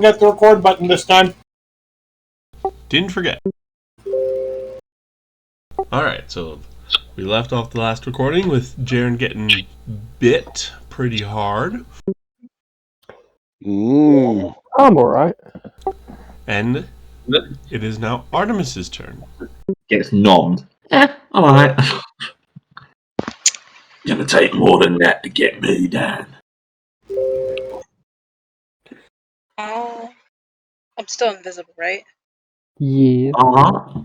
Forget the record button this time. Didn't forget. Alright, so we left off the last recording with Jaren getting bit pretty hard. I'm alright. And it is now Artemis's turn. Gets nommed. I'm alright. Gonna take more than that to get me down. Oh, I'm still invisible, right? Yeah. Uh-huh.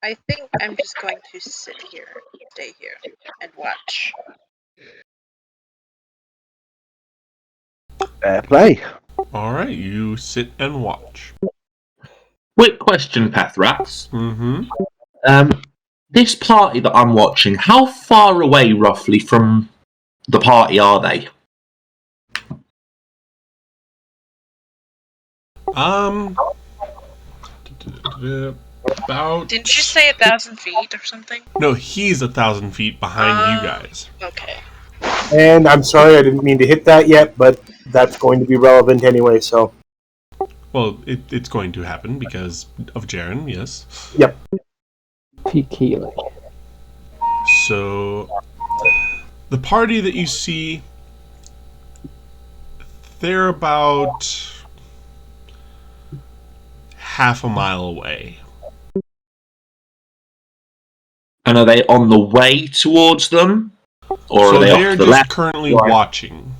I think I'm just going to sit here, stay here, and watch. Fair play. Alright, you sit and watch. Quick question, Pathrax. Mm-hmm. This party that I'm watching, how far away roughly from the party are they? About... Didn't you say 1,000 feet or something? No, he's 1,000 feet behind you guys. Okay. And I'm sorry, I didn't mean to hit that yet, but that's going to be relevant anyway, so. Well, it's going to happen because of Jaren, yes. Yep. Peaky. So, the party that you see, they're about half a mile away. And are they on the way towards them? Or So are they they're off to the just left? currently Right. watching.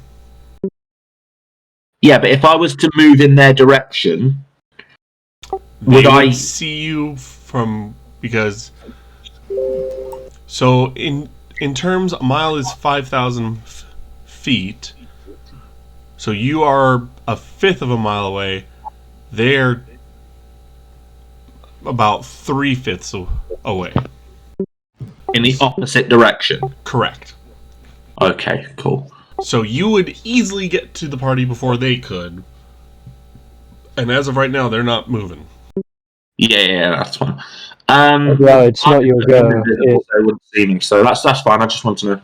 Yeah, but if I was to move in their direction, They Would I- see you from... because... So, in terms, a mile is 5,000 feet. So you are a fifth of a mile away. They're about 3/5 away. in the opposite direction. Correct. Okay, cool. So you would easily get to the party before they could. And as of right now, they're not moving. Yeah, that's fine. Well, it's not your go. Invisible, so they wouldn't see me, so that's fine. I just want to know.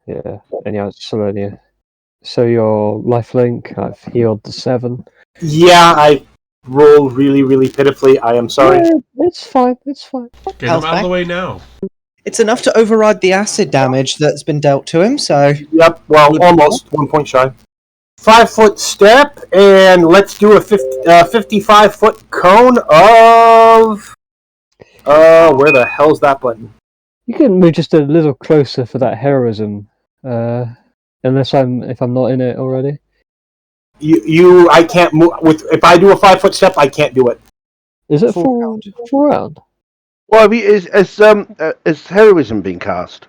Yeah. And yeah, it's Selenia. So your lifelink, I've healed the 7. Yeah, I rolled really, really pitifully. I am sorry. Yeah, it's fine. It's fine. Get them Health out of the back. way now. It's enough to override the acid damage that's been dealt to him, so... Yep, well, almost 1 point shy. 5-foot step, and let's do a 55-foot cone of... where the hell's that button? You can move just a little closer for that heroism. If I'm not in it already. I can't move if I do a 5-foot step, I can't do it. Is it Full full round? Well, has heroism been cast?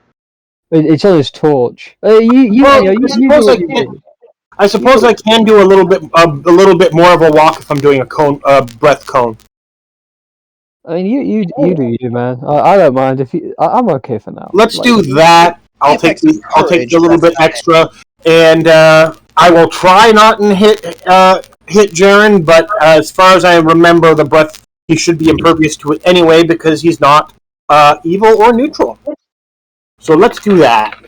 It's on his torch. Well, You I suppose do I what you can. do. I suppose I can do a little bit more of a walk if I'm doing a cone, breath cone. I mean, you do, man. I don't mind if you. I'm okay for now. Let's Like, do that. I'll take the little bit extra, and I will try not and hit Jaren. But as far as I remember, the breath he should be impervious to it anyway because he's not evil or neutral. So let's do that.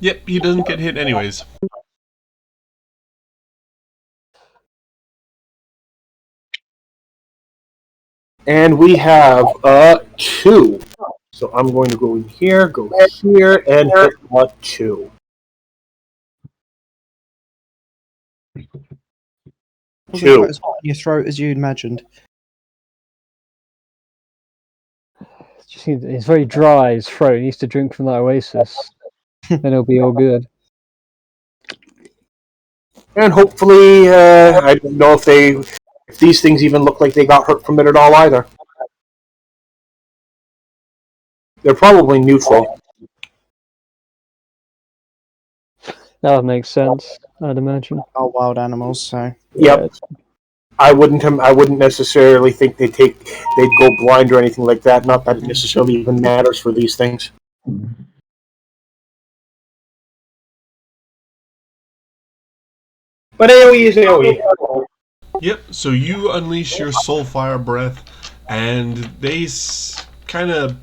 Yep, he doesn't get hit anyways. And we have 2. So I'm going to go in here, go here, and hit 2. Wasn't quite as hot in your throat as you imagined. He's very dry. His throat. He needs to drink from that oasis. Then he'll be all good. And hopefully, I don't know if these things even look like they got hurt from it at all either. They're probably neutral. That would make sense. I'd imagine. All wild animals, so... Yep. I wouldn't necessarily think they'd go blind or anything like that. Not that it necessarily even matters for these things. But AoE is AoE. Yep, so you unleash your soul fire breath, and they kind of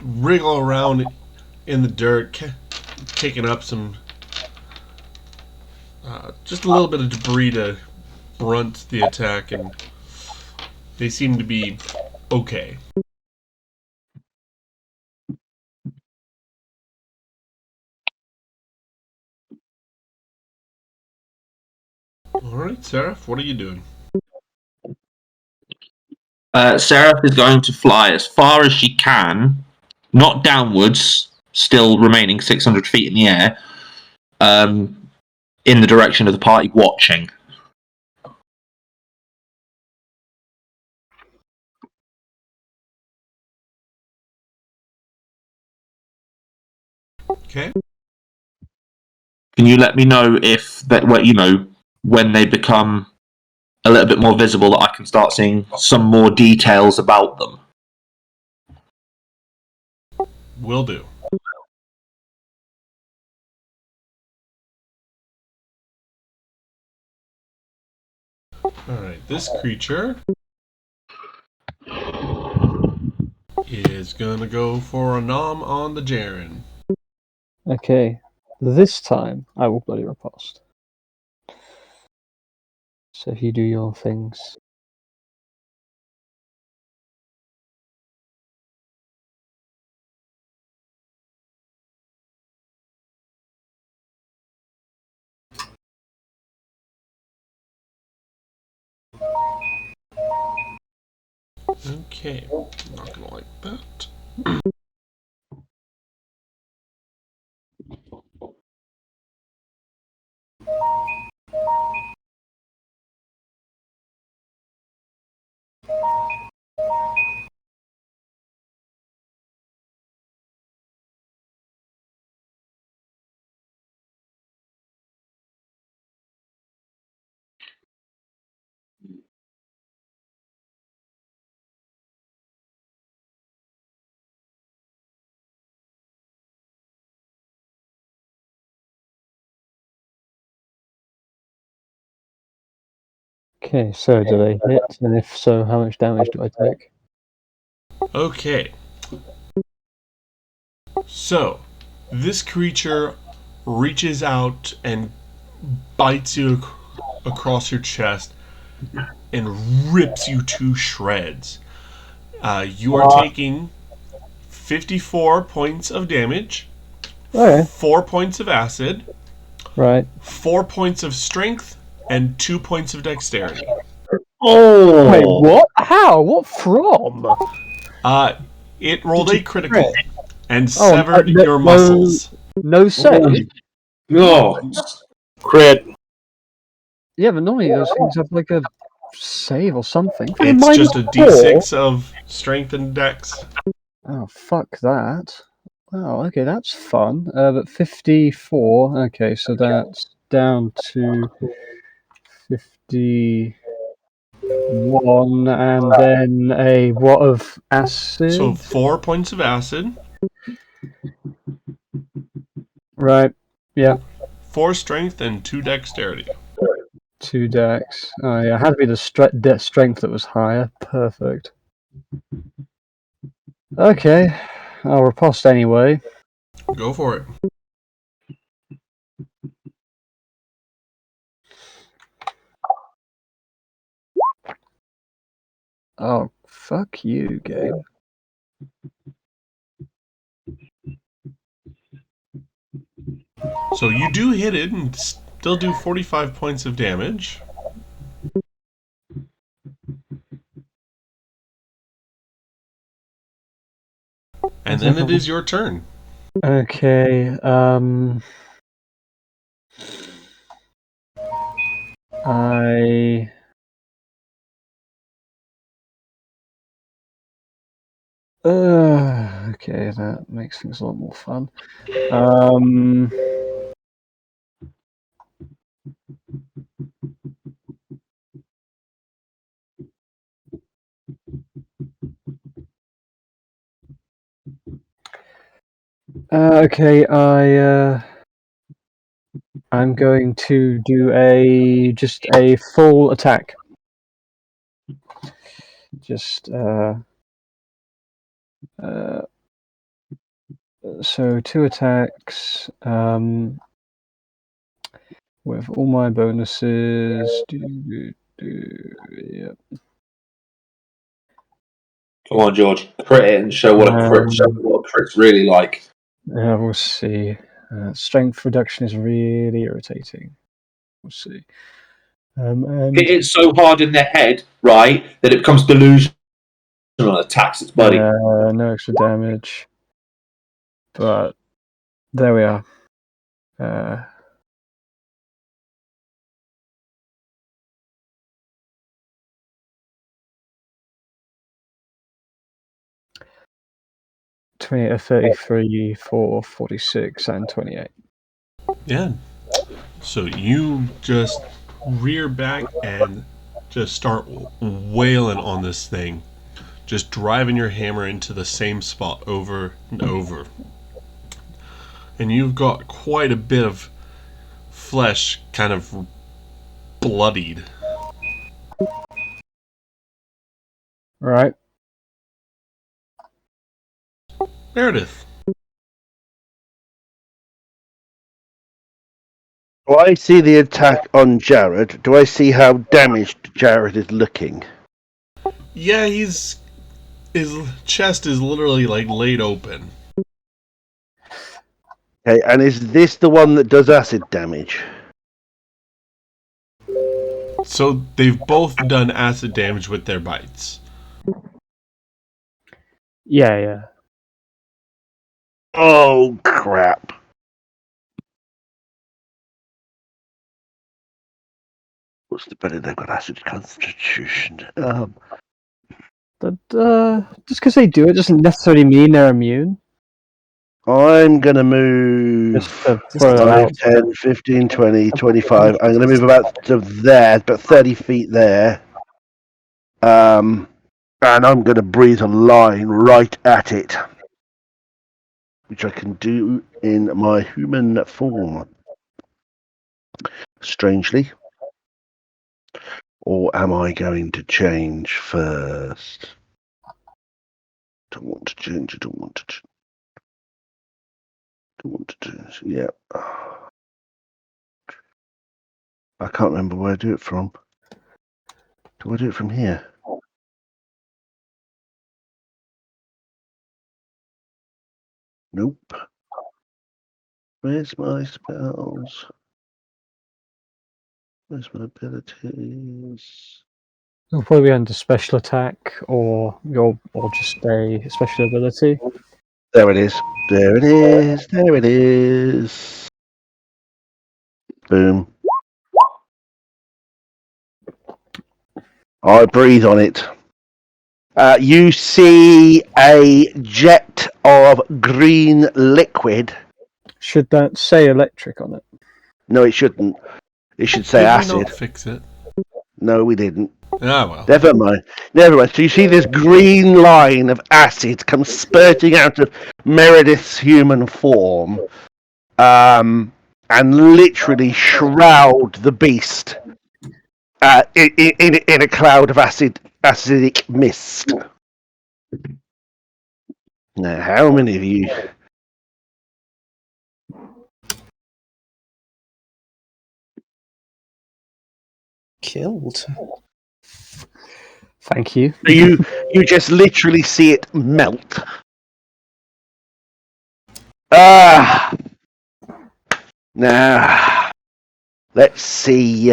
wriggle around in the dirt, kicking up some. Just a little bit of debris to brunt the attack, and they seem to be okay. Alright, Seraph, what are you doing? Seraph is going to fly as far as she can, not downwards, still remaining 600 feet in the air, in the direction of the party watching. Okay. Can you let me know if that, when they become a little bit more visible, that I can start seeing some more details about them? Will do. Alright, this creature is gonna go for a nom on the Jaren. Okay, this time I will bloody riposte. So if you do your things. Okay, not gonna like that. Okay, so do they hit? And if so, how much damage do I take? Okay. So, this creature reaches out and bites you across your chest and rips you to shreds. You are taking 54 points of damage, Okay. 4 points of acid, Right. 4 points of strength, and 2 points of dexterity. Oh! Wait, what? How? What from? It rolled a critical crit? and Oh, severed no- your no- muscles. No save? God! Crit. Yeah, but normally those things have like a save or something. It's Mine just a was 4. d6 of strength and dex. Oh, fuck that. Wow, okay, that's fun. But 54, okay, so that's down to 51, and then a what of acid? So 4 points of acid, Right, yeah, 4 strength, and 2 dexterity. 2 dex. Oh yeah, it had to be the strength that was higher. Perfect. Okay, I'll riposte anyway. Go for it. Oh, fuck you, game. So you do hit it and still do 45 points of damage. And then it is your turn. Okay, okay, that makes things a lot more fun. Okay, I'm going to do just a full attack. Just so 2 attacks. With all my bonuses. Yeah. Come on, George. Crit it and show what a crit's really like. We'll see. Strength reduction is really irritating. We'll see. And Hit it so hard in the head, right, that it becomes delusional and attacks its buddy. no extra damage. But there we are. 28, 33, 4, 46, and 28. Yeah. So you just rear back and just start wailing on this thing. Just driving your hammer into the same spot over and over. And you've got quite a bit of flesh kind of bloodied. Right. Meredith. Do I see the attack on Jared? Do I see how damaged Jared is looking? Yeah, his chest is literally like laid open. Okay, and is this the one that does acid damage? So they've both done acid damage with their bites. Yeah. Oh, crap. What's the better? They've got acid constitution. But just because they do it doesn't necessarily mean they're immune. I'm going to move Just to throw that 5, out. 10, 15, 20, 25. I'm going to move about to there, about 30 feet there. And I'm going to breathe a line right at it, which I can do in my human form. Strangely. Or am I going to change first? Don't want to change. Don't want to change. Yeah. I can't remember where I do it from. Do I do it from here? Nope. Where's my spells? Where's my abilities? It'll probably be under special attack or just a special ability. There it is. There it is. There it is. Boom. I breathe on it. You see a jet of green liquid. Should that say electric on it? No, it shouldn't. It should say Did we acid. not fix it? No, we didn't. Ah, well. Never mind. Never mind. So you see this green line of acid come spurting out of Meredith's human form, and literally shroud the beast in a cloud of acidic mist. Now, how many of you? Killed. Thank you. You just literally see it melt. Now, let's see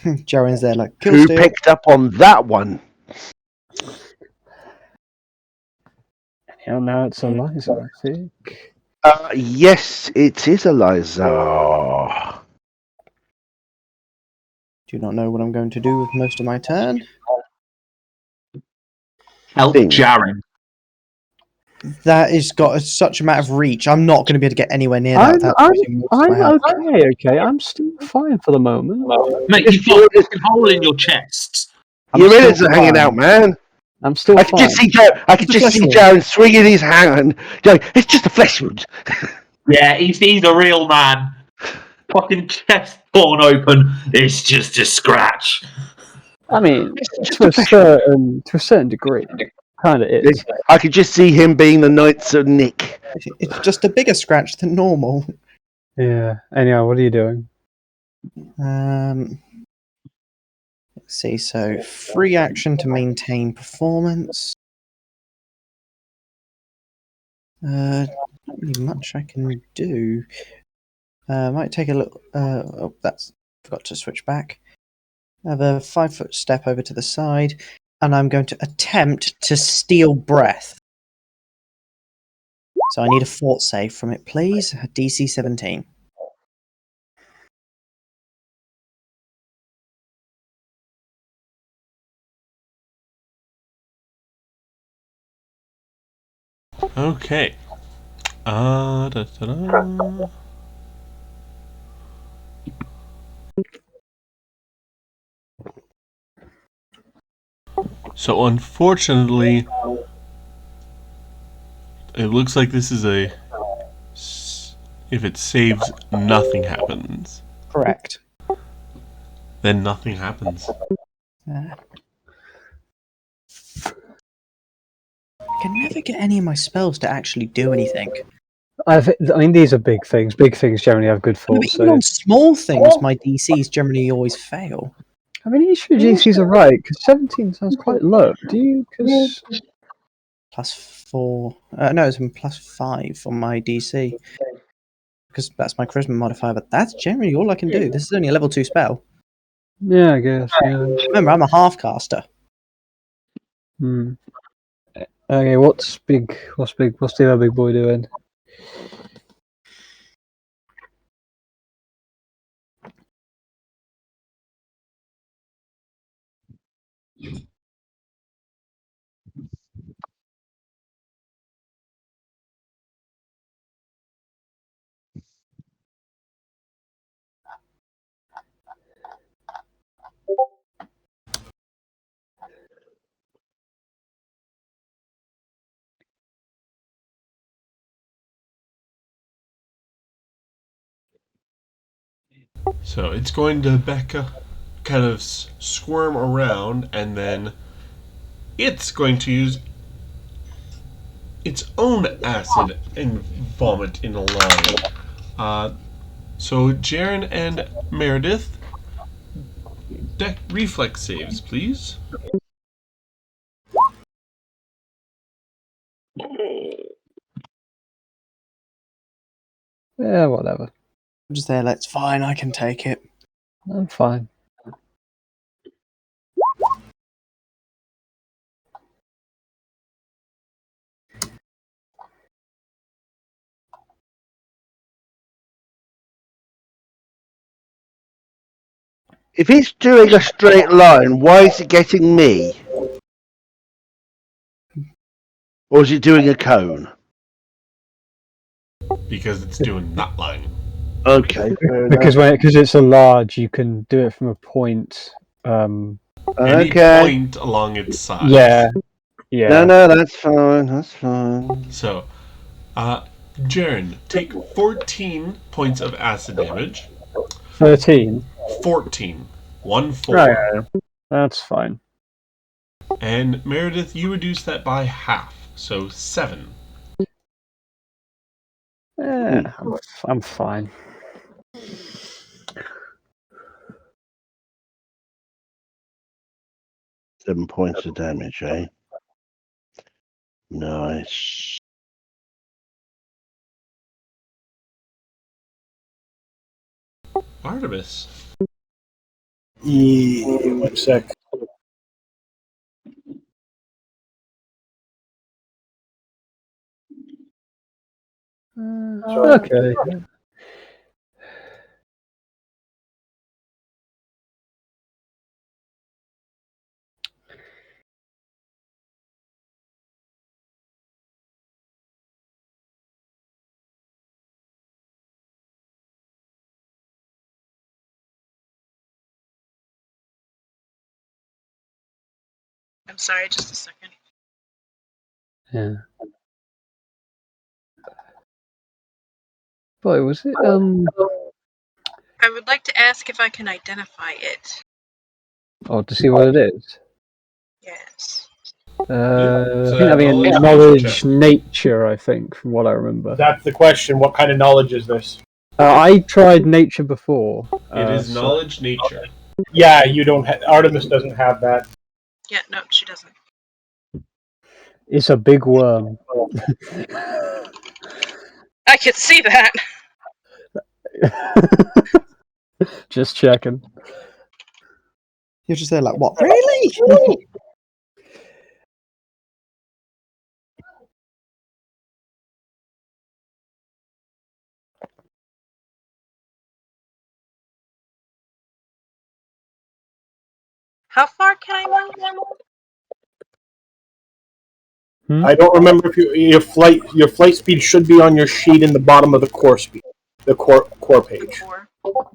Jaren's there like, kill who steal. picked up on that one. Yeah, now it's Eliza, I think. Yes, it is Eliza. Do not know what I'm going to do with most of my turn. Help Thing. Jaren. That has got such a amount of reach. I'm not going to be able to get anywhere near that without using most of my I'm hand. okay. I'm still fine for the moment. Mate, you've got a fucking hole in your chest. I'm Your still minutes are hanging fine. out, man. I'm still I fine. can just see Jared swinging his hand, going, "It's just a flesh wound." Yeah, he's a real man. fucking chest torn open. It's just a scratch. I mean, to a certain degree, kind of is. I could just see him being the Knights of Nick. It's just a bigger scratch than normal. Yeah. Anyhow, what are you doing? Let's see. So free action to maintain performance. Not really much I can do. Might take a look. Oh, that's forgot to switch back. I have a 5-foot step over to the side, and I'm going to attempt to steal breath. So I need a fort save from it, please. A DC 17. Okay. Da-da-da. So unfortunately, it looks like this is a. If it saves, nothing happens. Correct. Then nothing happens. I can never get any of my spells to actually do anything. I mean, these are big things. Big things generally have good No, but forts. even on small things, my DCs generally always fail. I mean, each of your GCs are right, because 17 sounds quite low. Do you? Because +4. No, it's +5 on my DC. Because that's my charisma modifier, but that's generally all I can do. This is only a level 2 spell. yeah, I guess. Yeah. Remember, I'm a half caster. Hmm. Okay, what's big? What's the other big boy doing? So it's going to Becca kind of squirm around, and then it's going to use its own acid and vomit in a line. So Jaren and Meredith, reflex saves, please. Yeah, whatever. I'm just there, that's fine, I can take it. I'm fine. If it's doing a straight line, why is it getting me? Or is it doing a cone? Because it's doing that line. Okay, fair Because enough. because it's a large, you can do it from a point. Any Okay. point along its side. Yeah. Yeah. No, that's fine. That's fine. So, Jaren, take 14 points of acid damage. 13. 14. 1-4. Right. That's fine. And Meredith, you reduce that by half, so 7. Yeah, I'm fine. Seven points of damage, eh? Nice. Artemis. Yeah, 1 sec. Okay. I'm sorry, just a second. Yeah. Boy, was it I would like to ask if I can identify it. Oh, to see what it is. Yes. I think a that'd be a knowledge knowledge check. nature, I think, from what I remember. That's the question. What kind of knowledge is this? I tried nature before. It is so- knowledge nature. Yeah, you don't. Artemis doesn't have that. Yeah, no, she doesn't. It's a big worm. I can see that. Just checking. You're just there like, what? Really? How far can I move? I don't remember if your flight speed should be on your sheet in the bottom of the core speed, the core page. 4.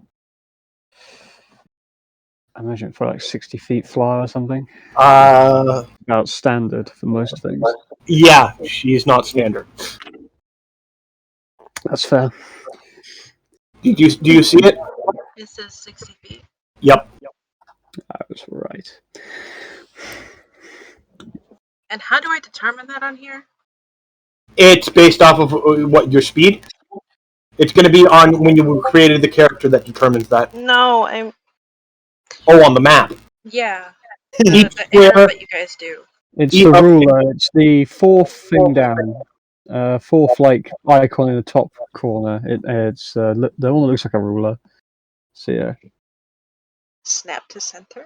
I imagine for like 60 feet fly or something. About standard for most things. Yeah, she's not standard. That's fair. Do you see it? It says 60 feet. Yep. I was right. And how do I determine that on here? It's based off of what your speed. It's going to be on when you created the character that determines that. No, I'm. Oh, on the map. Yeah. Each The arrow square. that you guys do. It's Yeah. the ruler. It's the fourth thing down. Fourth like icon in the top corner. It's the one that looks like a ruler. So yeah. Snap to center.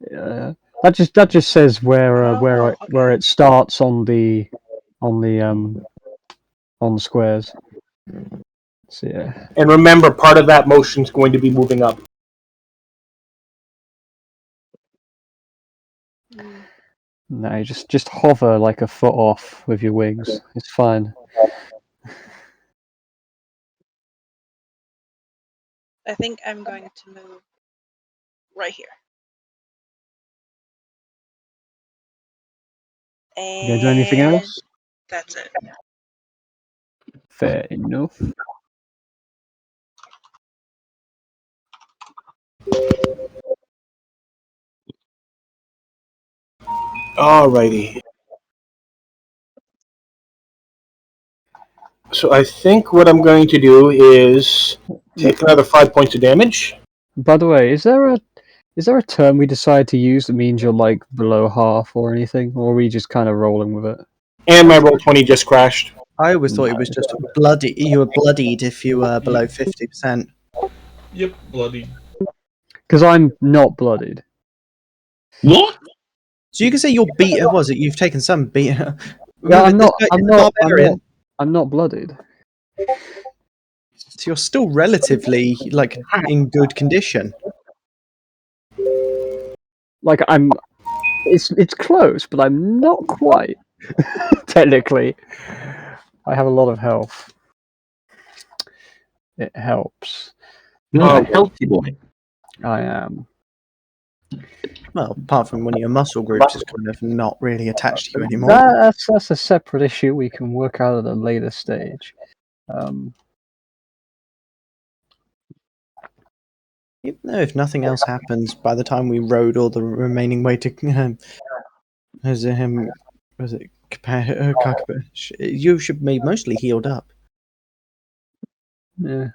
That just says where okay. where it starts on the squares. So yeah. And remember, part of that motion is going to be moving up. No, just hover like a foot off with your wings. It's fine. I think I'm going to move right here. You And gonna do anything else? That's it. Fair enough. Alrighty. So I think what I'm going to do is take another 5 points of damage. By the way, is there a term we decide to use that means you're like below half or anything, or are we just kind of rolling with it? And my roll 20 just crashed. I always thought it was just bloody. You were bloodied if you were below 50%. Yep, bloody. Because I'm not bloodied. What? So you can say you're beat. Was it? You've taken some beat. Yeah, I'm not bloodied. So you're still relatively like in good condition. Like it's close, but I'm not quite. Technically, I have a lot of health. It helps. You're a healthy boy. I am. Well, apart from one of your muscle groups is kind of not really attached to you anymore. That's a separate issue we can work out at a later stage. Even though if nothing else happens by the time we rode all the remaining way to you should be mostly healed up. Yeah.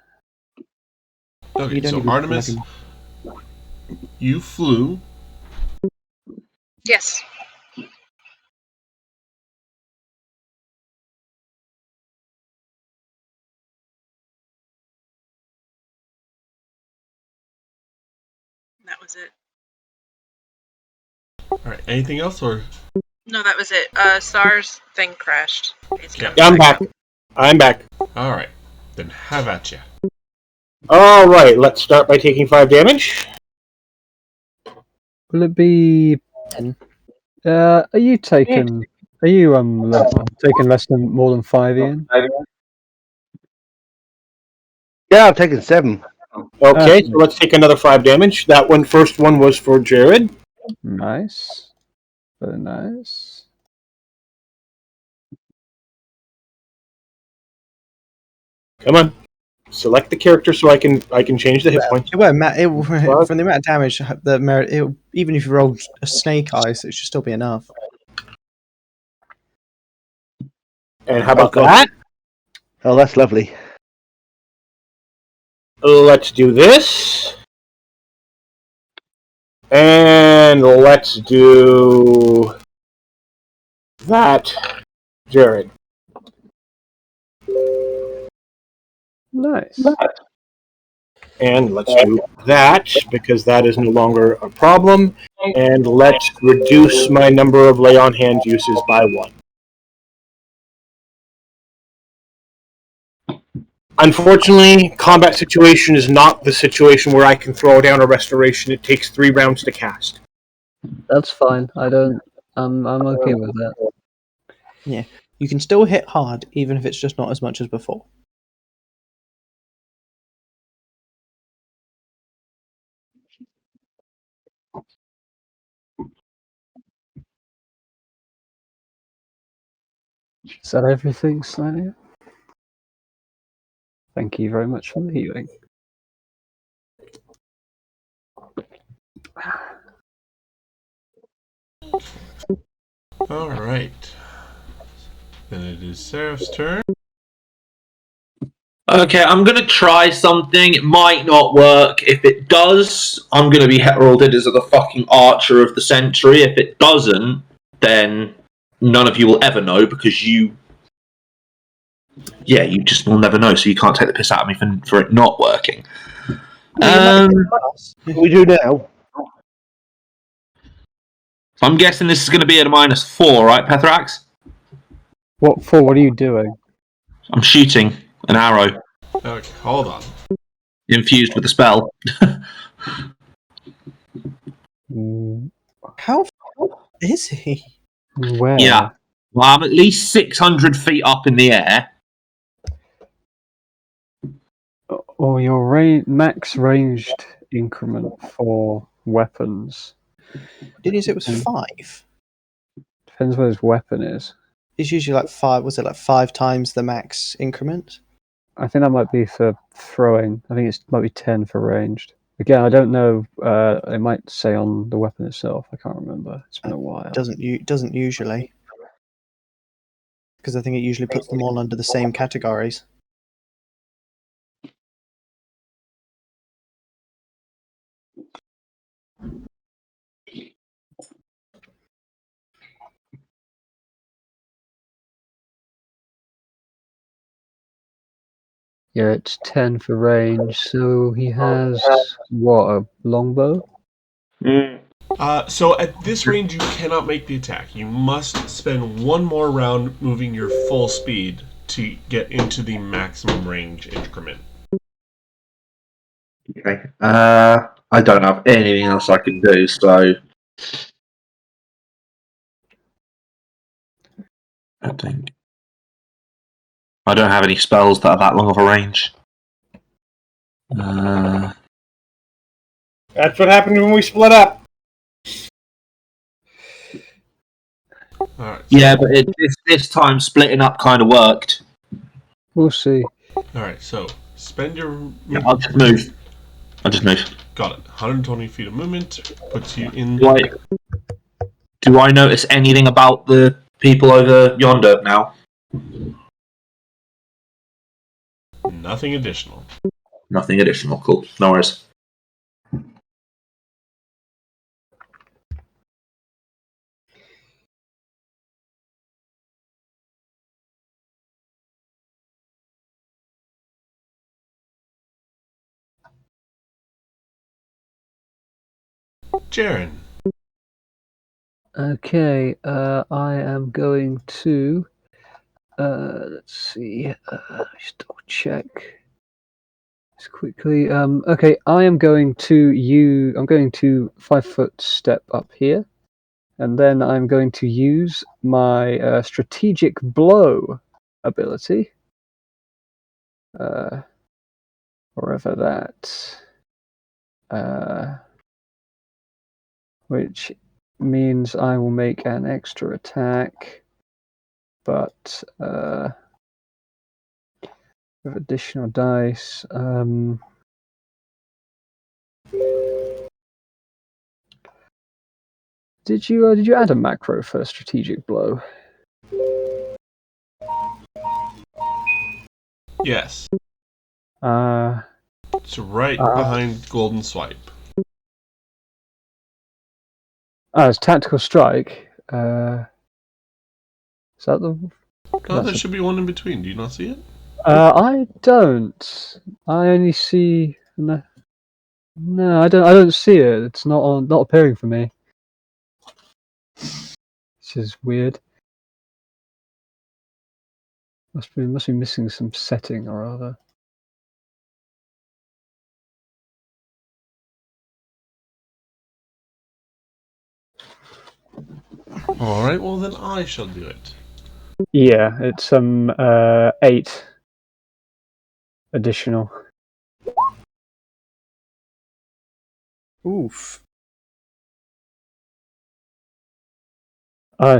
Okay, You don't so even Artemis, you flew. Yes. That was it. Alright, anything else or? No, that was it. SARS thing crashed. Yeah. Yeah, I'm back. I'm back. Alright, then have at ya. Alright, let's start by taking 5 damage. Will it be? 10. Are you taking? Are you taking more than 5, Ian? Yeah, I've taken 7. Okay, so let's take another 5 damage. That first one was for Jared. Nice. Very nice. Come on. select the character so I can change the hit points. From the amount of damage, even if you roll a snake eyes, it should still be enough. And how about God. that? Oh, that's lovely. Let's do this. And let's do that, Jared. Nice. And let's do that, because that is no longer a problem. And let's reduce my number of lay on hand uses by 1. Unfortunately, combat situation is not the situation where I can throw down a restoration. It takes 3 rounds to cast. That's fine. I'm okay with that. Yeah, you can still hit hard, even if it's just not as much as before. Is that everything, Slania? Thank you very much for the healing. All right. Then it is Seraph's turn. Okay, I'm going to try something. It might not work. If it does, I'm going to be heralded as the fucking Archer of the Century. If it doesn't, then none of you will ever know because you just will never know, so you can't take the piss out of me for it not working. What do we do now? So I'm guessing this is going to be at a -4, right, Pethrax? What for? What are you doing? I'm shooting an arrow Okay, hold on. infused with a spell. How is he? Where? Yeah. Well, I'm at least 600 feet up in the air. Or your max ranged increment for weapons. Didn't you say it was 5? Depends what his weapon is. It's usually like 5. Was it like 5 times the max increment? I think that might be for throwing. I think it might be 10 for ranged. Again, I don't know. It might say on the weapon itself. I can't remember. It's been a while. Doesn't usually, because I think it usually puts them all under the same categories. Yeah, it's 10 for range. So he has what, a longbow? So at this range, you cannot make the attack. You must spend one more round moving your full speed to get into the maximum range increment. Okay. I don't have anything else I can do, so I think I don't have any spells that are that long of a range. That's what happened when we split up. All right. Yeah, but this time splitting up kind of worked. We'll see. All right. So spend your. Yeah, I'll just move. Got it. 120 feet of movement puts you in. Do I notice anything about the people over yonder now? Nothing additional. Nothing additional. Cool. No worries. Jaren. Okay, I am going to. Let's see. Just double check. Just quickly. Okay, I am going to I'm going to 5-foot step up here, and then I'm going to use my strategic blow ability. Wherever that. Which means I will make an extra attack, but with additional dice. Did you add a macro for strategic blow? Yes. It's right behind Golden Swipe. It's tactical strike. Is that the? No, there should be one in between. Do you not see it? I don't. I only see. No, I don't. I don't see it. It's not appearing for me. This is weird. Must be missing some setting or other. All right. Well, then I shall do it. Yeah, it's 8 additional. Oof.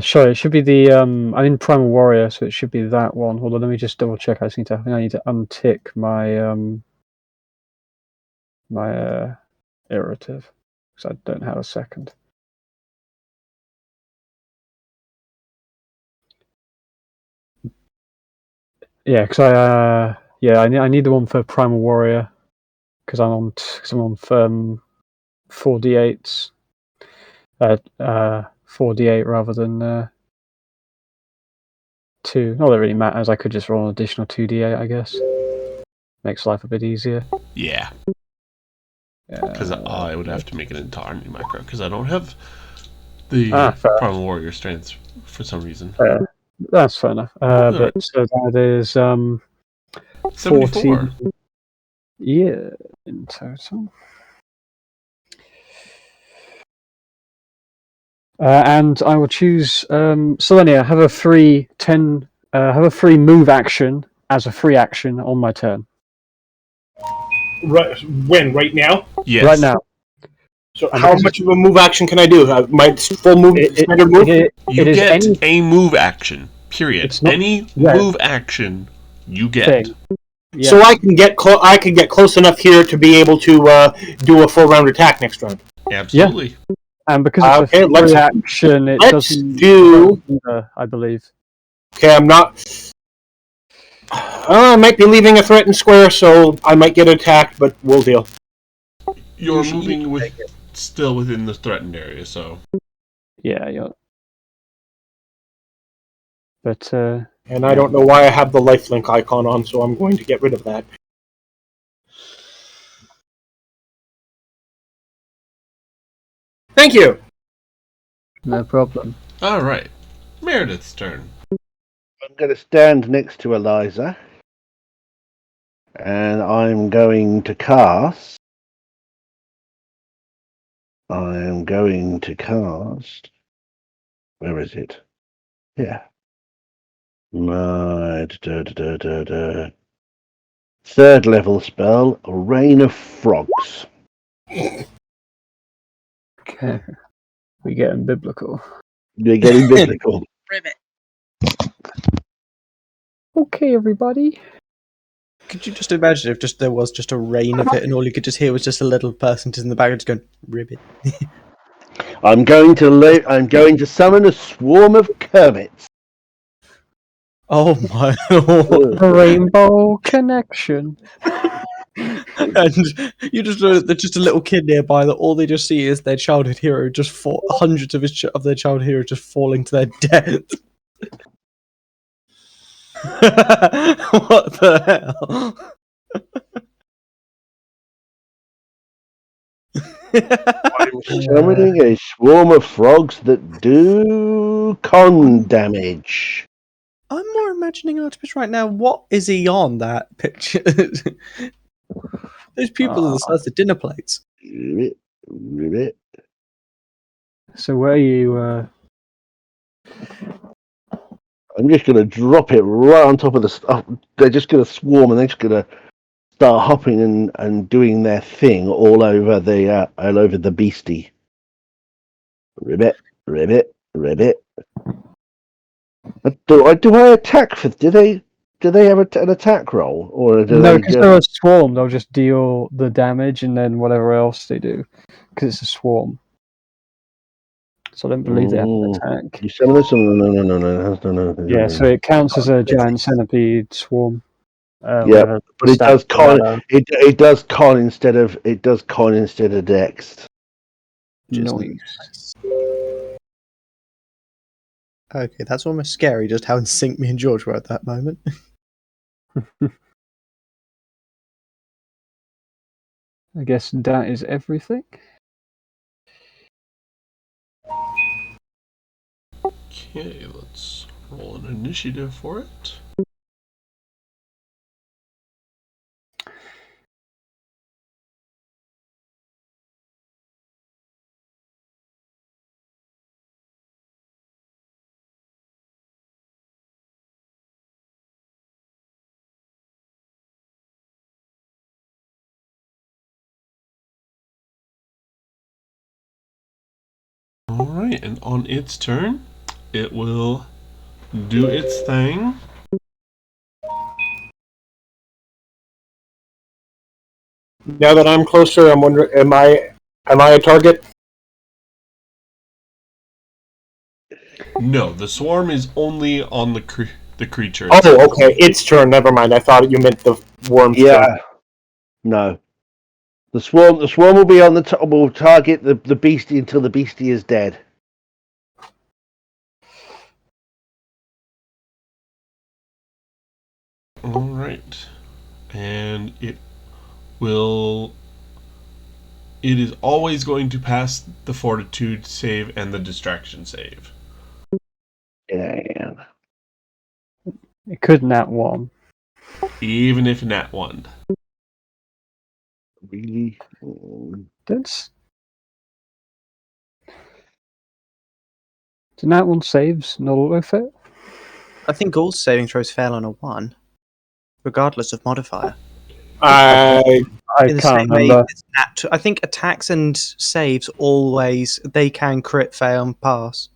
Sorry, it should be the I'm in Primal Warrior, so it should be that one. Hold on, let me just double check. I think I need to untick my my iterative because I don't have a second. Yeah, because I need the one for Primal Warrior because I'm on 4d8s. 4d8 rather than 2. Not that it really matters. I could just roll an additional 2d8, I guess. Makes life a bit easier. Yeah. Because I would have to make an entire new macro because I don't have the Primal Warrior strengths for some reason. That's fair enough. But so that is 74. 40. Yeah, in total. And I will choose Selenia. Have a free 10. Have a free move action as a free action on my turn. Right? When? Right now? Yes. Right now. So how much of a move action can I do? My full move, standard move? You get a move action. Period. Any move action you get. Yeah. So I can get I can get close enough here to be able to do a full round attack next round. Absolutely. Yeah. And because it's a free action, it doesn't do either, I believe. Okay, I'm not. I might be leaving a threatened square, so I might get attacked, but we'll deal. You're moving still within the threatened area, so. Yeah, yeah. But and I don't know why I have the lifelink icon on, so I'm going to get rid of that. Thank you. No problem. All right, Meredith's turn. I'm going to stand next to Eliza, and I'm going to cast. Where is it? Yeah. My third level spell, Rain of Frogs. Okay. We're getting biblical. You're getting biblical. Ribbit. Okay, everybody. Could you just imagine if there was just a rain of it and all you could just hear was just a little person just in the background just going, ribbit. I'm going to summon a swarm of Kermits. Oh my lord. A rainbow connection. And you just know that there's just a little kid nearby that all they just see is their childhood hero just hundreds of their childhood heroes just falling to their death. What the hell? I'm summoning a swarm of frogs that do con damage. I'm more imagining Artemis right now. What is he on that picture? Those people are the size of dinner plates. Ribbit. So where are you? I'm just going to drop it right on top of the stuff. They're just going to swarm and they're just going to start hopping and doing their thing all over the beastie. Ribbit. Do I attack for? Do do they have an attack roll, or do No, they because just? they're a swarm, they'll just deal the damage and then whatever else they do, because it's a swarm. So I don't believe they have an Mm. attack. You summon this? No. Yeah, so it counts as a giant centipede swarm. Yeah, with a but it stat does of con. arrow. It does con instead of dex. Which is Noise. Okay, that's almost scary. Just how in sync me and George were at that moment. I guess that is everything. Okay, let's roll an initiative for it. Alright, and on its turn, it will do its thing. Now that I'm closer, I'm wondering, am I a target? No, the swarm is only on the creature. Oh, itself. okay. Its turn. Never mind. I thought you meant the worm's Yeah. turn. No. The swarm will be on the top. Will target the beastie until the beastie is dead. Alright. And it will. It is always going to pass the fortitude save and the distraction save. Yeah. It could nat 1. Even if nat 1. Really? That's. Do nat 1 saves not auto fit? I think all saving throws fail on a 1, regardless of modifier. I I In the can't same way, remember. I think attacks and saves always they can crit, fail, and pass.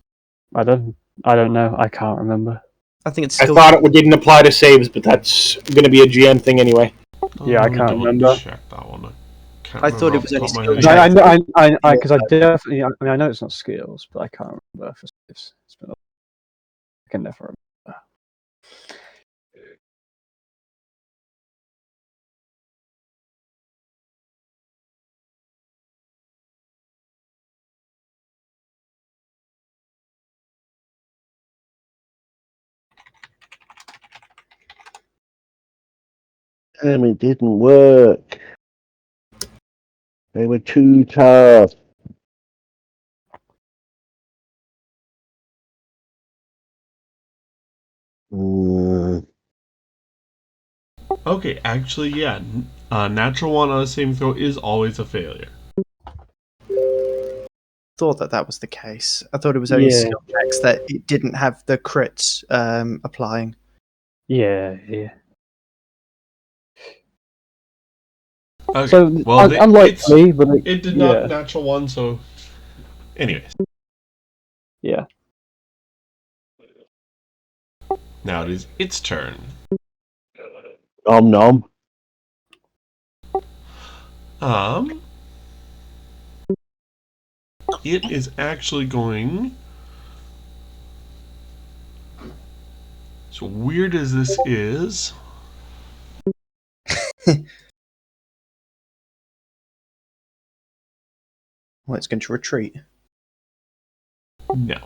I don't know. I can't remember. I think it's I still. thought it didn't apply to saves, but that's going to be a GM thing anyway. Yeah, I Let me can't double remember. check that one. Can't I thought remember it off was the only top of my skill head. check. Because I definitely. I mean, I know it's not skills, but I can't remember for saves. I can never remember. Damn, it didn't work. They were too tough. Mm. Okay, actually, yeah. Natural 1 on a saving throw is always a failure. Thought that was the case. I thought it was only Yeah. skill checks that it didn't have the crits applying. Yeah. Okay, So well, unlikely, but it did yeah. not natural 1, so. Anyways. Yeah. Now it is its turn. Nom nom. It is actually going. So weird as this is. Well, it's going to retreat. No.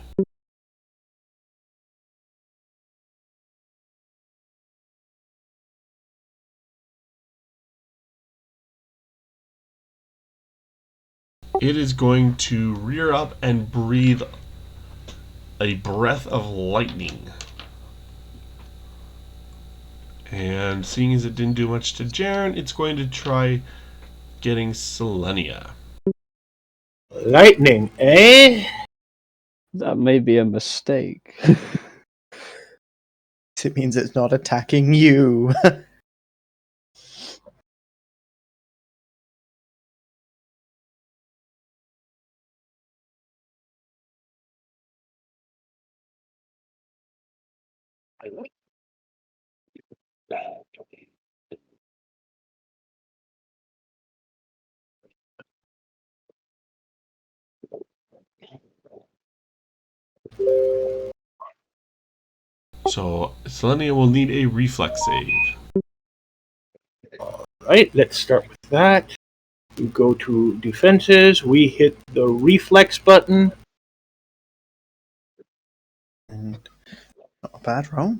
It is going to rear up and breathe a breath of lightning. And seeing as it didn't do much to Jaren, it's going to try getting Selenia. Lightning, eh? That may be a mistake. It means it's not attacking you. So Selenia will need a reflex save. Right, let's start with that. We go to defenses. We hit the reflex button. And not a bad roll.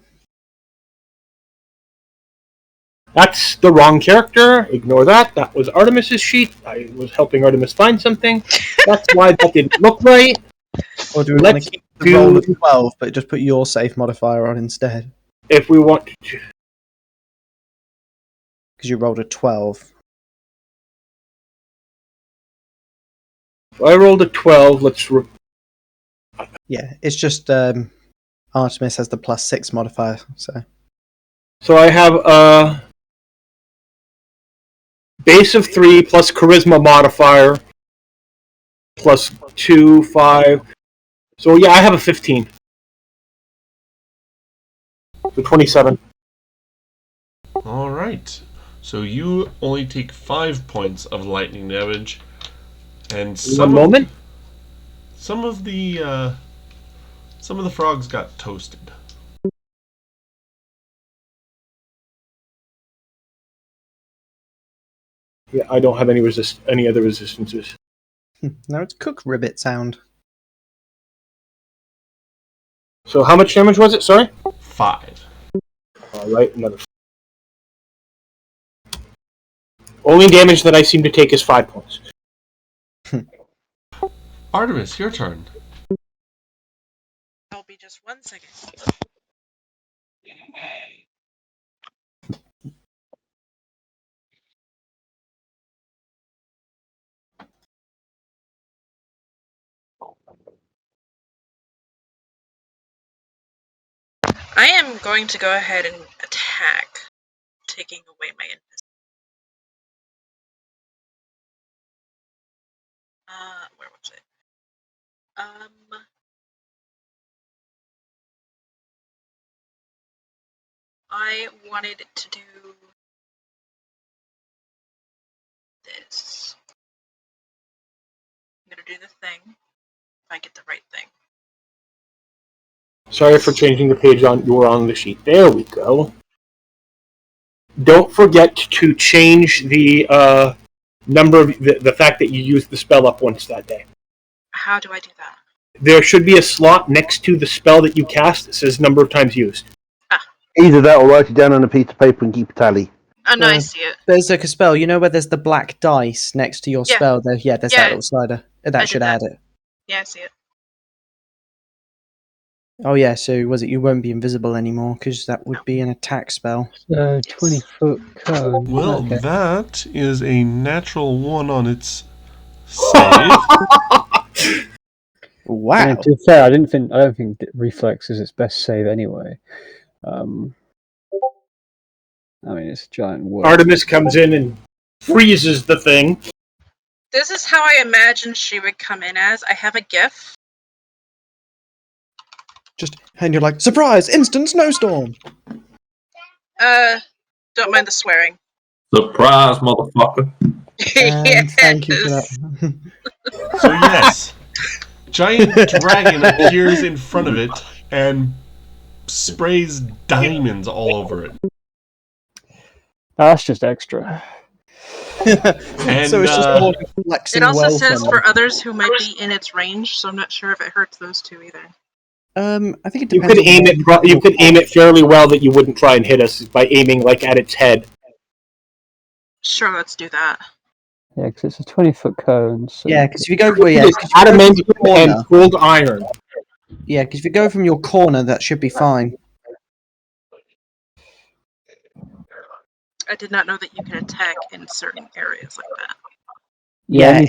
That's the wrong character. Ignore that. That was Artemis's sheet. I was helping Artemis find something. That's why that didn't look right. Or do we want Let's to keep the roll of do 12, but just put your safe modifier on instead? if we want to. Because you rolled a 12. If I rolled a 12. Yeah, it's just Artemis has the +6 modifier, so. So I have a base of 3 plus charisma modifier plus 2, 5. So yeah, I have a 15. So 27. All right. So you only take 5 points of lightning damage, and One moment. some of the frogs got toasted. Yeah, I don't have any other resistances. No, it's cook ribbit sound. So how much damage was it? Sorry. 5. All right, another. Only damage that I seem to take is 5 points. Artemis, your turn. I'll be just 1 second. I am going to go ahead and attack, taking away my invisibility. Where was it? I wanted to do this. I'm gonna do the thing. If I get the right thing. Sorry for changing the page on you were on the sheet. There we go. Don't forget to change the number of the fact that you used the spell up once that day. How do I do that? There should be a slot next to the spell that you cast that says number of times used. Either that or write it down on a piece of paper and keep a tally. Oh no, I see it. There's like a spell, you know where there's the black dice next to your Yeah. spell? There's Yeah. that little slider. I That did should that. add it. Yeah, I see it. Oh yeah, so was it you won't be invisible anymore, because that would be an attack spell. So 20-foot cone. Well, Okay. that is a natural 1 on its save. Wow. I mean, to be fair, I don't think reflex is its best save anyway. I mean, it's a giant word. Artemis comes in and freezes the thing. This is how I imagined she would come in as. I have a GIF. And you're like, surprise! Instant snowstorm! Don't mind the swearing. Surprise, motherfucker. And thank you for that. So yes, giant dragon appears in front of it and sprays diamonds all over it. That's just extra. And, So it's just all flexing It also wealth says on for others who might be in its range, so I'm not sure if it hurts those two either. I think it You depends. could aim it. You could aim it fairly well that you wouldn't try and hit us by aiming like at its head. Sure, let's do that. Yeah, because it's a 20-foot cone. So Yeah, because if you go, It's adamantium and cold iron. yeah, because if you go from your corner, that should be fine. I did not know that you can attack in certain areas like that. Yeah,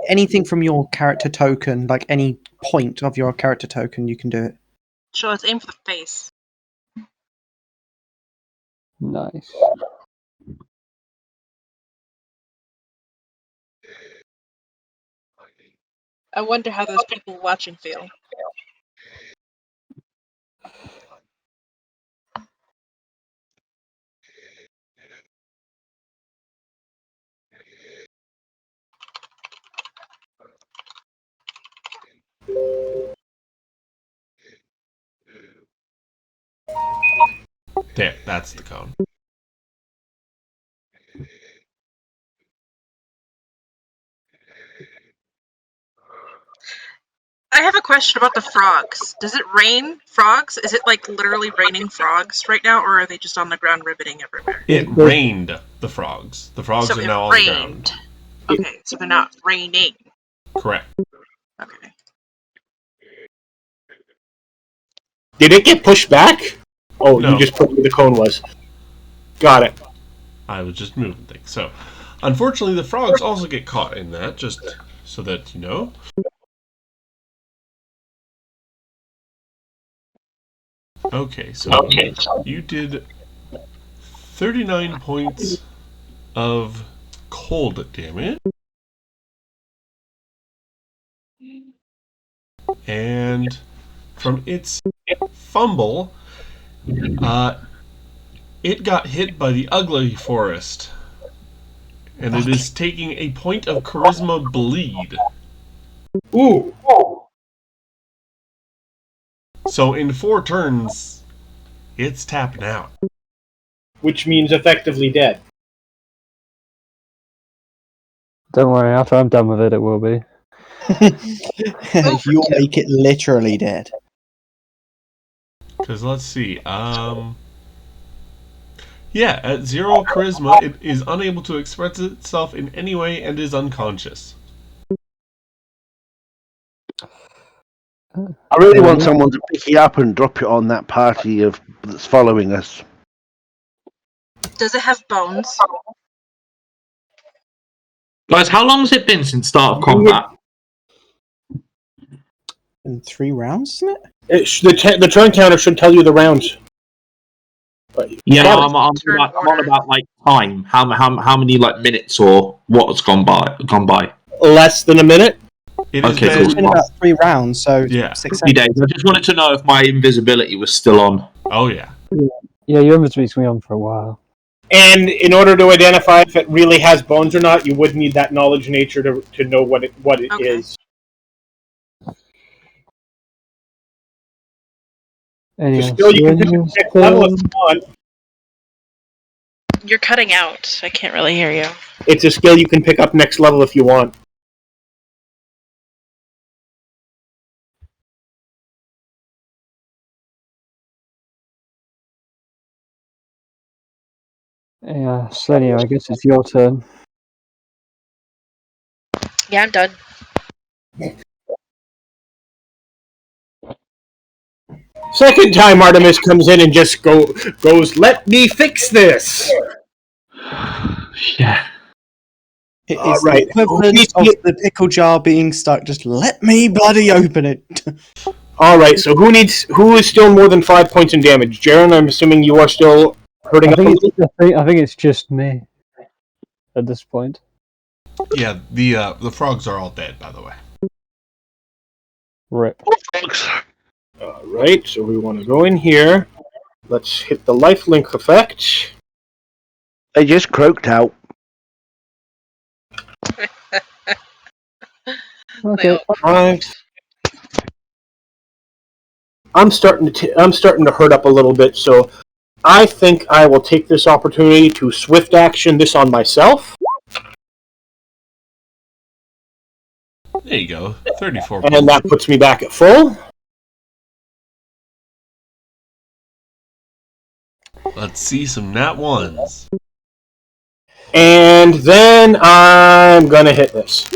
anything from your character token, like any point of your character token, you can do it. Sure, let's aim for the face. nice. I wonder how those people watching feel. There, that's the cone. I have a question about the frogs. Does it rain frogs? Is it like literally raining frogs right now, or are they just on the ground ribbiting everywhere? It rained the frogs. The frogs So are it now on the ground. rained. Okay, so they're not raining. Correct. Okay. Did it get pushed back? Oh, No. you just put where the cone was. Got it. I was just moving things. So, unfortunately, the frogs also get caught in that, just so that you know. Okay, so you did 39 points of cold damage. And from its fumble, it got hit by the ugly forest. And it is taking a point of charisma bleed. Ooh. So in 4 turns, it's tapping out. Which means effectively dead. Don't worry, after I'm done with it, it will be. You'll make it literally dead. Because let's see, yeah, at 0 charisma, it is unable to express itself in any way and is unconscious. I really want someone to pick you up and drop it on that party that's following us. Does it have bones? Guys, how long has it been since start of combat? In 3 rounds, isn't it? The turn counter should tell you the rounds. But Yeah, got I'm on about like time. How many like minutes or what has gone by? less than a minute. It has Okay, been, cool. It's been about 3 rounds, so Yeah. 6 50 seconds. days. I just wanted to know if my invisibility was still on. oh yeah. Yeah, your inventory's been on for a while. And in order to identify if it really has bones or not, you would need that knowledge nature to know what it Okay. is. Any The else? skill you can pick up next level if you want. You're cutting out. I can't really hear you. It's a skill you can pick up next level if you want. Yeah, Slenio, I guess it's your turn. Yeah, I'm done. Second time Artemis comes in and just goes, "Let me fix this." Yeah. It All is right. the equivalent of the pickle jar being stuck. Just let me bloody open it. All right. So who is still more than 5 points in damage? Jaren, I'm assuming you are still hurting I up a think, little. I think it's just me at this point. Yeah, the frogs are all dead, by the way. Rip. All right. So we want to go in here. Let's hit the lifelink effect. They just croaked out. Okay. Five. I'm starting to hurt up a little bit, so I think I will take this opportunity to swift action this on myself, There you go, 34 and that puts me back at full. Let's see some nat ones. And then I'm gonna hit this.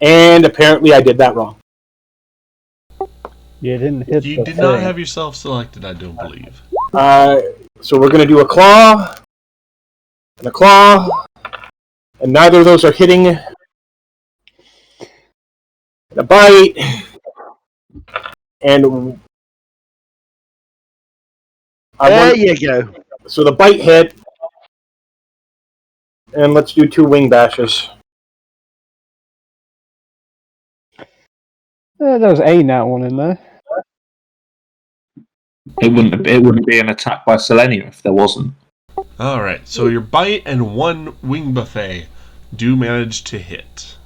And apparently I did that wrong. You didn't hit You the did not thing. have yourself selected, I don't believe. So we're gonna do a claw, and a claw, and neither of those are hitting. And a bite, and There you go. so the bite hit, and let's do 2 wing bashes. There was a nat one in there. It wouldn't be an attack by Selenia if there wasn't. Alright, so your bite and 1 wing buffet do manage to hit.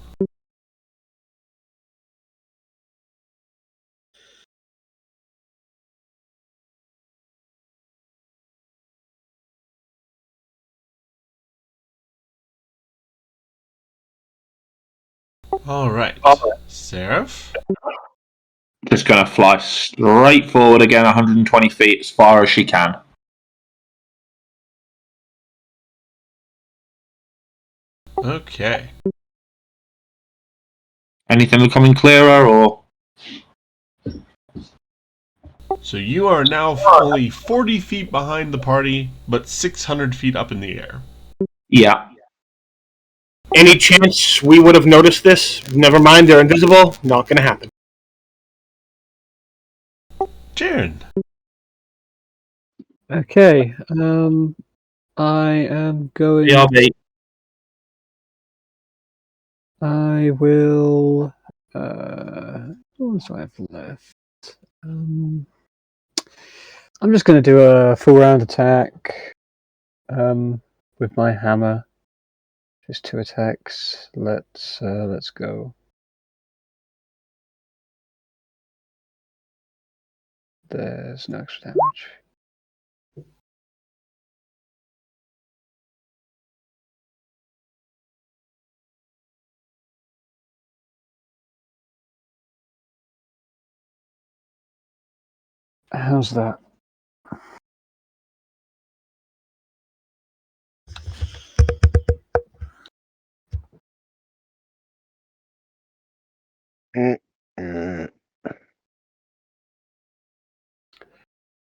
All right. Seraph? Just going to fly straight forward again, 120 feet as far as she can. Okay. Anything becoming clearer, or? So you are now only 40 feet behind the party, but 600 feet up in the air. Yeah. Any chance we would have noticed this? Never mind, they're invisible. Not going to happen. Jaren. Okay. I am going. BRB. I will. What do I have left? I'm just going to do a full round attack. With my hammer. Just 2 attacks. Let's go. There's no extra damage. How's that?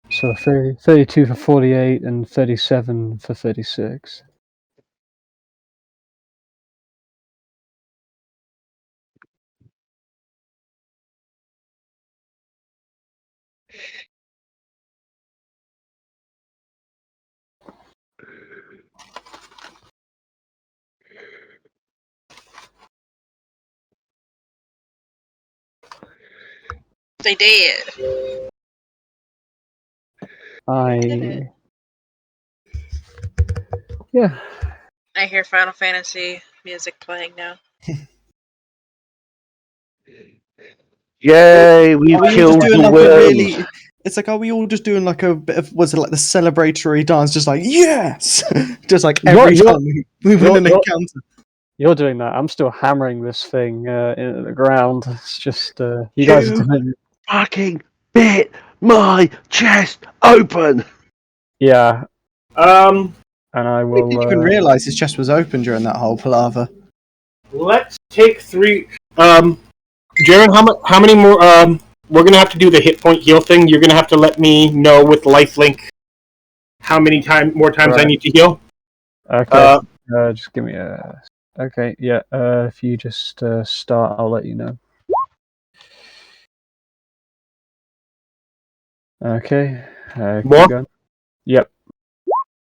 So 32 for 48 and 37 for 36. They did. Yeah. I hear Final Fantasy music playing now. Yay, we've Are we all killed just doing the like a worms. really? It's like, are we all just doing like a bit of, was it like the celebratory dance? Just like, yes! Just like every You're- time we win an you're- encounter. You're doing that. I'm still hammering this thing into the ground. It's just you guys are You- doing. Fucking bit my chest open. Yeah, Um, and I I will. didn't even realise his chest was open during that whole palaver. let's take 3. Jaren, how many more? We're gonna have to do the hit point heal thing. You're gonna have to let me know with lifelink how many more times I Right. need to heal. Okay. Just give me a. Okay. Yeah. If you just start, I'll let you know. Okay. Keep More? going. Yep.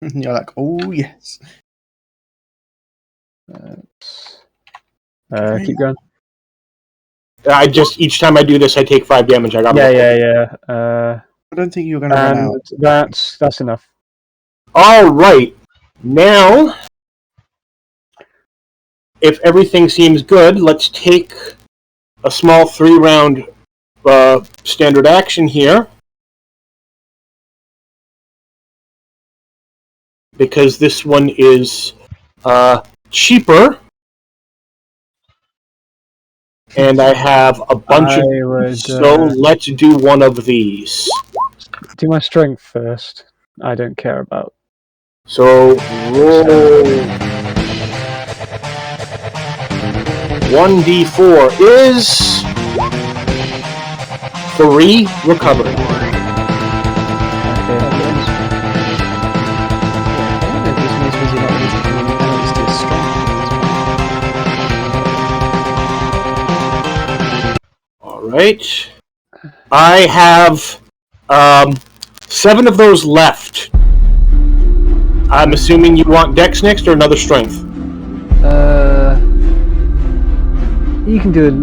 And you're like, oh yes. Keep going. I just each time I do this, I take 5 damage. I got Yeah. I don't think you're going to run And out. that's enough. All right. Now, if everything seems good, let's take a small 3-round standard action here. Because this one is cheaper. And I have a bunch of... I would So let's do one of these. do my strength first. I don't care about. So roll 1d4 is 3 recovery. Okay. All right. I have 7 of those left. I'm assuming you want Dex next or another Strength. You can do it.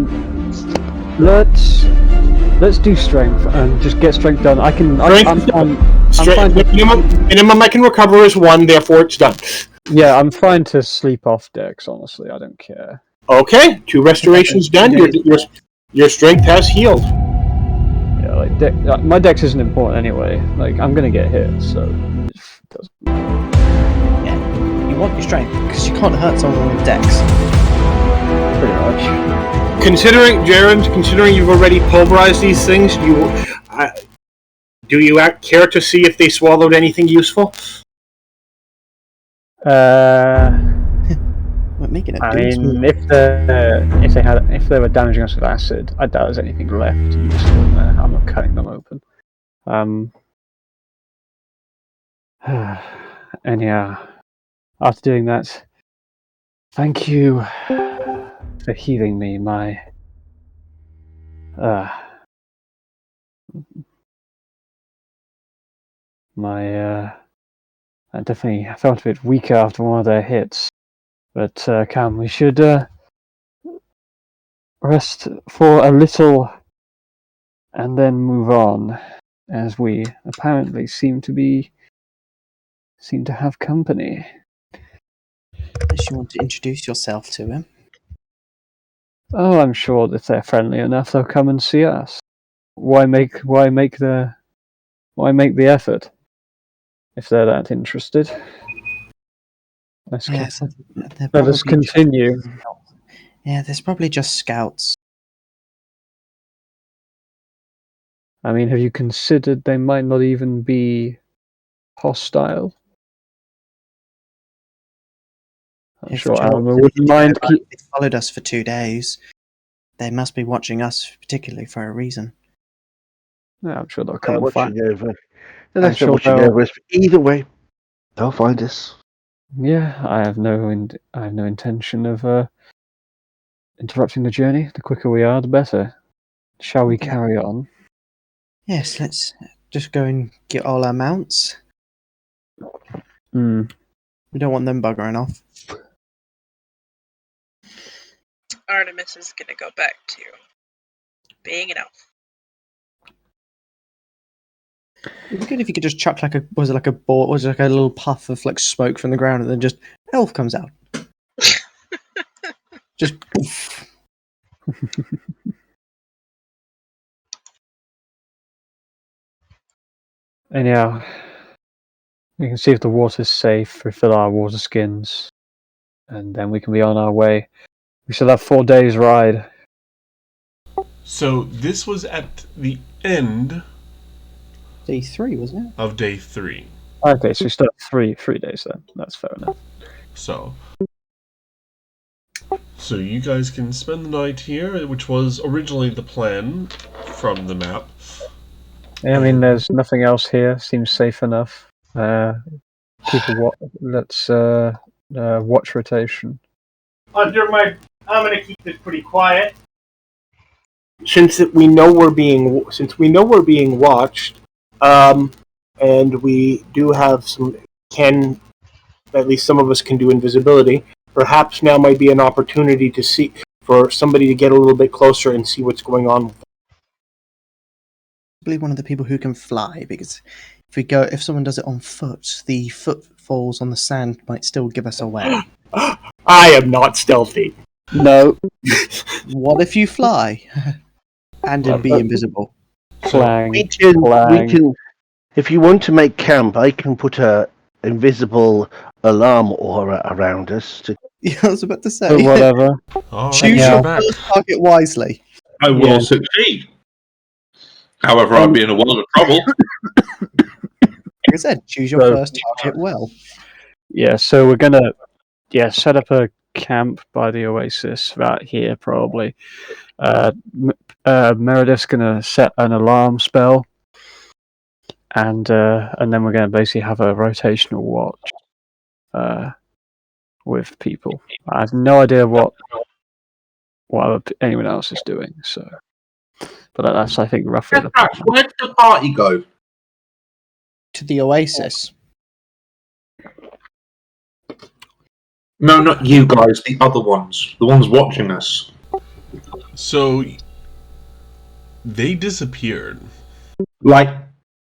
Let's do strength and just get strength done. I'm fine. Minimum I can recover is 1, therefore it's done. Yeah, I'm fine to sleep off Dex. Honestly, I don't care. Okay, 2 restorations done. Your strength has healed. Yeah, like my Dex isn't important anyway. Like I'm gonna get hit, so it doesn't. Yeah. You want your strength because you can't hurt someone with Dex. Pretty much. considering you've already pulverized these things, do you care to see if they swallowed anything useful? We're making it. I mean, if they were damaging us with acid, I doubt there's anything left useful in there. I'm not cutting them open. Anyhow, after doing that, thank you for healing me. I definitely felt a bit weaker after one of their hits. But Cam, we should rest for a little and then move on, as we apparently seem to have company. Unless you want to introduce yourself to him. Oh, I'm sure that they're friendly enough. They'll come and see us. Why make the effort if they're that interested? Let us continue. Yeah, there's probably just scouts. I mean, have you considered they might not even be hostile? I'm sure Alma wouldn't mind. They followed us for 2 days. They must be watching us particularly for a reason. Yeah, I'm sure they'll come and watching find. over. They're watching over us. Either way, they'll find us. Yeah, I have no intention of interrupting the journey. The quicker we are, the better. Shall we carry on? Yes, let's just go and get all our mounts. Hmm. We don't want them buggering off. Artemis is gonna go back to being an elf. It'd be good if you could just chuck like a little puff of like smoke from the ground and then just elf comes out. Just poof. Anyhow, we can see if the water's safe, refill our water skins, and then we can be on our way. We still have 4 days' ride. So this was at the end Day 3, wasn't it? of day 3. Okay, so we still have 3 days then. That's fair enough. So you guys can spend the night here, which was originally the plan from the map. Yeah, I mean, there's nothing else here. Seems safe enough. Let's watch rotation. I'm gonna keep this pretty quiet. Since we know we're being watched, and we do have at least some of us can do invisibility. Perhaps now might be an opportunity for somebody to get a little bit closer and see what's going on. I believe one of the people who can fly, because if someone does it on foot, the footfalls on the sand might still give us away. I am not stealthy. No. What if you fly and be invisible? Clang. We can. If you want to make camp, I can put a invisible alarm aura around us. Yeah, I was about to say. But whatever. Choose your first target wisely. I will succeed. However, I'd be in a world of trouble. Like I said, choose your first target well. Yeah, so we're gonna set up a camp by the oasis right here probably. Meredith's gonna set an alarm spell, and then we're gonna basically have a rotational watch with people. I have no idea what anyone else is doing, so. But that's, I think, roughly the plan. Where did the party go? To the oasis. No, not you guys, the other ones. The ones watching us. So they disappeared. Like,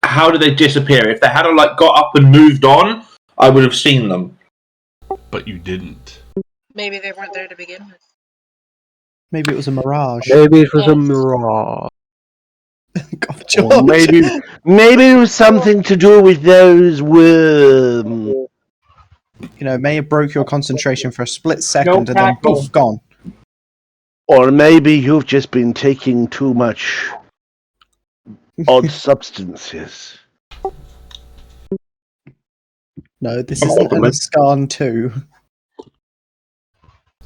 how did they disappear? If they had got up and moved on, I would have seen them. But you didn't. Maybe they weren't there to begin with. Maybe it was a mirage. Maybe it was a mirage. God, Or maybe it was something to do with those worms. May have broke your concentration for a split second and then tackle. poof, gone. Or maybe you've just been taking too much odd substances. No, this is the Scan 2.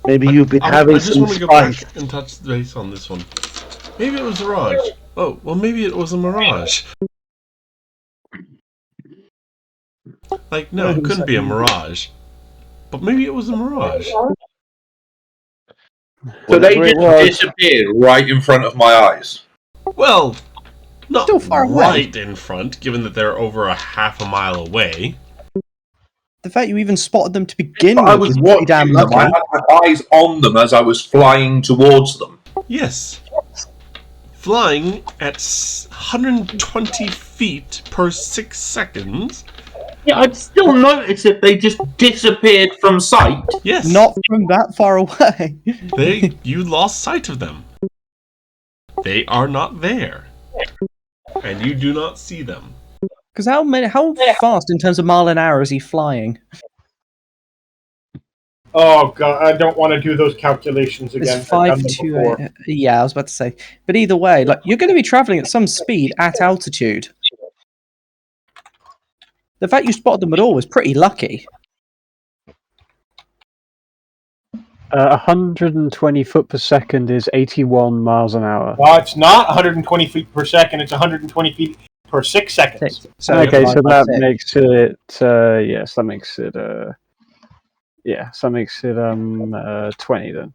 Maybe you've been having I just some want to go spice. back and touch base on this one. Maybe it was a mirage. Oh, well, maybe it was a mirage. Like, no, it couldn't be a mirage. But maybe it was a mirage. So they Whatever it just was. disappeared right in front of my eyes. Well, not Still far away. right in front, given that they're over a half a mile away. The fact you even spotted them to begin I with was is pretty damn watching them. lucky. I had my eyes on them as I was flying towards them. Yes. Flying at 120 feet per 6 seconds. Yeah, I'd still notice if they just disappeared from sight. Yes. Not from that far away. You lost sight of them. They are not there. And you do not see them. Because how fast in terms of mile an hour is he flying? Oh god, I don't want to do those calculations again. It's I've done them 528. before. Yeah, I was about to say. But either way, like you're going to be traveling at some speed at altitude. The fact you spotted them at all was pretty lucky. 120 foot per second is 81 miles an hour. Well, it's not 120 feet per second. It's 120 feet per 6 seconds. So Okay, so that six. makes it yes, that makes it so that makes it 20 then.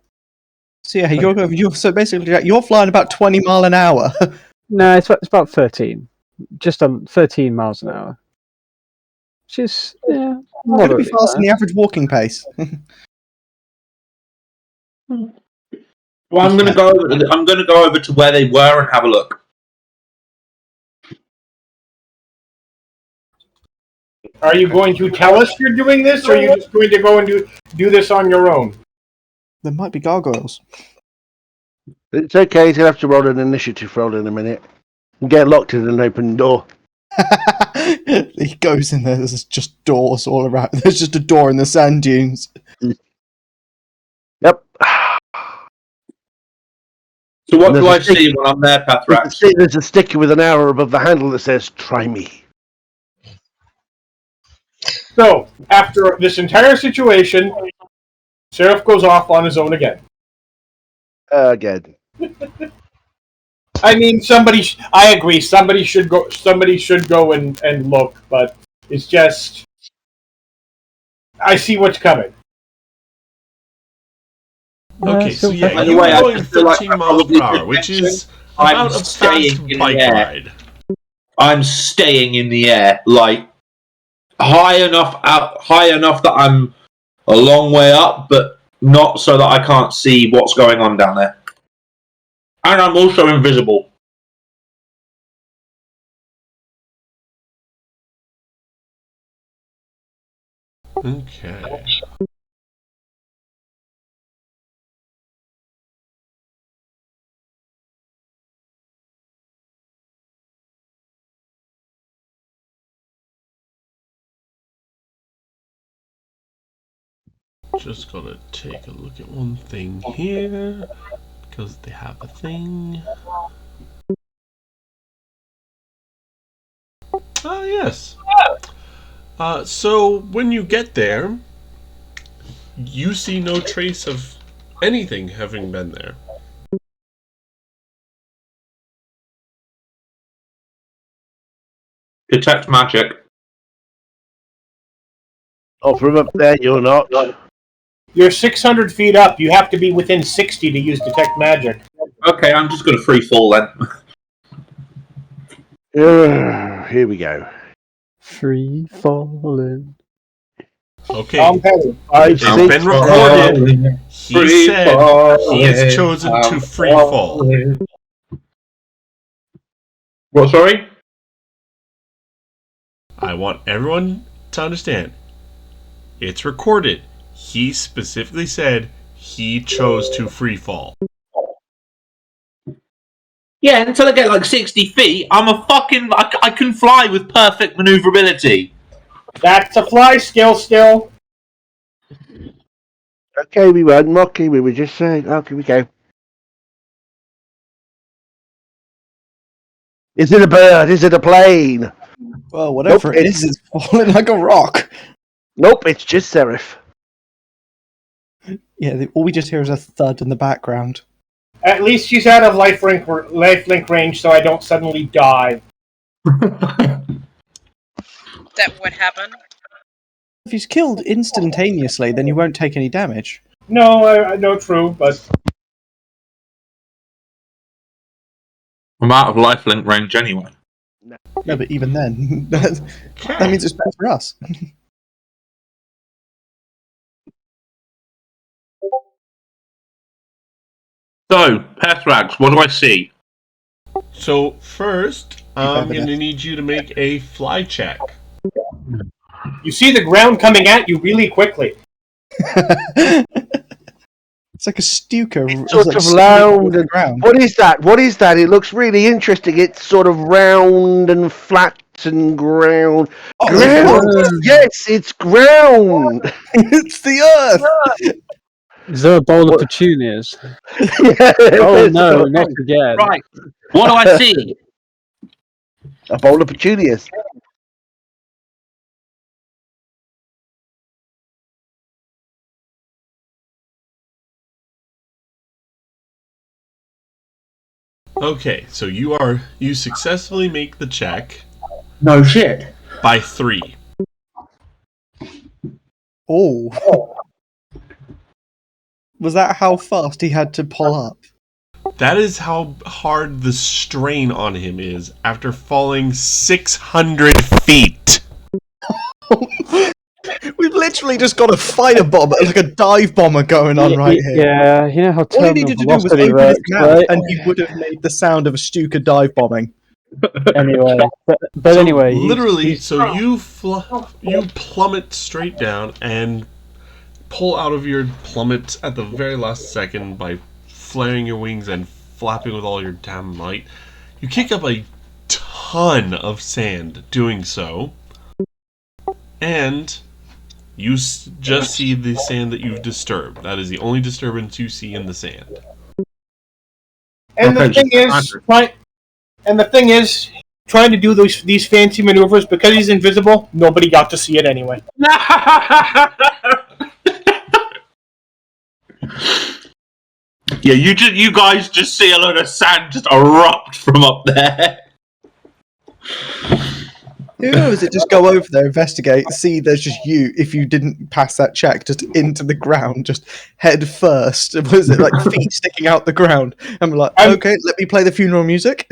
So yeah, you're so basically you're flying about 20 mile an hour. No, it's about 13, just 13 miles an hour, which is Going to be moderately faster than the average walking pace. Well, I'm going to go. I'm going to go over to where they were and have a look. Are you going to tell us you're doing this, or are you just going to go and do this on your own? There might be gargoyles. It's okay, he's going to have to roll an initiative roll in a minute. And get locked in an open door. He goes in there. There's just doors all around. There's just a door in the sand dunes. Yep. So what And do I there's a see when I'm there, Pathrax? There's a sticker with an arrow above the handle that says, "Try me." So, after this entire situation, Seraph goes off on his own again. Again. I mean, I agree. Somebody should go and look, but it's just I see what's coming. Okay, so yeah, By the you way, I were going just feel like 13 I miles per probably hour, should which mention is I'm about a staying fast in the bike air. ride. I'm staying in the air, like high enough that I'm a long way up, but not so that I can't see what's going on down there. And I'm also invisible. Okay. Just gotta take a look at one thing here, because they have a thing. Ah, yes. So when you get there, you see no trace of anything having been there. Detect magic. Oh, from up there, you're not. You're 600 feet up. You have to be within 60 to use detect magic. Okay, I'm just going to free fall then. Here we go. Free falling. Okay, I've it's been recorded. He said he has chosen to free fall. What, sorry? I want everyone to understand. It's recorded. He specifically said he chose to free fall. Yeah, until I get like 60 feet, I'm a fucking... I can fly with perfect maneuverability. That's a fly skill still. Okay, we weren't mocking, we were just saying, okay, we go. Is it a bird? Is it a plane? Well, whatever Nope, it is, it's falling like a rock. Nope, it's just Seraph. Yeah, all we just hear is a thud in the background. At least she's out of lifelink range, so I don't suddenly die. That would happen. If he's killed instantaneously, then you won't take any damage. No, I know, true, but I'm out of lifelink range anyway. No, but even then, that means it's better for us. So, Pethrax, what do I see? So first, I'm better going to than- need you to make a fly check. you see the ground coming at you really quickly. It's like a Stuka. It's sort like of skiing round over the and- ground. What is that? What is that? It looks really interesting. It's sort of round and flat and ground. Oh, Ground! Yes, it's ground! it's the Earth! Is there a bowl of petunias? Yeah, Oh there's no, not again. Right. What do I see? a bowl of petunias. Okay, so you successfully make the check No shit. by 3. Oh. Was that how fast he had to pull up? That is how hard the strain on him is after falling 600 feet. We've literally just got a fighter bomber, like a dive bomber going on right here. Yeah, you know how All he terminal needed to do was velocity open his works, mouth, right? and he would have made the sound of a Stuka dive bombing. Anyway, but So anyway, he's- literally, he's- so you plummet straight down and pull out of your plummet at the very last second by flaring your wings and flapping with all your damn might. You kick up a ton of sand doing so, and you just see the sand that you've disturbed. That is the only disturbance you see in the sand. And Okay, the thing is, trying to do these fancy maneuvers because he's invisible. Nobody got to see it anyway. Yeah, you guys just see a load of sand just erupt from up there. Who knows? It just go over there, investigate, see there's just you. If you didn't pass that check, just into the ground, just head first. Was it like feet sticking out the ground? And we're like, okay, let me play the funeral music.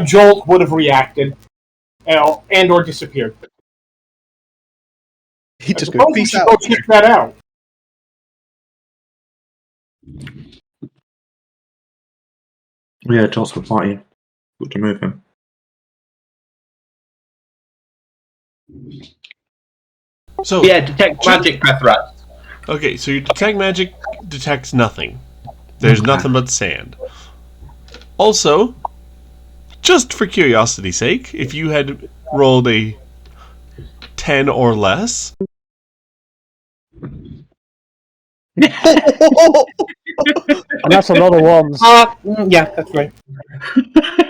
Jolt would have reacted, and or disappeared. He just I goes, suppose we peace should out. go check that out. Yeah, Joss will fight you. Got to move him. So Yeah, detect magic, Pethrax. okay, so your detect magic detects nothing. There's nothing but sand. Also, just for curiosity's sake, if you had rolled a 10 or less, and that's a lot of ones. Yeah, that's right.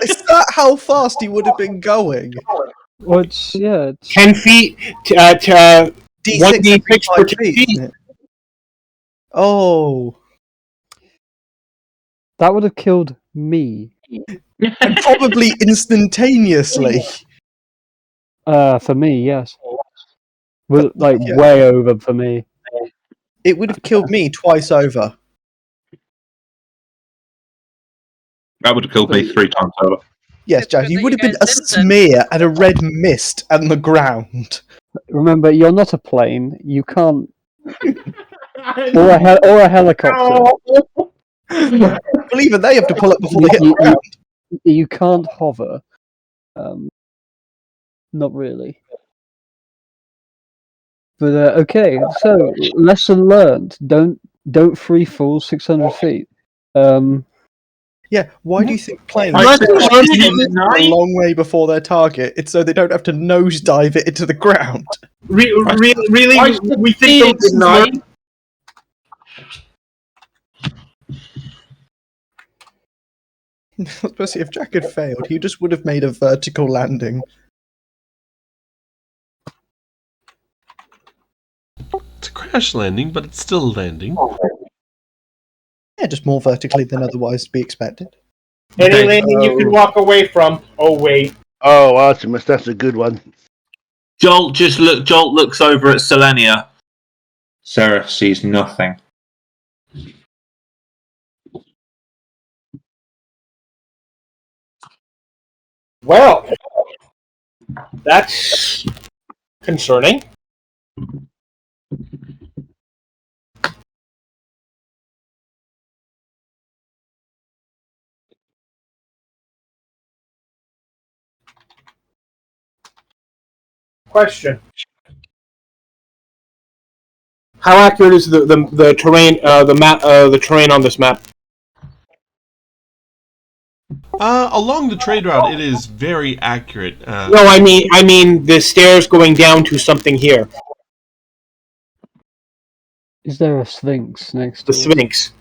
Is that how fast he would have been going? Well, it's 10 feet to D6 1d6 every per 5 10 feet, feet. isn't it? Oh. that would have killed me. And probably instantaneously. For me, yes. Well, like Yeah. way over for me. It would have killed me twice over. That would have killed me 3 times over. Yes, Jack, Good you that would you have been a guys didn't then. smear and a red mist on the ground. Remember, you're not a plane. You can't, or a helicopter. Well, even they have to pull up before they hit the You- ground. You can't hover. Not really. But okay, so lesson learned: don't free fall 600 feet. Yeah, why do you think planes I are said, a long way before their target? It's so they don't have to nosedive it into the ground. Really, we think those night. Especially if Jack had failed, he just would have made a vertical landing. It's a crash landing, but it's still a landing. Yeah, just more vertically than otherwise to be expected. Any Okay. landing you can walk away from. Oh wait. Oh, Artemis, that's a good one. Jolt looks over at Selenia. Seraph sees nothing. Well, that's concerning. Question: how accurate is the terrain the map the terrain on this map? Along the trade route, it is very accurate. No, I mean the stairs going down to something here. Is there a sphinx next The to it? Sphinx.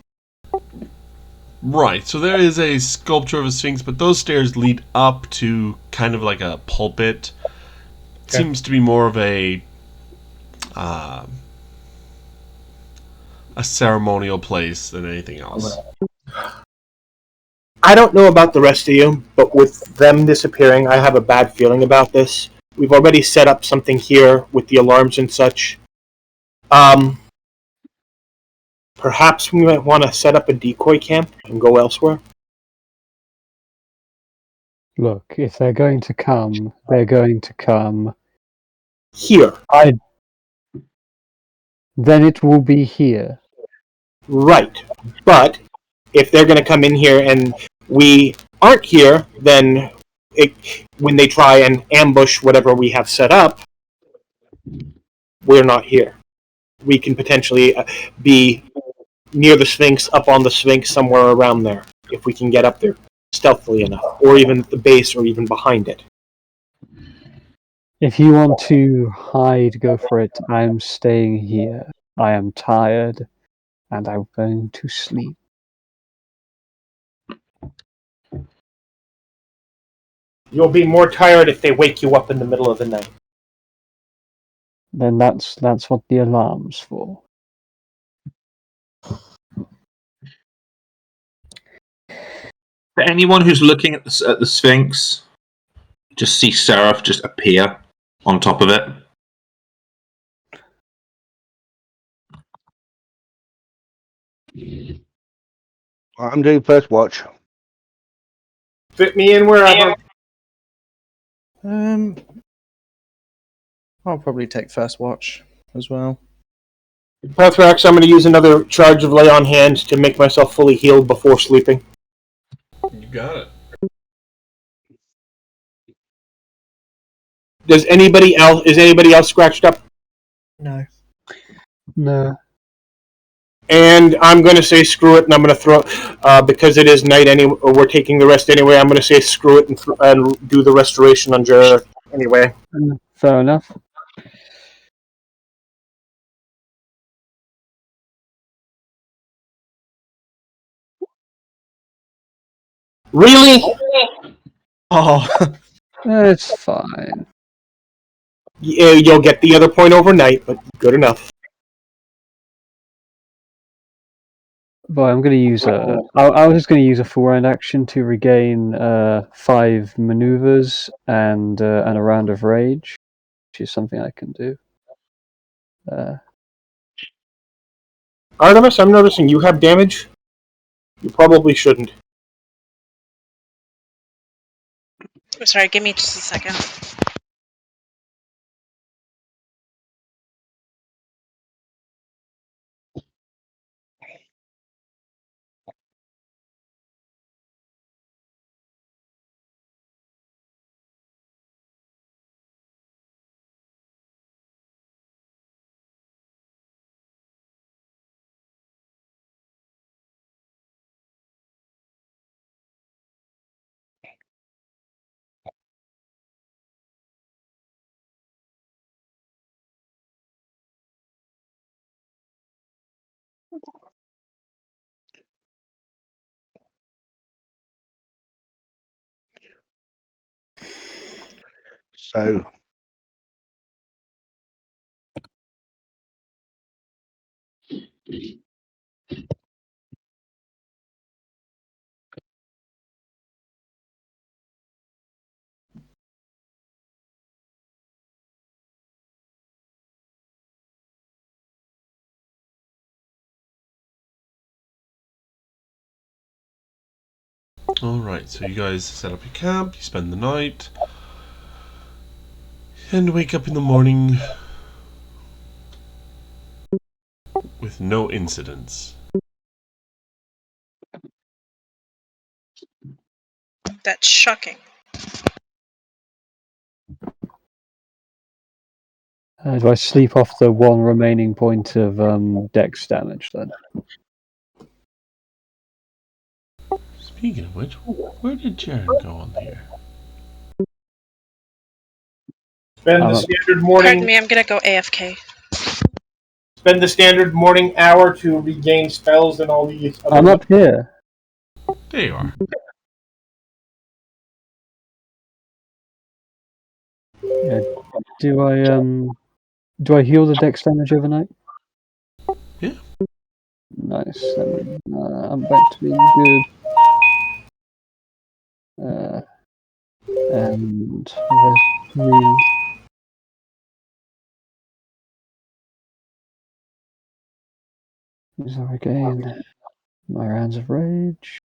Right, so there is a sculpture of a sphinx, but those stairs lead up to kind of like a pulpit. It seems to be more of a ceremonial place than anything else. I don't know about the rest of you, but with them disappearing, I have a bad feeling about this. We've already set up something here with the alarms and such. Perhaps we might want to set up a decoy camp and go elsewhere. Look, if they're going to come, they're going to come. Here. Then it will be here. Right. But if they're going to come in here and we aren't here, then when they try and ambush whatever we have set up, we're not here. We can potentially be near the Sphinx, up on the Sphinx, somewhere around there, if we can get up there stealthily enough, or even at the base, or even behind it. If you want to hide, go for it. I am staying here. I am tired, and I'm going to sleep. You'll be more tired if they wake you up in the middle of the night. Then that's what the alarm's for. For anyone who's looking at the Sphinx, just see Seraph just appear on top of it. I'm doing first watch. Fit me in wherever. I'll probably take first watch as well. Pathrax, I'm going to use another charge of Lay on Hands to make myself fully healed before sleeping. You got it. Is anybody else scratched up? No. No. And I'm going to say screw it, and I'm going to throw because it is night anyway. We're taking the rest anyway. I'm going to say screw it and do the restoration on Jareth anyway. Fair enough. Really? Oh, It's fine. Yeah, you'll get the other point overnight, but good enough. Well, I'm going to use I was just going to use a full round action to regain 5 maneuvers and a round of rage, which is something I can do. Artemis, I'm noticing you have damage. You probably shouldn't. I'm sorry, give me just a second. So Alright, so you guys set up your camp, you spend the night, and wake up in the morning with no incidents. That's shocking. Do I sleep off the one remaining point of dex damage then? Speaking of which, where did Jaren go on here? Spend the Uh, standard Pardon morning. me, I'm gonna go AFK. Spend the standard morning hour to regain spells and all these. I'm up here. There you are. Yeah. Do I heal the dex damage overnight? Yeah. Nice. I'm back to being good. And there's 3. These are again my rounds of rage.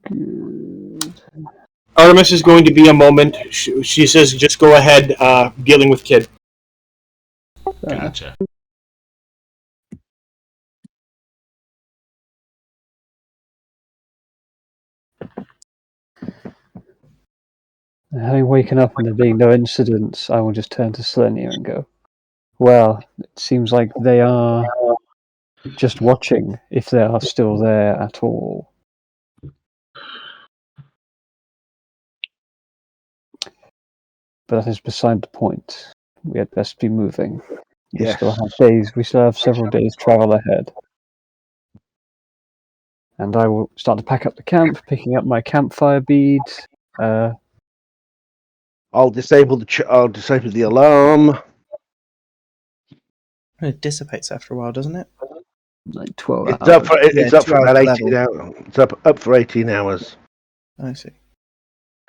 Good. Artemis is going to be a moment. She says, "Just go ahead, dealing with kid." Gotcha. Having waken up and there being no incidents, I will just turn to Selenia and go, well, it seems like they are just watching, if they are still there at all. But that is beside the point. We had best be moving. We yes. still have several days travel ahead. And I will start to pack up the camp, picking up my campfire bead. I'll disable the alarm. It dissipates after a while, doesn't it? Like 12 It's hours. up for Yeah, about 12 18 hours. It's up for 18 hours. I see.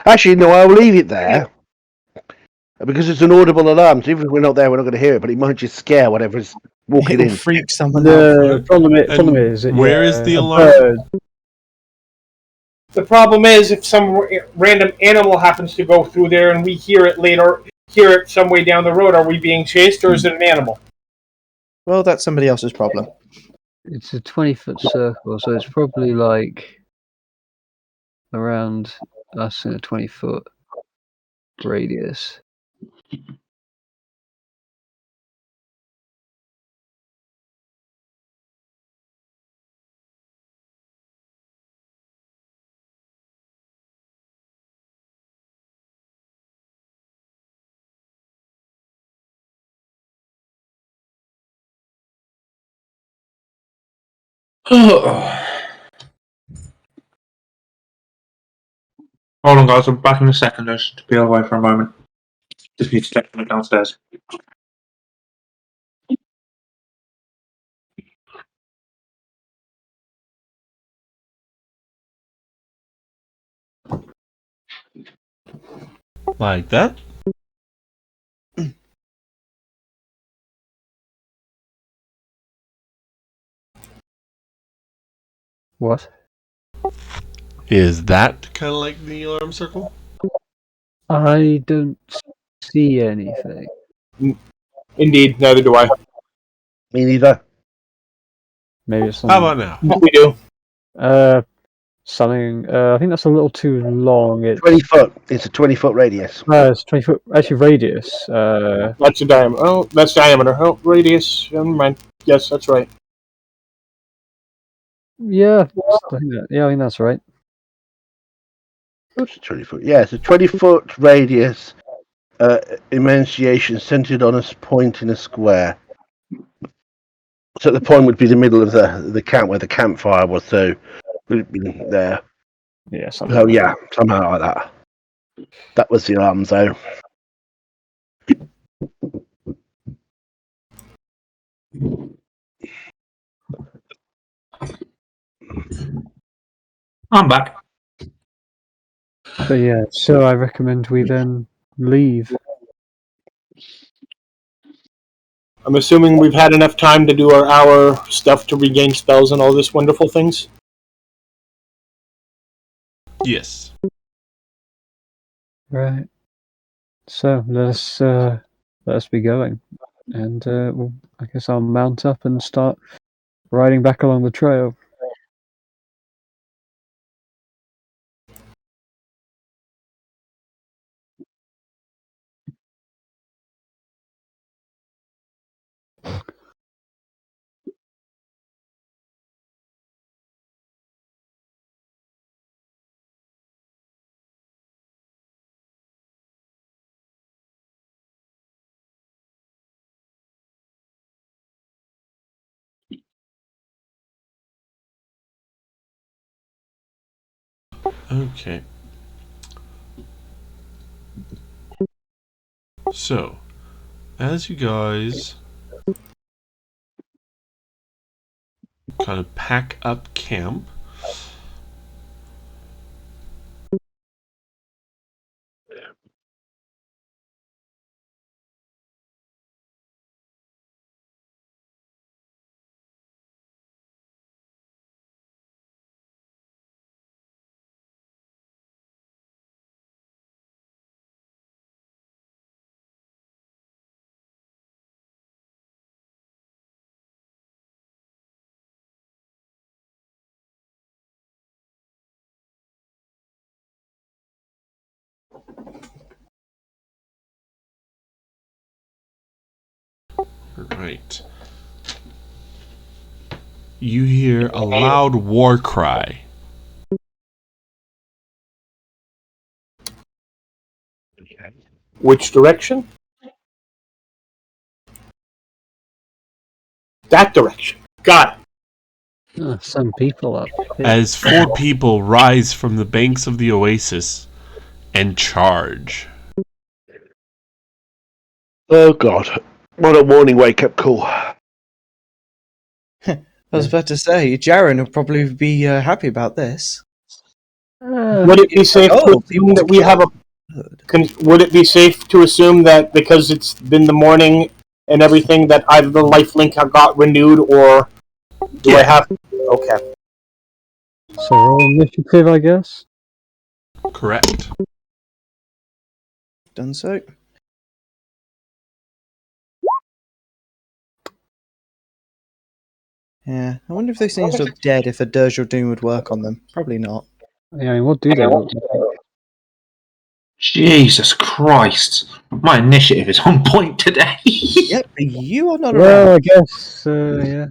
Actually, no, I'll leave it there because it's an audible alarm. So even if we're not there, we're not going to hear it. But it might just scare whatever's walking It'll in. freak someone out. The problem is, where is the a alarm? bird. The problem is if some random animal happens to go through there and we hear it some way down the road, are we being chased or is it an animal? Well, that's somebody else's problem. It's a 20-foot circle, so it's probably like around us in a 20-foot radius. Hold on, guys. I'm back in a second. I should be away for a moment. Just need to check them downstairs. Like that? What? Is that kind of like the alarm circle? I don't see anything. Indeed, neither do I. Me neither. Maybe it's How something. about now? We do. Something. I think that's a little too long. 20 foot. It's a 20-foot radius. It's 20-foot. Actually, radius. That's a diameter. Oh, that's diameter. Oh, radius. Never mind. Yes, that's right. Yeah. I think that's right. What's a 20 foot? Yeah, it's a 20-foot radius. Emanciation centered on a point in a square. So the point would be the middle of the camp where the campfire was. So would it be there? Yeah. Something. Oh yeah, somehow like that. That was the Armzo. I'm back. So yeah, so I recommend we then leave. I'm assuming we've had enough time to do our hour stuff to regain spells and all this wonderful things. Yes. Right. So let us be going, and well, I guess I'll mount up and start riding back along the trail. Okay. So, as you guys kind of pack up camp, right, you hear a loud war cry. Which direction? That direction. Got it. Some people up here. As 4 people rise from the banks of the oasis and charge. Oh god. What a morning wake up call. I was about to say, Jaren will probably be happy about this. Would it be safe to Oh, assume that we have a? Would it be safe to assume that because it's been the morning and everything that either the lifelink have got renewed or do I have? Okay. So roll initiative, I guess. Correct. Done so. Yeah, I wonder if those things look dead, if a Dirge or Doom would work on them. Probably not. Yeah, I mean, what do they look like? Jesus Christ. My initiative is on point today. Yep, but you are not Well, around. I guess, yeah.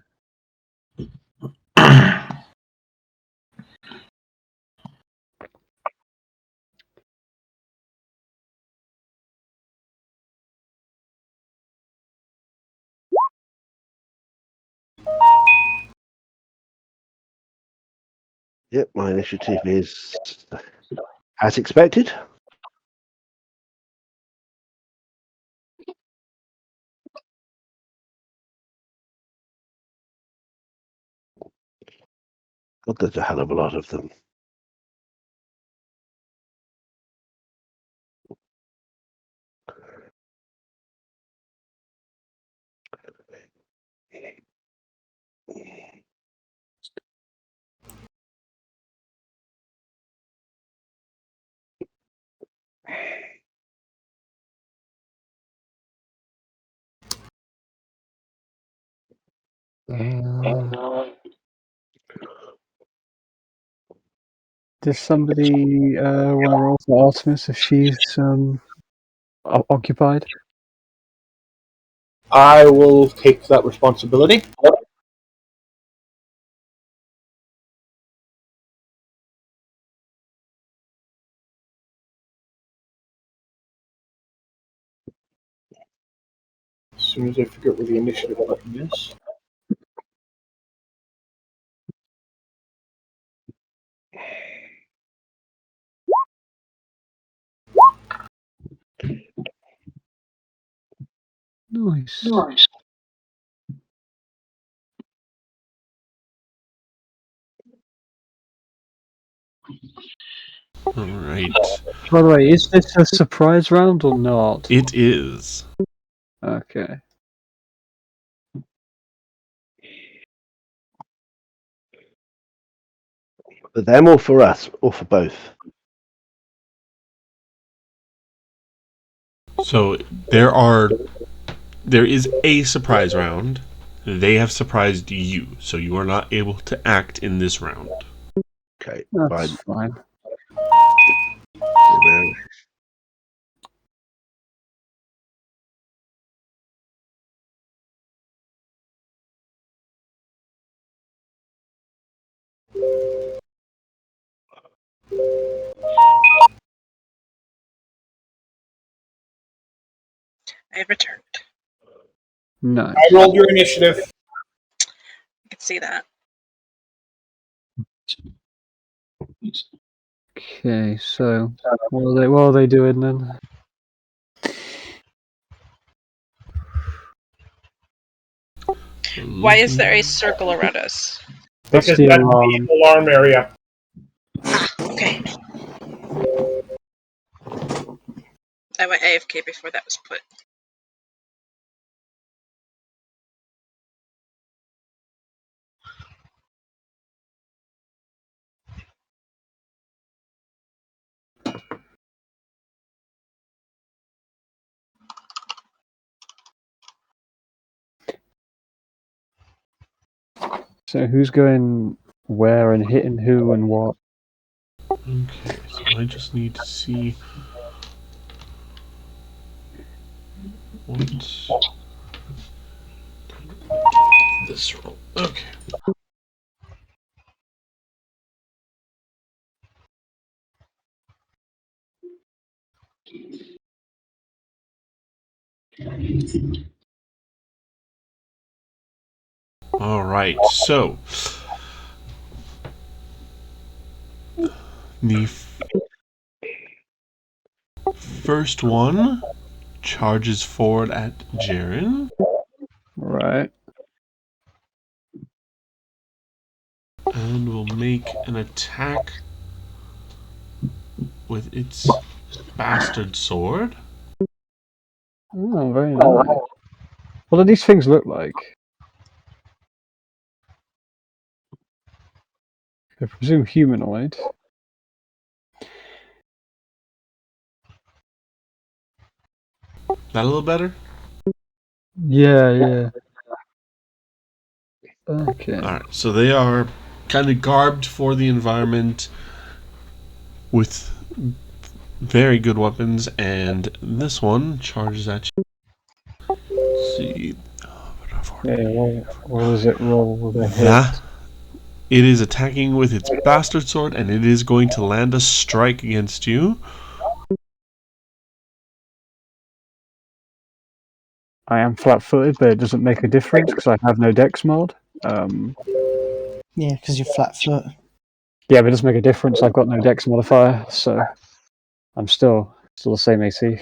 Yep, my initiative is as expected. God, there's a hell of a lot of them. Does somebody want to roll for Artemis if she's occupied? I will take that responsibility. As soon as I figure out where the initiative button is. Nice. Alright. By the way, is this a surprise round or not? It is. Okay. For them or for us? Or for both? So there is a surprise round. They have surprised you, so you are not able to act in this round. Okay, That's fine. fine. I have returned. Nice. I rolled your initiative. I can see that. Okay, so what are they doing then? Why is there a circle around us? That's Because the that's alarm. the alarm area. Ah, okay. I went AFK before that was put. So who's going where and hitting who and what? Okay, so I just need to see what this roll. Okay. All right, so the first one charges forward at Jaren Right. and will make an attack with its bastard sword. Oh, very nice. What do these things look like? I presume humanoid. That a little better? Yeah. Okay. All right, so they are kind of garbed for the environment with very good weapons, and this one charges at you. Let's see. Yeah, what does it roll with a hit? That it is attacking with its bastard sword, and it is going to land a strike against you. I am flat-footed, but it doesn't make a difference because I have no dex mod. Yeah, because you're flat foot. Yeah, but it doesn't make a difference. I've got no dex modifier, so I'm still the same AC.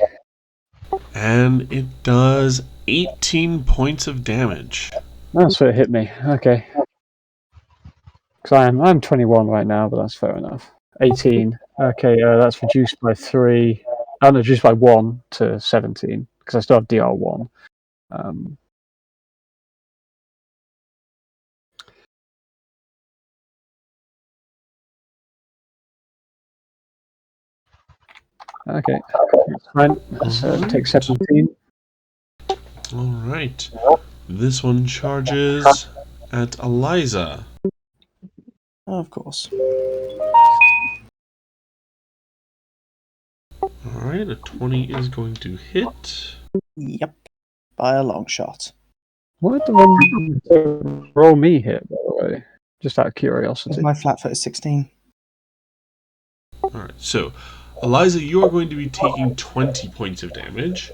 And it does 18 points of damage. That's what it hit me. Okay. Because I'm 21 right now, but that's fair enough. 18. Okay, that's reduced by 3. Oh, no, reduced by 1 to 17 because I still have DR1. Okay, that's fine. So take 17. Alright. This one charges at Eliza. Oh, of course. Alright, a 20 is going to hit. Yep. By a long shot. What did the roll me hit, by the way? Just out of curiosity. Because my flat foot is 16. Alright, so Eliza, you are going to be taking 20 points of damage.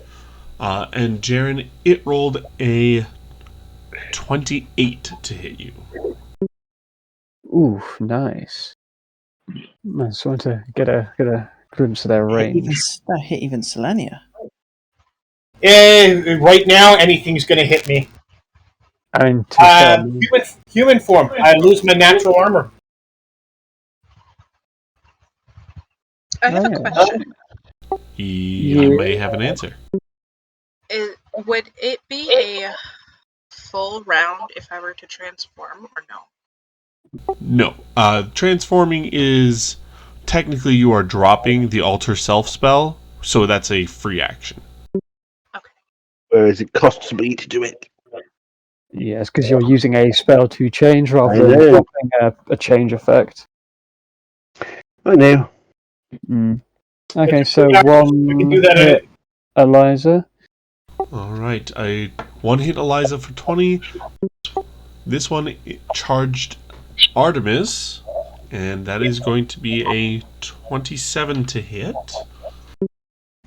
And Jaren, it rolled a 28 to hit you. Ooh, nice. I just wanted to get a glimpse of their range. That hit even Selenia. Right now, anything's going to hit me. I mean, to be fair, Human form. I lose my natural armor. I have Oh, a yeah. question. I may have an answer. Would it be a full round if I were to transform, or no? No. Transforming is technically you are dropping the alter self spell, so that's a free action. Whereas it costs me to do it. yes, because you're using a spell to change rather I than know. dropping a change effect. I know. Mm. Okay, It's a so free action. one We can do that hit Eliza. Alright, I one hit Eliza for 20. This one charged Artemis, and that is going to be a 27 to hit.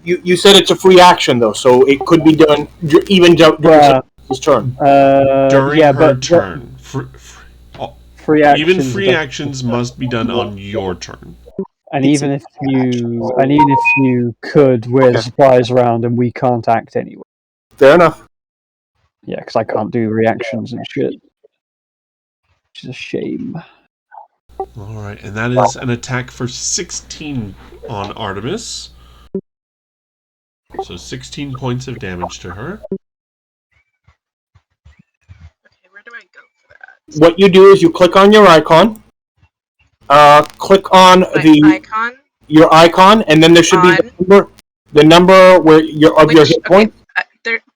You said it's a free action, though, so it could be done even during his turn. During yeah, her but turn. free actions, Even free actions must be done on your turn. and even if you could, we're the supplies round, and we can't act anyway. Fair enough. Yeah, because I can't do reactions and shit, which is a shame. Alright, and that is an attack for 16 on Artemis. So 16 points of damage to her. Okay, where do I go for that? What you do is you click on your icon. Click on My icon? your icon, and then there should be the number where your hit point.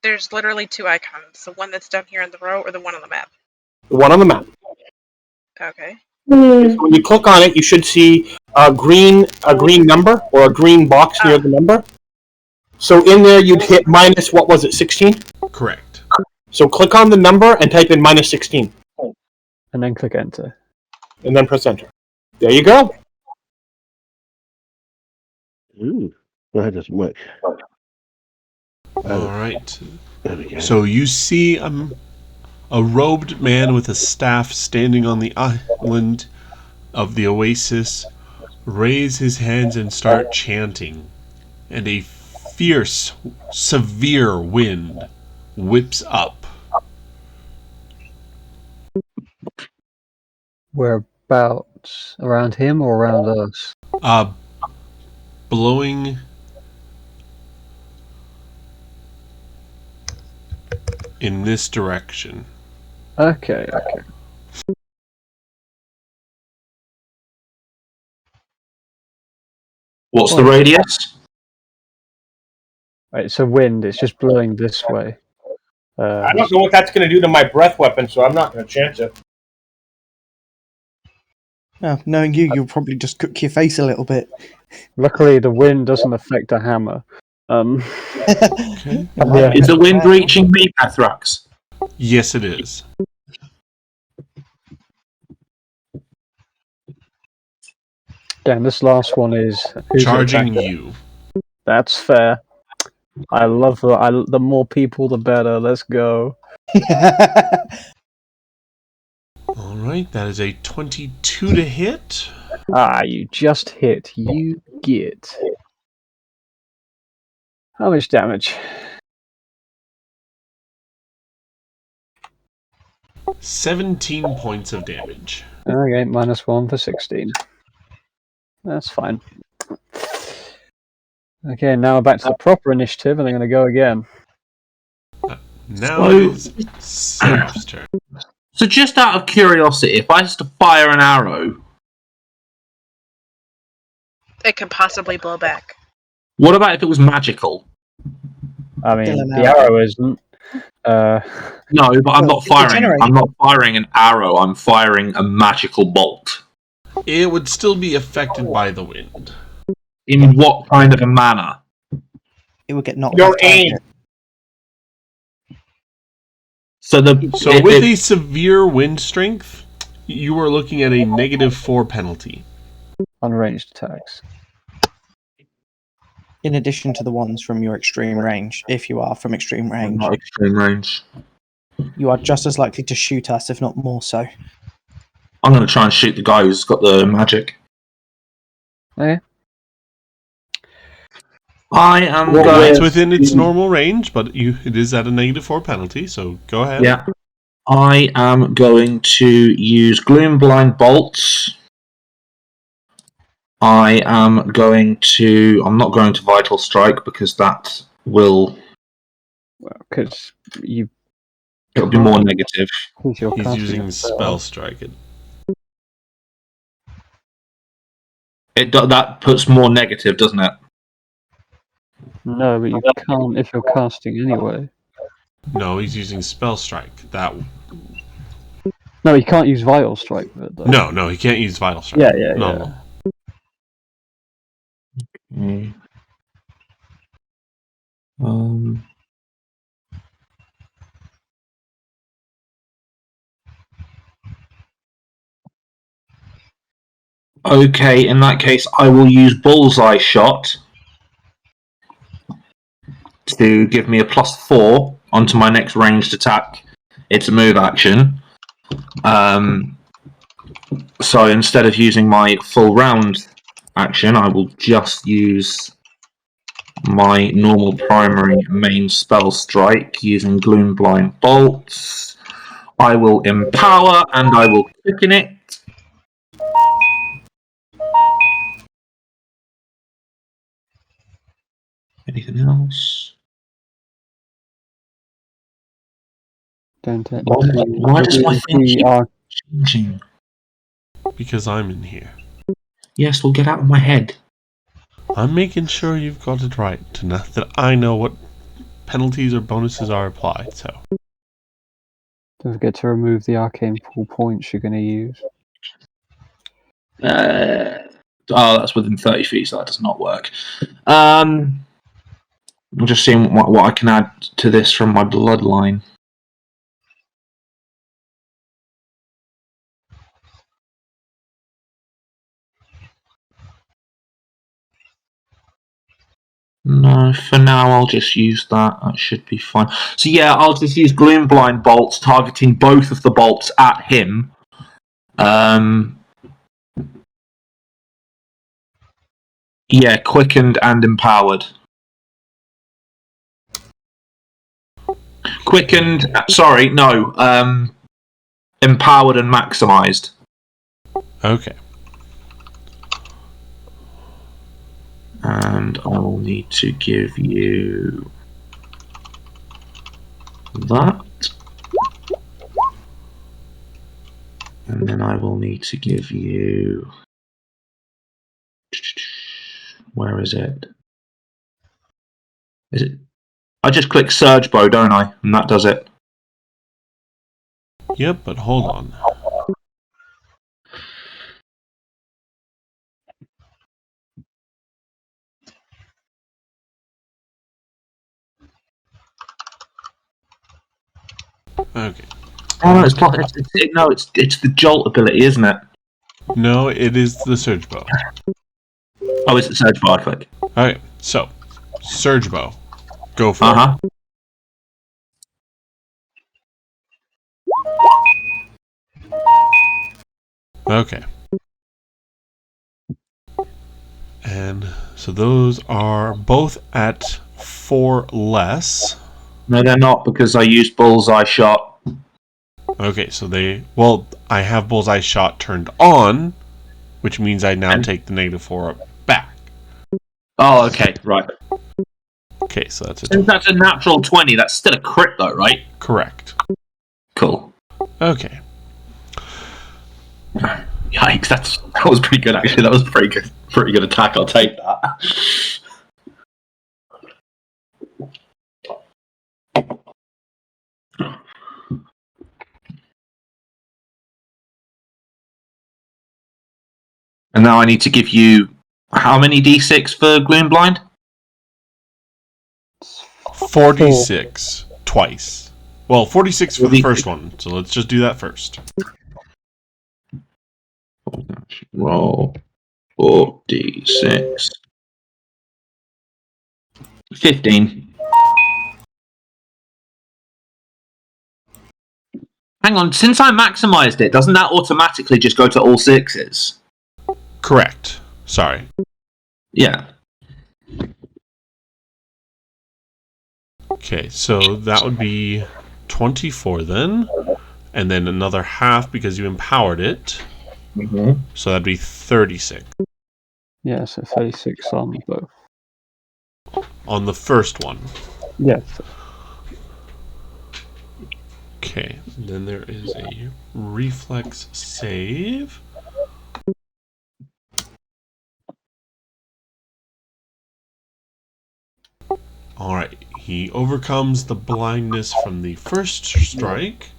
There's literally two icons. The one that's down here in the row, or the one on the map. The one on the map. Okay. When you click on it, you should see a green number or a green box near the number. So in there, you'd hit minus, what was it, 16? Correct. So click on the number and type in minus 16. And then click enter. And then press enter. There you go. Ooh, that doesn't work. Alright. There we go. So you see a robed man with a staff standing on the island of the oasis raise his hands and start chanting. And a fierce, severe wind whips up. Whereabouts? Around him or around us? Blowing in this direction. Okay. What's the radius? Right, so wind, it's just blowing this way. I don't know what that's going to do to my breath weapon, so I'm not going to chance it. Oh, knowing you'll probably just cook your face a little bit. Luckily, the wind doesn't affect a hammer. Okay. Yeah. Is the wind reaching me, Pathrax? Yes, it is. Damn, this last one is who's Charging attacking? you. That's fair. I love that. The more people, the better. Let's go. Alright, that is a 22 to hit. Ah, you just hit. You get. How much damage? 17 points of damage. Okay, -1 for 16. That's fine. Okay, now we're back to the proper initiative, and they're going to go again. Now it is Seraph's turn. So just out of curiosity, if I was to fire an arrow, It could possibly blow back. what about if it was magical? I mean, Still an the arrow. arrow isn't. No, but I'm not It's firing. regenerating. I'm not firing an arrow. I'm firing a magical bolt. It would still be affected by the wind. In what kind of a manner? It would get knocked Your off target. aim. So With a severe wind strength, you are looking at a -4 penalty. On ranged attacks. In addition to the ones from your extreme range, if you are from extreme range, not extreme range. you are just as likely to shoot us, if not more so. I'm going to try and shoot the guy who's got the magic. Okay. I am Well, going. It's within its normal range, but it is at a -4 penalty, so go ahead. Yeah. I am going to use Gloom Blind Bolts. I'm not going to Vital Strike because that will. Because It'll be more negative. you're He's casting using a Spell Strike. That puts more negative, doesn't it? No, but you can't if you're casting anyway. No, he's using Spell Strike. No, you can't use Vital Strike with it, though. No, he can't use Vital Strike. Yeah. No. Okay, in that case, I will use Bullseye Shot to give me a +4 onto my next ranged attack. It's a move action. So instead of using my full round action, I will just use my normal primary main spell strike using Gloom Blind Bolts. I will empower and I will quicken it. Anything else? Don't it? Why does my thing keep changing? Because I'm in here. Yes, well, get out of my head. I'm making sure you've got it right, enough that I know what penalties or bonuses are applied, so. Don't forget to remove the arcane pool points you're going to use. That's within 30 feet, so that does not work. I'm just seeing what I can add to this from my bloodline. No, for now I'll just use that. That should be fine. So yeah, I'll just use Gloom Blind Bolts, targeting both of the bolts at him. Yeah, quickened and empowered. Quickened. Sorry, no. Empowered and maximized. Okay. And I will need to give you that. And then I will need to give you... Where is it? Is it? I just click Surge Bow, don't I? And that does it. Yep, but hold on. Okay. Oh no, it's the Jolt ability, isn't it? No, it is the Surge Bow. Oh, it's the Surge Bow, I think. Okay, so, Surge Bow. Go for it. Okay. And so those are both at 4 less. No, they're not, because I used Bullseye Shot. Okay, so I have Bullseye Shot turned on, which means I now take the -4 back. Oh, okay, right. Okay, so that's Since that's a natural 20, that's still a crit though, right? correct. Cool. Okay. Yikes, that was pretty good actually. That was pretty good attack. I'll take that. And now I need to give you how many d6 for Gloom Blind? 46 twice. Well, 46 for the first one, so let's just do that first. Roll 4d6. 15. Hang on, since I maximized it, doesn't that automatically just go to all 6s? Correct. Sorry. Yeah. Okay, so that would be 24 then. And then another half because you empowered it. Mm-hmm. So that'd be 36. Yeah, so 36 on both. On the first one. Yes. Okay, and then there is a reflex save. Alright, he overcomes the blindness from the first strike.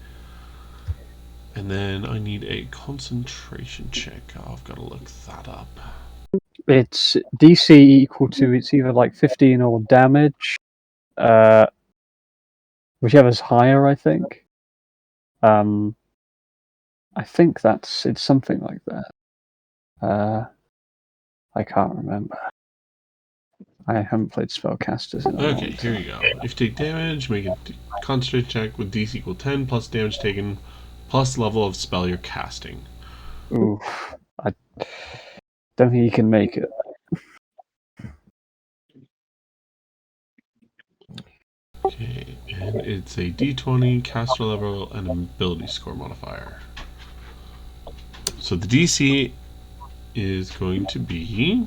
And then I need a concentration check. Oh, I've got to look that up. It's DC equal to, it's either like 15 or damage. Whichever's higher, I think. I think it's something like that. I can't remember. I haven't played Spellcasters in a long Okay, time. here you go. If you take damage, make a concentration check with DC equal 10 plus damage taken plus level of spell you're casting. Oof. I don't think you can make it. Okay, and it's a D20, caster level, and ability score modifier. So the DC is going to be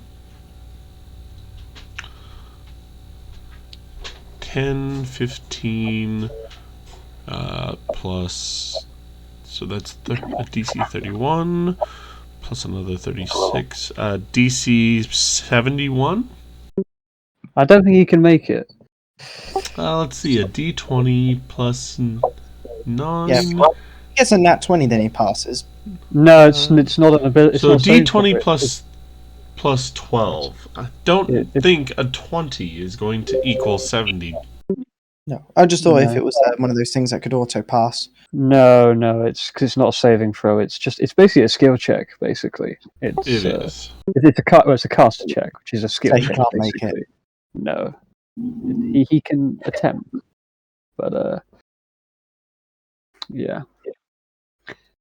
10, 15, plus, so that's a DC 31, plus another 36, DC 71? I don't think you can make it. Let's see, a D20 plus 9. Yeah, well, he gets a nat 20, then he passes. No, it's not an ability. So it's not saving D20 throw, plus 12. I don't think a 20 is going to equal 70. No, I just thought if No. it was one of those things that could auto pass. No, it's because it's not a saving throw. It's basically a skill check. Basically, It is. It's a caster check, which is a skill So he check. can't make it. Basically. No, he can attempt, but yeah.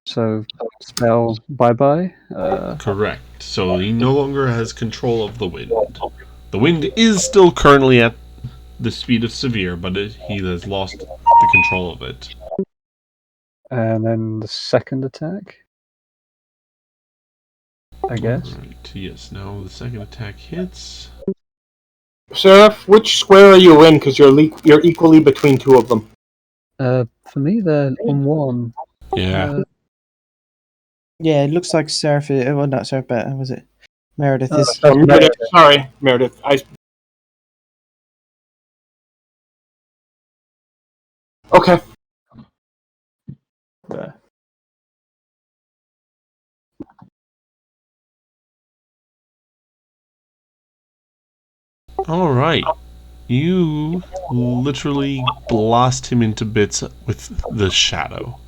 So spell bye. Correct. So he no longer has control of the wind. The wind is still currently at the speed of Severe, but he has lost the control of it. And then the second attack, I guess. Right, yes, now the second attack hits. Seraph, which square are you in? Because you're equally between two of them. For me, they're on one. Yeah. Yeah, it looks like Seraph. Well, not Seraph, but was it Meredith? Is Meredith, sorry, Meredith. Okay. There. All right. You literally blast him into bits with the shadow.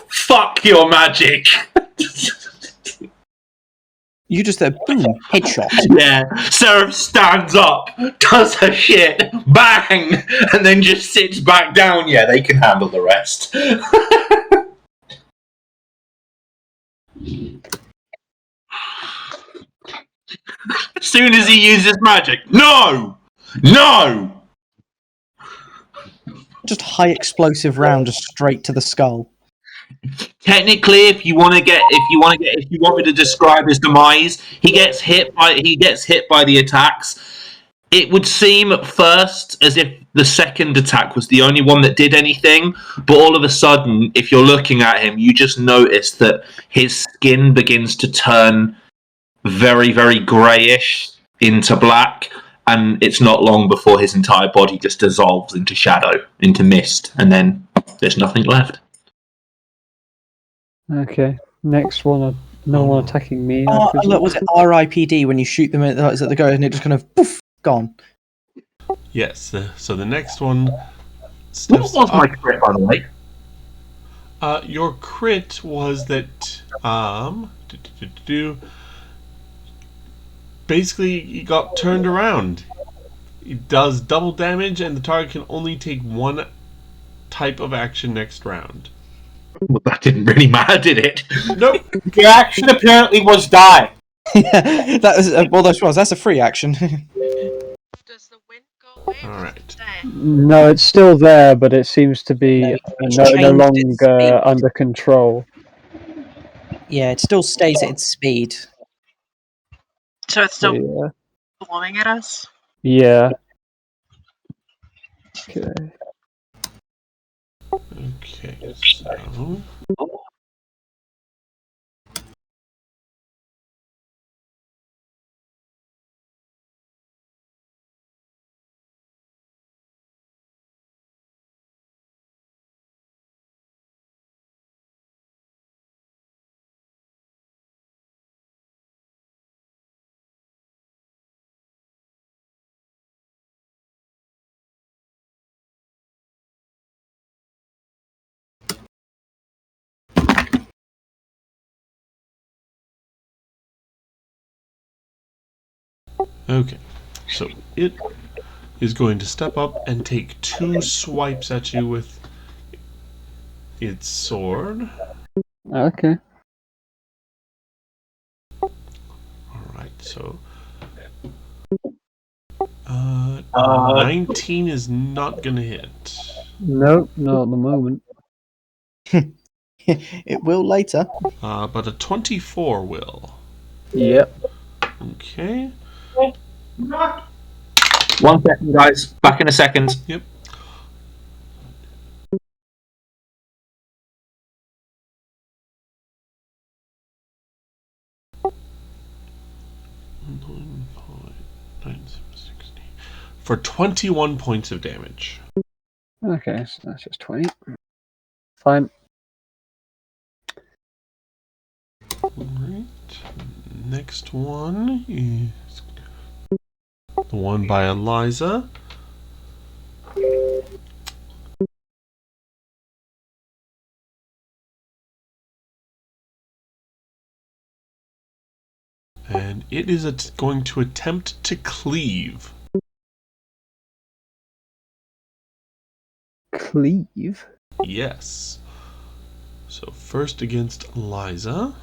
Fuck your magic. you just a boom headshot? Yeah, Seraph stands up, does her shit, bang, and then just sits back down. Yeah, they can handle the rest. As soon as he uses magic, no! Just high explosive round, just straight to the skull. Technically, if you want me to describe his demise, he gets hit by the attacks. It would seem at first as if the second attack was the only one that did anything, but all of a sudden, if you're looking at him, you just notice that his skin begins to turn very, very greyish into black, and it's not long before his entire body just dissolves into shadow, into mist, and then there's nothing left. Okay, next one. No one attacking me. I Oh, presume. look, was it RIPD when you shoot them at the go and it just kind of poof, gone? Yes, so the next one What steps was my up. crit, by the way? Your crit was that basically he got turned around. It does double damage, and the target can only take one type of action next round. Well, that didn't really matter, did it? Nope. The action apparently was die. That is well, that's a free action. Does the wind go away? All Or right. does it stay? No, it's still there, but it seems to be No, it's no changed its longer speed. under control. Yeah, it still stays at its speed. So it's So, still blowing at us? yeah. Okay. Okay, so okay, so it is going to step up and take 2 swipes at you with its sword. Okay. All right, so 19 is not gonna hit. Nope, not at the moment. It will later. But a 24 will. Yep. Okay. 1 second, guys. Back in a second. Yep. For 21 points of damage. Okay, so that's just 20. Fine. Alright. Next one is the one by Eliza. And it is going to attempt to cleave. Cleave? Yes. So first against Eliza.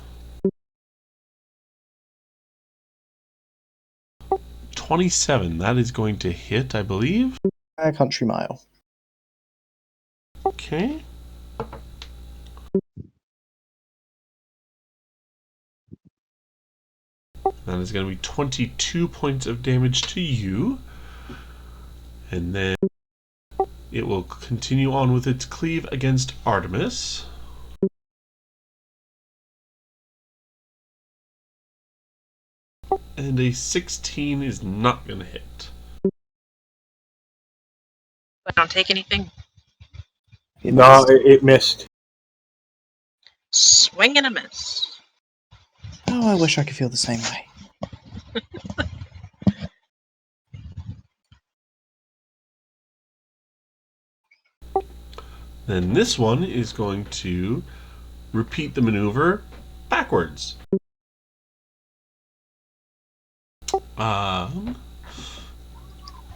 27, that is going to hit, I believe. A country mile. Okay. That is going to be 22 points of damage to you. And then it will continue on with its cleave against Artemis. And a 16 is not going to hit. I don't take anything. No, it missed. Swing and a miss. Oh, I wish I could feel the same way. Then this one is going to repeat the maneuver backwards.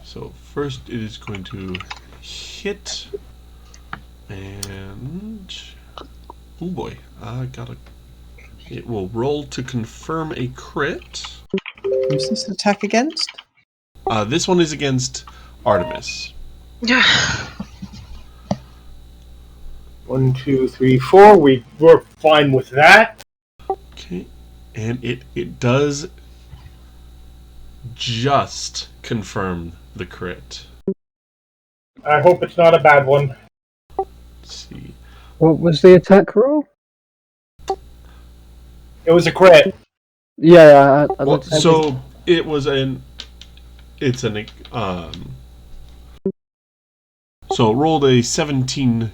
So first it is going to hit, and oh boy, it will roll to confirm a crit. Who's this attack against? This one is against Artemis. Yeah. 1, 2, 3, 4. We're fine with that. Okay, and it does just confirm the crit. I hope it's not a bad one. Let's see. What was the attack roll? It was a crit. Yeah, I Well, looked at so it was so it rolled a 17,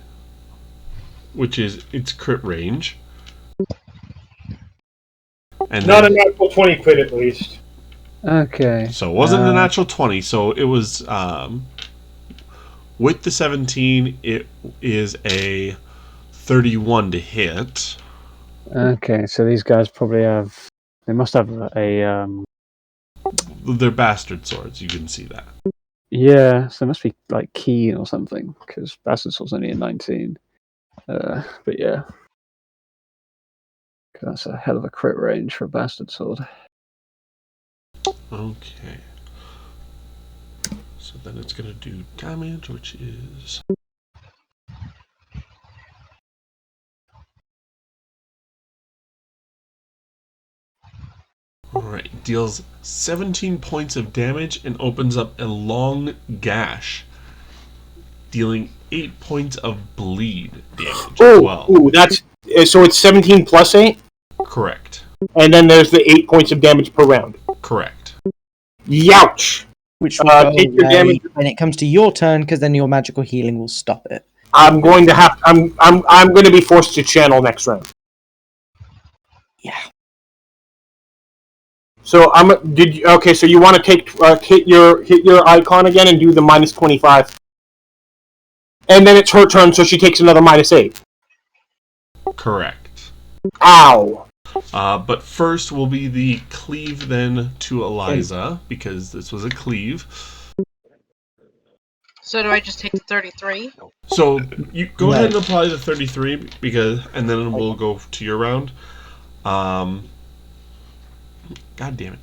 which is its crit range. And Not then, a natural 20 crit, at least. Okay. so it wasn't a natural 20, so it was with the 17 it is a 31 to hit. Okay, so these guys probably they must have a They're bastard swords, you can see that. yeah, so they must be like keen or something, because Bastard Sword's only a 19. But yeah. 'Cause that's a hell of a crit range for a Bastard Sword. Okay. So then it's going to do damage, which is... Alright, deals 17 points of damage and opens up a long gash, dealing 8 points of bleed damage as well. Ooh, that's so it's 17 plus 8, Correct. and then there's the 8 points of damage per round. Correct. Youch! Which will go take your away damage. when it comes to your turn, because then your magical healing will stop it. I'm going to be forced to channel next round. Yeah. So so you want to take hit your icon again and do the minus 25, and then it's her turn, so she takes another minus 8. Correct. Ow! But first will be the cleave then to Eliza, because this was a cleave. So do I just take the 33? So you go No. ahead and apply the 33 and then we'll go to your round. God damn it.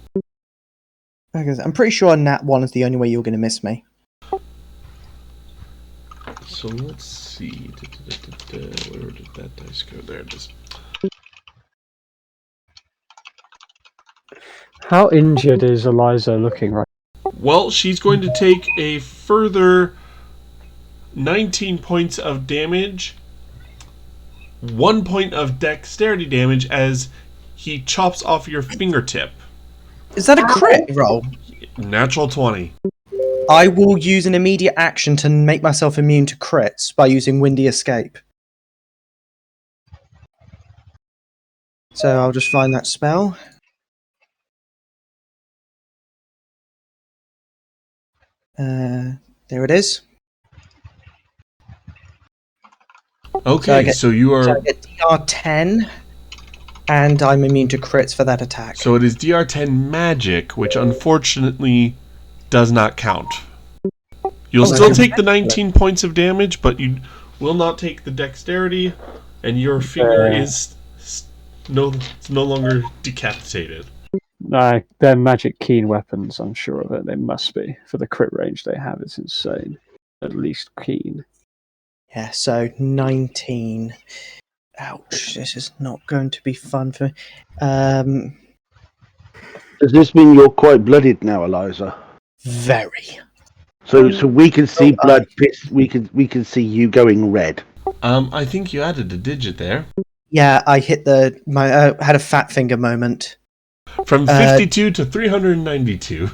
Because I'm pretty sure Nat 1 is the only way you're going to miss me. So let's see. Where did that dice go? There it is. How injured is Eliza looking right? Well, she's going to take a further 19 points of damage, 1 point of dexterity damage as he chops off your fingertip. Is that a crit roll? Natural 20. I will use an immediate action to make myself immune to crits by using Windy Escape. So I'll just find that spell. There it is. Okay, so you So are... I get DR10, and I'm immune to crits for that attack. So it is DR10 magic, which unfortunately does not count. You'll still take the 19 points of damage, but you will not take the dexterity, and your finger is no longer decapitated. No, they're magic keen weapons, I'm sure of it. They must be. For the crit range they have, it's insane. At least keen. Yeah, so 19. Ouch, this is not going to be fun for me. Does this mean you're quite blooded now, Eliza? Very. So we can see blood. We can see you going red. I think you added a digit there. Yeah, I hit had a fat finger moment. From 52 to 392.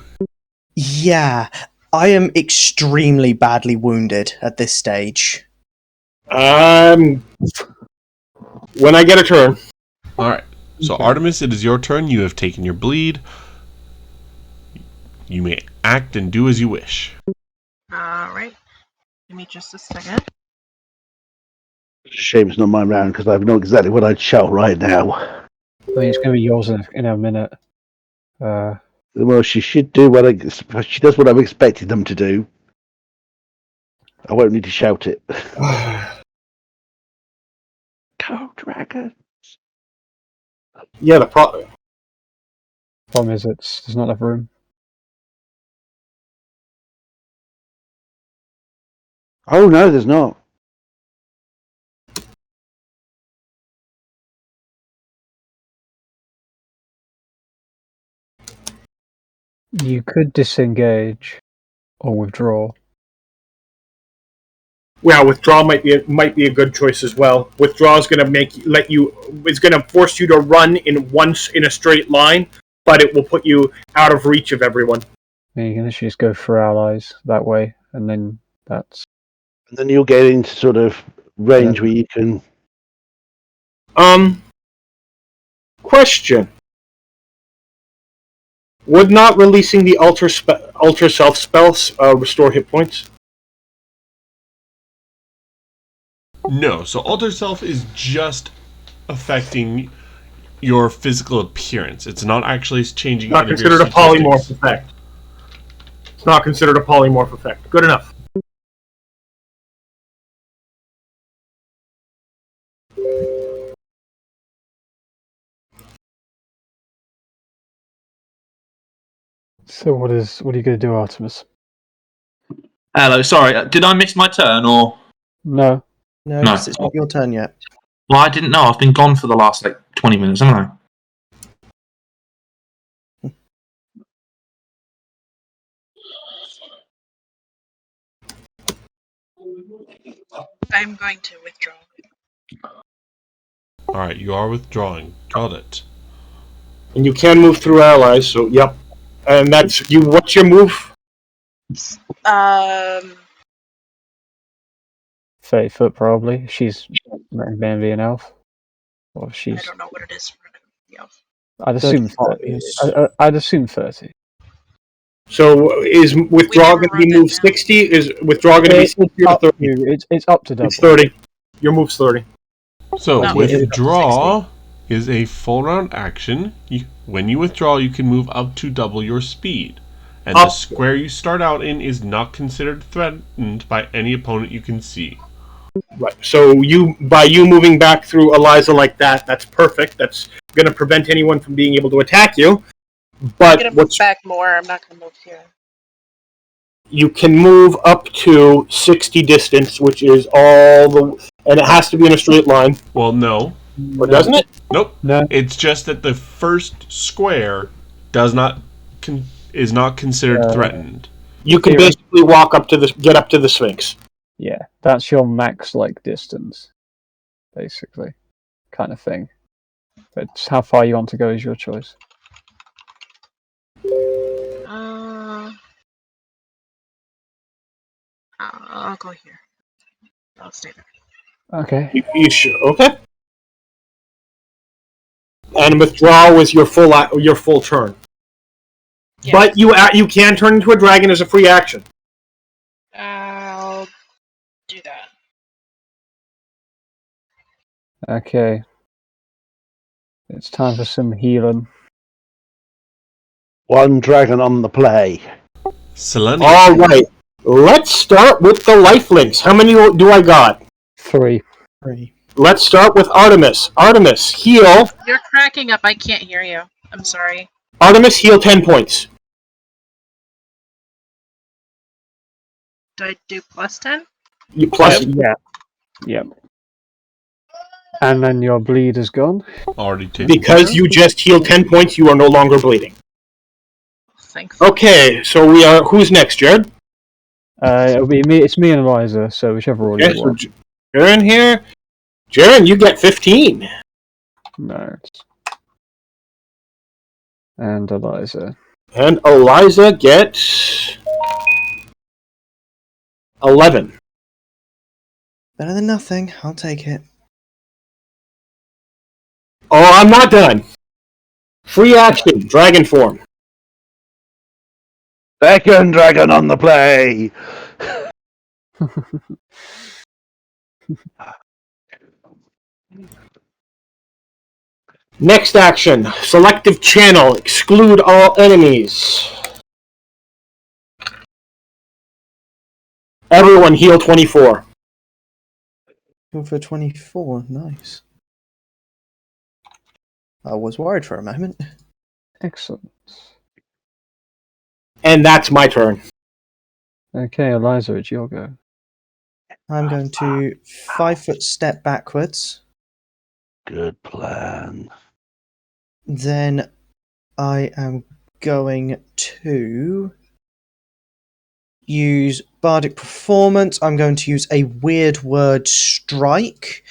Yeah, I am extremely badly wounded at this stage. When I get a turn. Alright, so Artemis, it is your turn. You have taken your bleed. You may act and do as you wish. Alright. Give me just a second. It's a shame it's not my round because I know exactly what I'd shout right now. I mean, it's going to be yours in a minute. Well, she should do she does what I'm expecting them to do. I won't need to shout it. Go dragon. Yeah, the problem. Problem is, there's not enough room. Oh no, there's not. You could disengage or withdraw. Well, withdrawal might be a good choice as well. Withdrawal is going to it's going to force you to run in a straight line, but it will put you out of reach of everyone. I mean, you can literally just go for allies that way, and then that's... And then you'll get into sort of range where you can. Question: would not releasing the alter self spell restore hit points? No, so Alter Self is just affecting your physical appearance. It's not actually changing Not any of your considered a polymorph statistics. effect. It's not considered a polymorph effect. Good enough. So what are you going to do, Artemis? Hello, sorry, did I miss my turn or? No. No, No. 'cause it's not your turn yet. Well, I didn't know. I've been gone for the last 20 minutes, haven't I? I'm going to withdraw. Alright, you are withdrawing. Got it. And you can move through allies, so yep. And that's you. What's your move? 30 foot, probably. She's maybe an elf. Or I she's... don't know what it is for the elf. I'd assume 35 30. is- I'd assume 30. So is withdraw going to be wrote that move down. 60? Is withdraw going to be 60 or Up 30? to, it's up to double. It's 30. Your move's 30. So, No. withdraw is a full round action. When you withdraw, you can move up to double your speed. And the Up. square you start out in is not considered threatened by any opponent you can see. Right. So by you moving back through Eliza like that, that's perfect. That's going to prevent anyone from being able to attack you. I'm But gonna move back more. I'm not gonna move here. you can move up to 60 distance, which is and it has to be in a straight line. Well, no. Or doesn't it? Nope. No. It's just that the first square is not considered threatened. You can Theory. basically get up to the Sphinx. Yeah, that's your max distance, basically, kind of thing. But how far you want to go is your choice. I'll go here. I'll stay there. Okay. You sure? Okay. And withdrawal is your full turn. Yeah. But you can turn into a dragon as a free action. I'll do that. Okay. It's time for some healing. One dragon on the play. Selene. All right. Let's start with the lifelinks. How many do I got? 3. 3. Let's start with Artemis. Artemis, heal. You're cracking up. I can't hear you. I'm sorry. Artemis, heal 10 points. Do I do plus 10? You plus. Yeah. Yep. And then your bleed is gone. Already taken. Because you just healed 10 points, you are no longer bleeding. Thankfully. Okay, so we are. Who's next, Jared? It'll be me. It's me and Eliza. So whichever order Okay, you so want. Jaren here. Jaren, you get 15. No. And Eliza. And Eliza gets 11. Better than nothing. I'll take it. Oh, I'm not done. Free action, dragon form. Second dragon on the play. Next action, selective channel, exclude all enemies. Everyone heal 24. Go for 24. Nice. I was worried for a moment. Excellent. And that's my turn. Okay, Eliza, it's your go. I'm going to 5-foot step backwards. Good plan. Then I am going to use Bardic Performance. I'm going to use a weird word strike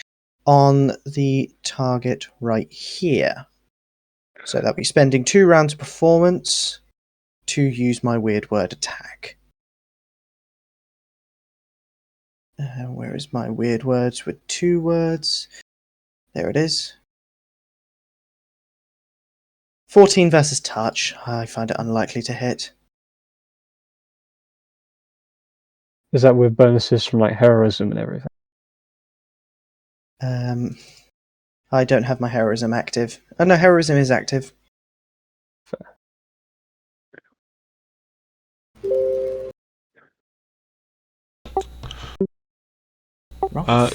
on the target right here. So that'll be spending 2 rounds of performance to use my weird word attack. Where is my weird words with 2 words? There it is. 14 versus touch. I find it unlikely to hit. Is that with bonuses from heroism and everything? I don't have my heroism active. Oh no, heroism is active. Fair.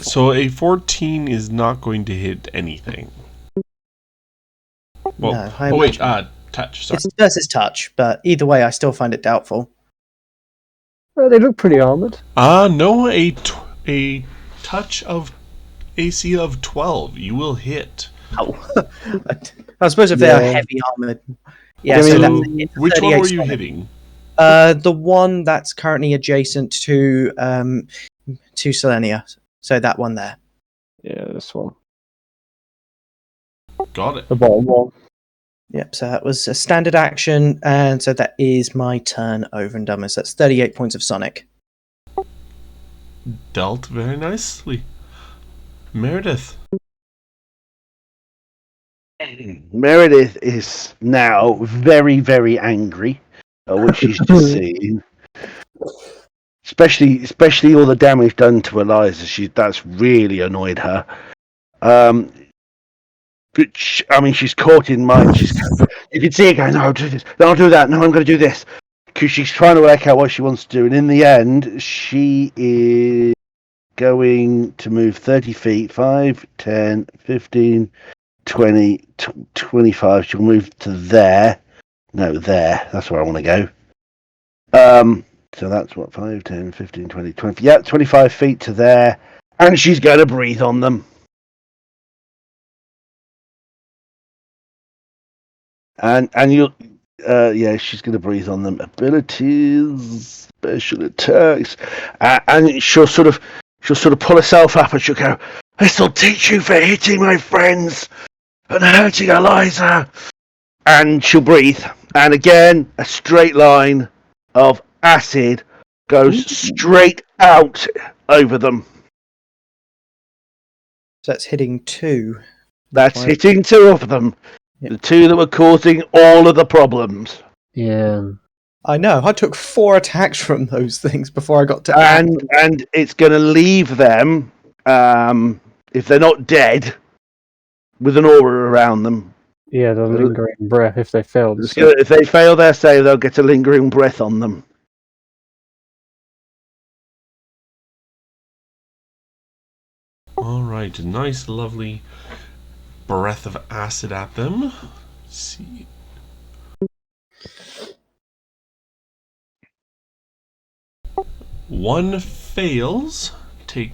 So a 14 is not going to hit anything. Well, No, I oh wait, imagine. touch. Sorry. It's versus touch, but either way, I still find it doubtful. Well, they look pretty armored. No, a touch of AC of 12. You will hit. Oh, I suppose if they are Yeah. heavy armored. Yeah, So so that's a hit. which one 38 were you sonic. hitting? The one that's currently adjacent to Selenia. So that one there. Yeah, this one. Got it. The bottom one. Yep, so that was a standard action, and so that is my turn over and done with. So that's 38 points of Sonic. Dealt very nicely. Meredith. Meredith is now very, very angry at what she's just seen. Especially all the damage done to Eliza. That's really annoyed her. She's caught in mind. You can see her going, "No, I'll do this. No, I'll do that. No, I'm going to do this." Because she's trying to work out what she wants to do. And in the end, she is going to move 30 feet. 5, 10, 15, 20, 25. She'll move to there. No, there. That's where I want to go. So that's what, 5, 10, 15, 20, 20. Yeah, 25 feet to there. And she's going to breathe on them. And you'll, she's going to breathe on them. Abilities, special attacks, and she'll sort of pull herself up and she'll go, "This'll teach you for hitting my friends and hurting Eliza." And she'll breathe, and again a straight line of acid goes straight out over them. So that's hitting 2. That's Right. hitting 2 of them. Yep. The 2 that were causing all of the problems. Yeah. I know. I took 4 attacks from those things before I got to And it's going to leave them, if they're not dead, with an aura around them. Yeah, the lingering breath if they failed. If they fail their save, they'll get a lingering breath on them. Alright, nice, lovely breath of acid at them. Let's see. One fails, takes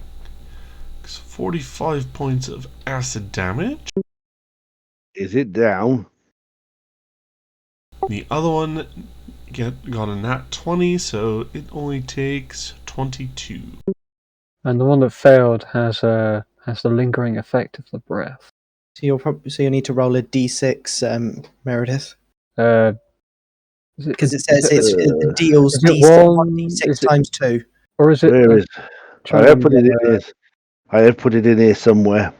45 points of acid damage. Is it down? The other one got a nat 20, so it only takes 22. And the one that failed has the lingering effect of the breath. So you'll need to roll a d6, Meredith, Is it, because it says it deals is it d6 one- d6 is it- times 2. or is it? Where is? I have put it in here. I have put it in here somewhere.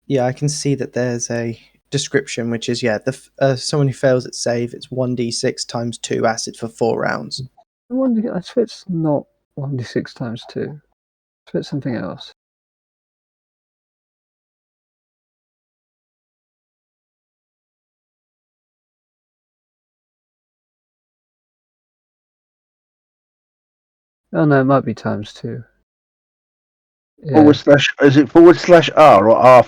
Yeah, I can see that there's a description, which is someone who fails at save, it's 1d6 times 2 acid for 4 rounds. I swear it's not 1d6 times 2. I swear it's something else. Oh no, it might be times 2. Yeah. Forward slash. Is it / R or R /?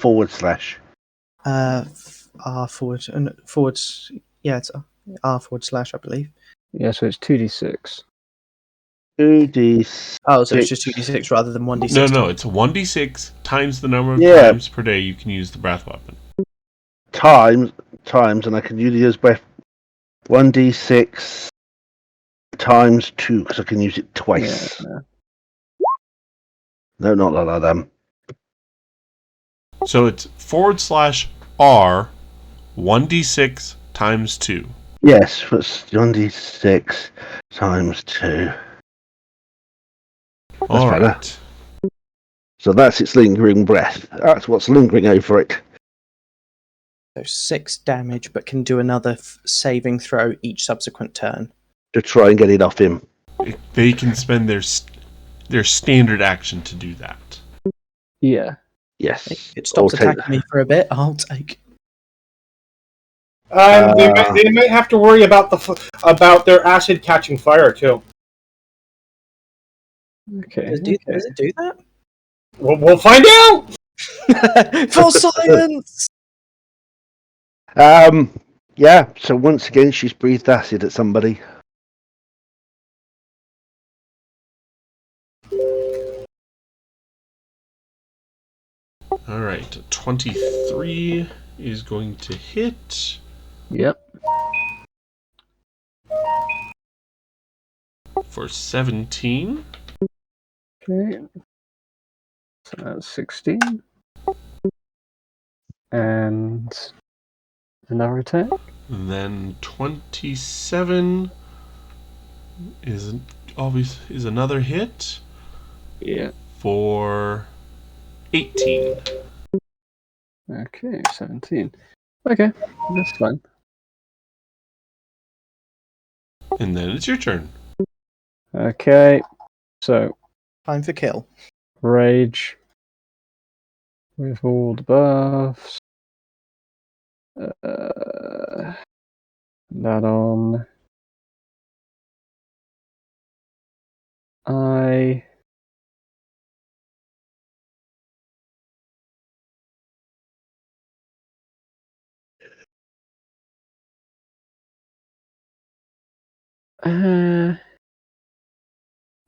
R forward and forwards. Yeah, it's R / I believe. Yeah, so it's 2d6. 2d6. Oh, so it's just 2d6 rather than 1d6. No, it's 1d6 times the number of Yeah. times per day you can use the breath weapon. times, and I can use breath 1d6 times 2 because I can use it twice. Yeah. No, not like that. So it's / R 1d6 times 2. Yes, that's 1d6 times 2. Alright. So that's its lingering breath. That's what's lingering over it. So 6 damage, but can do another saving throw each subsequent turn. To try and get it off him. They can spend their standard action to do that. Yeah. Yes. If it stops I'll take attacking me for a bit, I'll take. They might have to worry about about their acid catching fire too. Okay. Does it do that? We'll find out. For science! Yeah, so once again, she's breathed acid at somebody. Alright, 23 is going to hit. Yep. For 17. Okay. So that's 16. And another attack. Then 27 is another hit Yeah. for 18. Okay, 17. Okay, that's fine. And then it's your turn. Okay, so Time for kill. rage with all the buffs. That on. I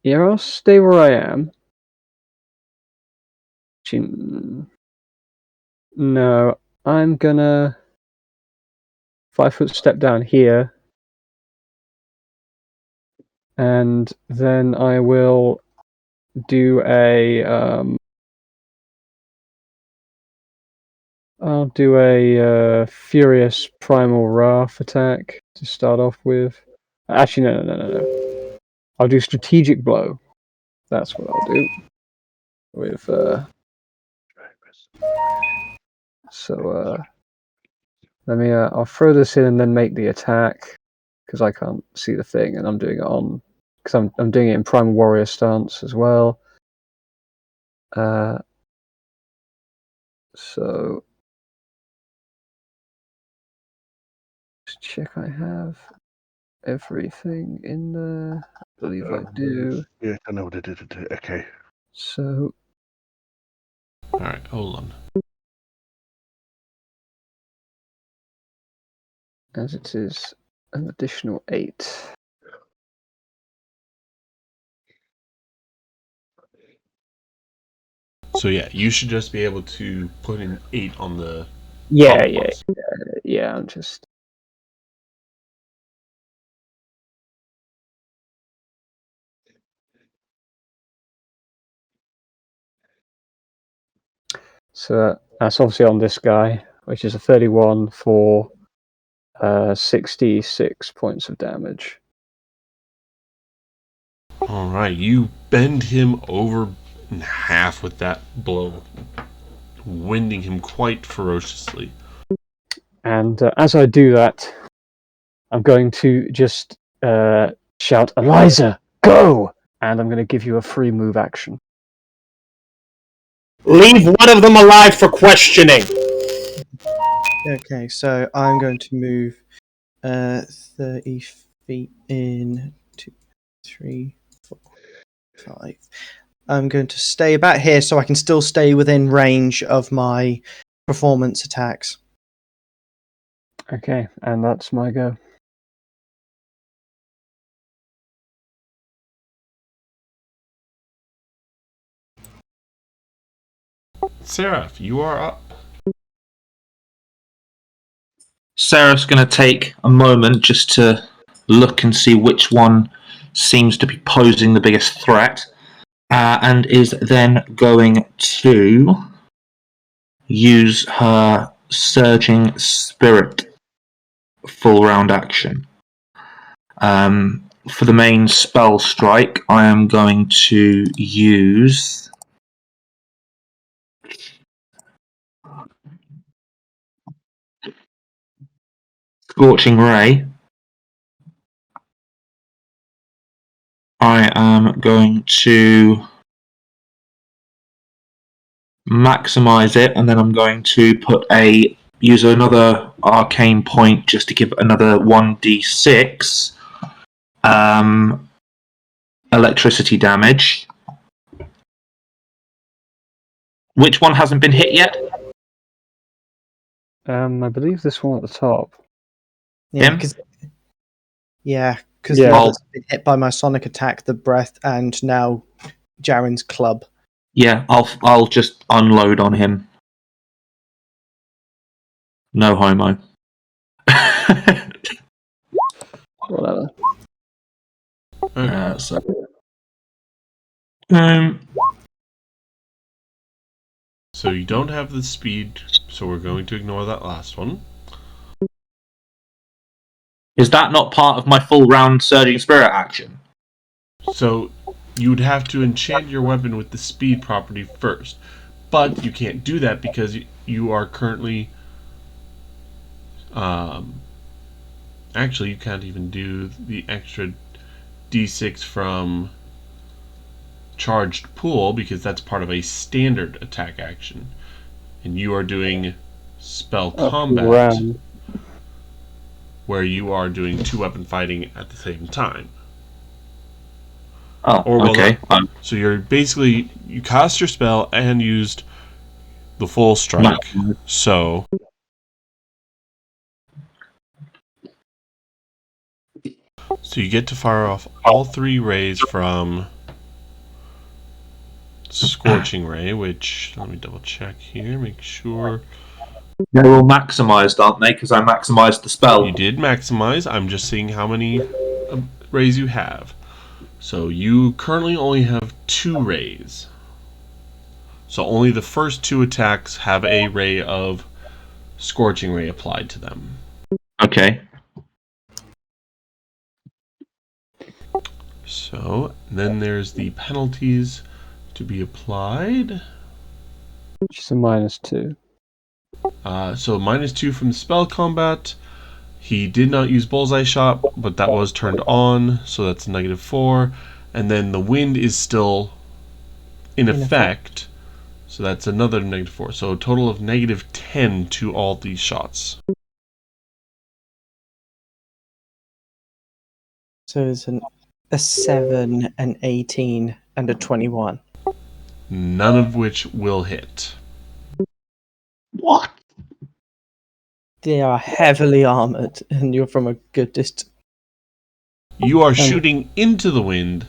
yeah, I'll stay where I am. No, I'm gonna 5-foot step down here, and then I will do a I'll do a furious primal wrath attack to start off with. Actually, no. I'll do strategic blow. That's what I'll do. With let me. I'll throw this in and then make the attack because I can't see the thing, and I'm doing it on because I'm doing it in primal warrior stance as well. So just check I have everything in there. I believe I do. Yeah, I know what it is. Okay. So Alright, hold on. as it is an additional 8. So yeah, you should just be able to put an 8 on the... Yeah. I'm just. So that's obviously on this guy, which is a 31 for 66 points of damage. Alright, you bend him over in half with that blow, winding him quite ferociously. And as I do that, I'm going to just shout, "Eliza, go!" And I'm going to give you a free move action. Leave one of them alive for questioning. Okay, so I'm going to move 30 feet in 2, 3, 4, 5. I'm going to stay about here so I can still stay within range of my performance attacks. Okay, and that's my go. Seraph, you are up. Seraph's going to take a moment just to look and see which one seems to be posing the biggest threat, and is then going to use her Surging Spirit full round action. For the main spell strike, I am going to use Scorching Ray. I am going to maximize it, and then I'm going to use another arcane point just to give another 1d6 electricity damage. Which one hasn't been hit yet? I believe this one at the top. Yeah, Him? because the Yeah. other's been hit by my sonic attack, the breath, and now Jaren's club. Yeah, I'll just unload on him. No homo. Whatever. Okay. So, um, So you don't have the speed, so we're going to ignore that last one. is that not part of my full round Surging Spirit action? So you'd have to enchant your weapon with the speed property first. But you can't do that because you are currently... actually, you can't even do the extra d6 from charged pool because that's part of a standard attack action. And you are doing spell combat, Round. where you are doing two weapon fighting at the same time. Oh, Or will okay. So you're basically, you cast your spell and used the full strike. So you get to fire off all three rays from Scorching Ray, which, let me double check here, make sure. They're all maximized, aren't they? Because I maximized the spell. You did maximize. I'm just seeing how many rays you have. So you currently only have 2 rays. So only the first 2 attacks have a ray of Scorching Ray applied to them. Okay. So then there's the penalties to be applied. Which is a -2. So -2 from the spell combat. He did not use Bullseye Shot, but that was turned on, so that's -4. And then the wind is still in effect, so that's another -4. So a total of -10 to all these shots. So it's a 7, an 18, and a 21. None of which will hit. What? They are heavily armored, and you're from a good distance. You are shooting into the wind.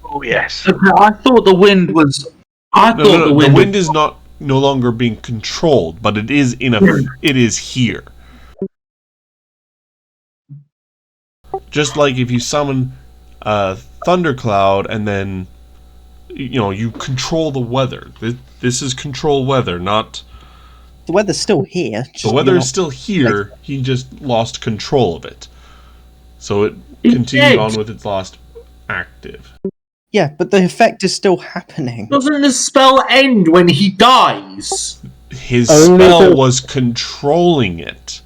Oh yes. I thought the wind was. The wind is no longer being controlled, but it is it is here. Just like if you summon a thundercloud and then you control the weather. This is control weather, not The weather's still here. the weather is still here. He just lost control of it, so it continued on with its last active. Yeah, but the effect is still happening. Doesn't the spell end when he dies? His Only spell the- was controlling it,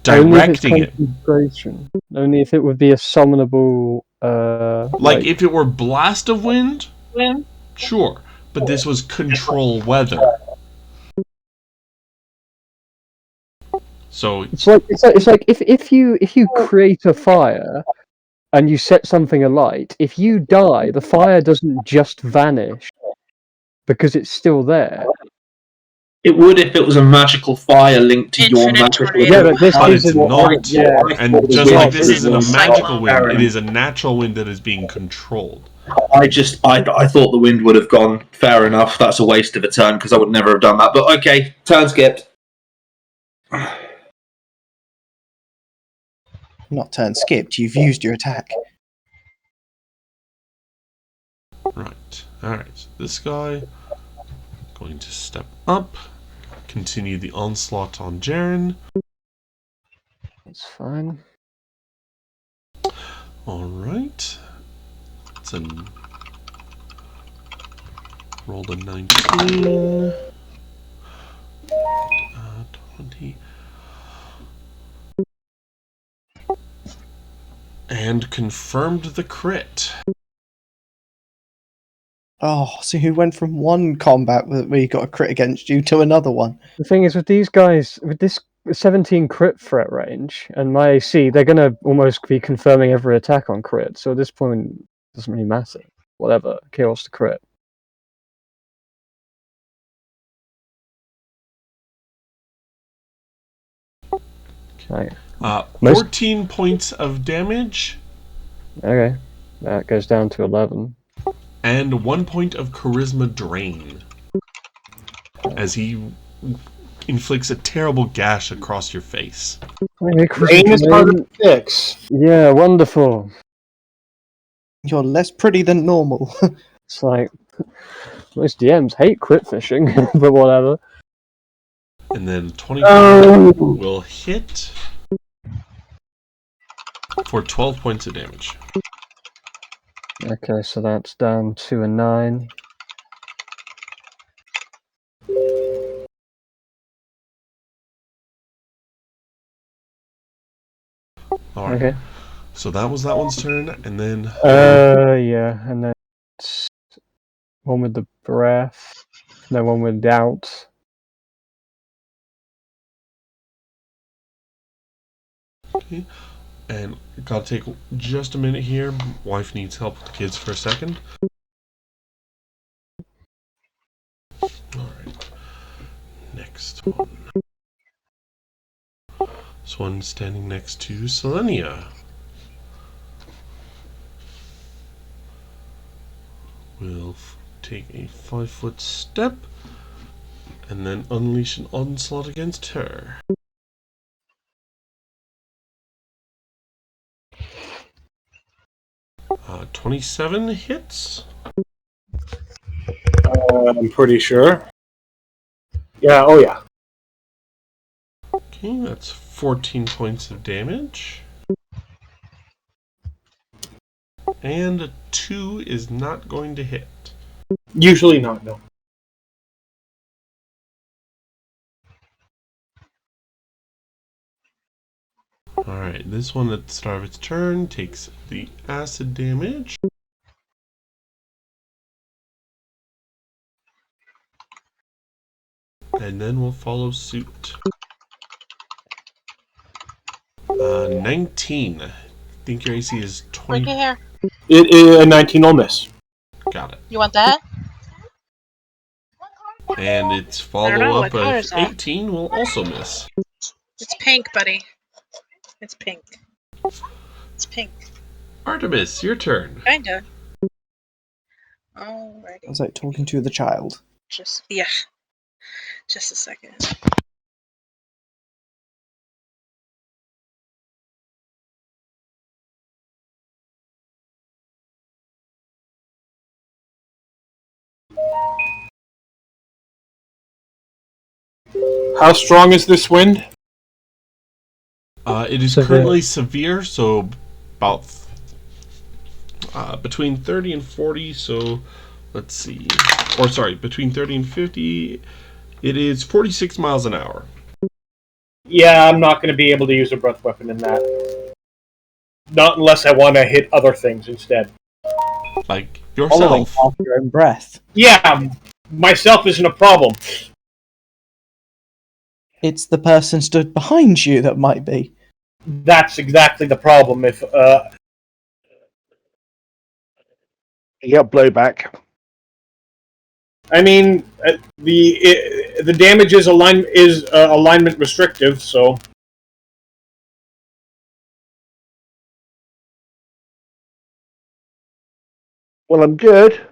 Only if it's directing it. concentration. Only if it would be a summonable. Like if it were Blast of Wind, sure, but this was control weather. So It's like if you create a fire and you set something alight, if you die, the fire doesn't just vanish because it's still there. It would if it was a magical fire linked to your Infinite magical. tornado. Yeah, but this But it's isn't. not. Yeah. And just like this isn't a magical Cyclone. wind, it is a natural wind that is being controlled. I thought the wind would have gone. Fair enough. That's a waste of a turn because I would never have done that. But okay, turn skipped. Not turn skipped. You've used your attack. Right. Alright. So this guy going to step up. Continue the onslaught on Jaren. It's fine. Alright. It's rolled a 19. 20. And confirmed the crit. Oh, so you went from one combat where you got a crit against you to another one. The thing is, with these guys, with this 17 crit threat range and my AC, they're gonna almost be confirming every attack on crit. So at this point, it doesn't really matter. Whatever, chaos to crit. Okay. Most- 14 points of damage Okay. That goes down to 11. and 1 point of charisma drain as he inflicts a terrible gash across your face. Okay, Rain is harder Drain. to fix. Yeah, wonderful. You're less pretty than normal. It's like most DMs hate crit fishing, but whatever. And then 25 Oh. will hit for 12 points of damage. Okay, so that's down to a 9. Alright, Okay. so that was that one's turn, and then Yeah, and then it's one with the breath, no one with doubt. and gotta take just a minute here. Wife needs help with the kids for a second. Alright. Next one. This one standing next to Selenia. Will take a 5-foot step and then unleash an onslaught against her. Uh, 27 hits. I'm pretty sure. Yeah, oh yeah. Okay, that's 14 points of damage. And a 2 is not going to hit. Usually not, no. Alright, this one at the start of its turn takes the acid damage. And then we'll follow suit. 19. I think your AC is Bring 20. it here. It is a 19 will miss. Got it. You want that? And its know, follow what up color of is that? 18 will also miss. It's pink, buddy. It's pink. It's pink. Artemis, your turn. Kinda. Alrighty. I was like talking to the child. Just yeah. Just a second. How strong is this wind? It is Severe. currently severe, so about between 30 and 40. So let's see. Or sorry, between 30 and 50. It is 46 miles an hour. Yeah, I'm not going to be able to use a breath weapon in that. Not unless I want to hit other things instead. Like Following yourself. half your own breath. Yeah, myself isn't a problem. It's the person stood behind you that might be. That's exactly the problem. If You get blowback. I mean, the damage is alignment restrictive, so Well, I'm good.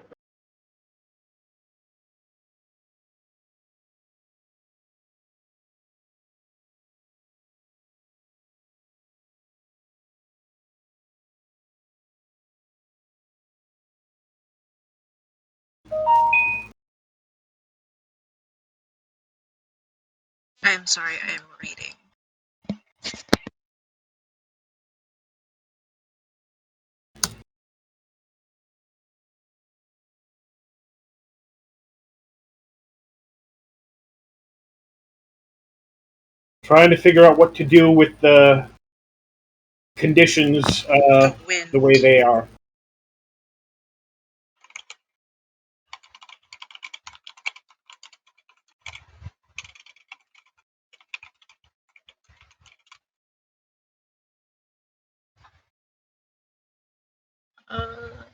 I am sorry, I am reading. trying to figure out what to do with the conditions The wind. the way they are. Uh,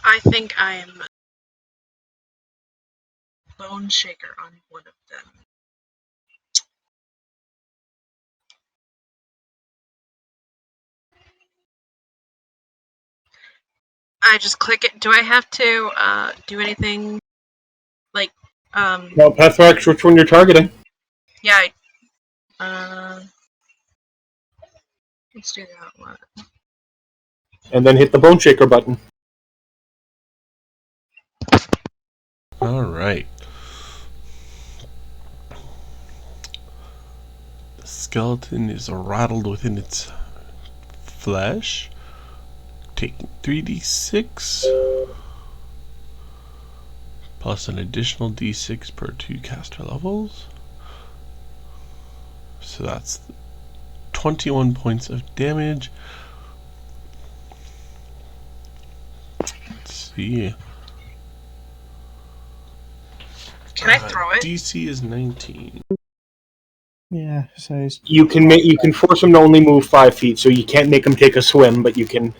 I think I'm Bone Shaker on one of them. I just click it. Do I have to do anything like Well, Pathrax, which one you're targeting? yeah, let's do that one. And then hit the Bone Shaker button. All right. The skeleton is rattled within its flesh, taking 3d6 plus an additional d6 per 2 caster levels. So that's 21 points of damage. Let's see. Can I throw it? DC is 19. Yeah, so it's, You can force him to only move 5 feet, so you can't make him take a swim, but you can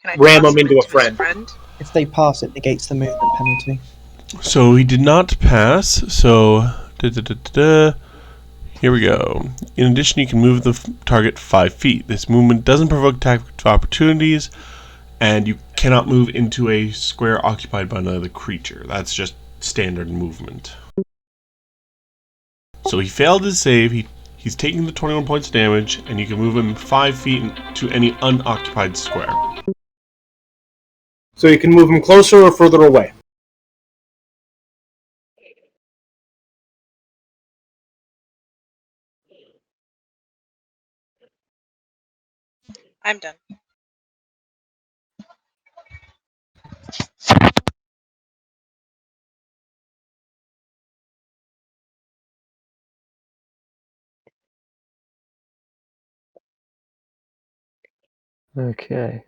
Can I ram toss him into a his friend. if they pass, it negates the movement penalty. So he did not pass. So here we go. In addition, you can move the target 5 feet. This movement doesn't provoke attack opportunities, and you cannot move into a square occupied by another creature. That's just standard movement. So he failed his save. He's taking the 21 points of damage, and you can move him 5 feet to any unoccupied square. So you can move him closer or further away. I'm done. Okay.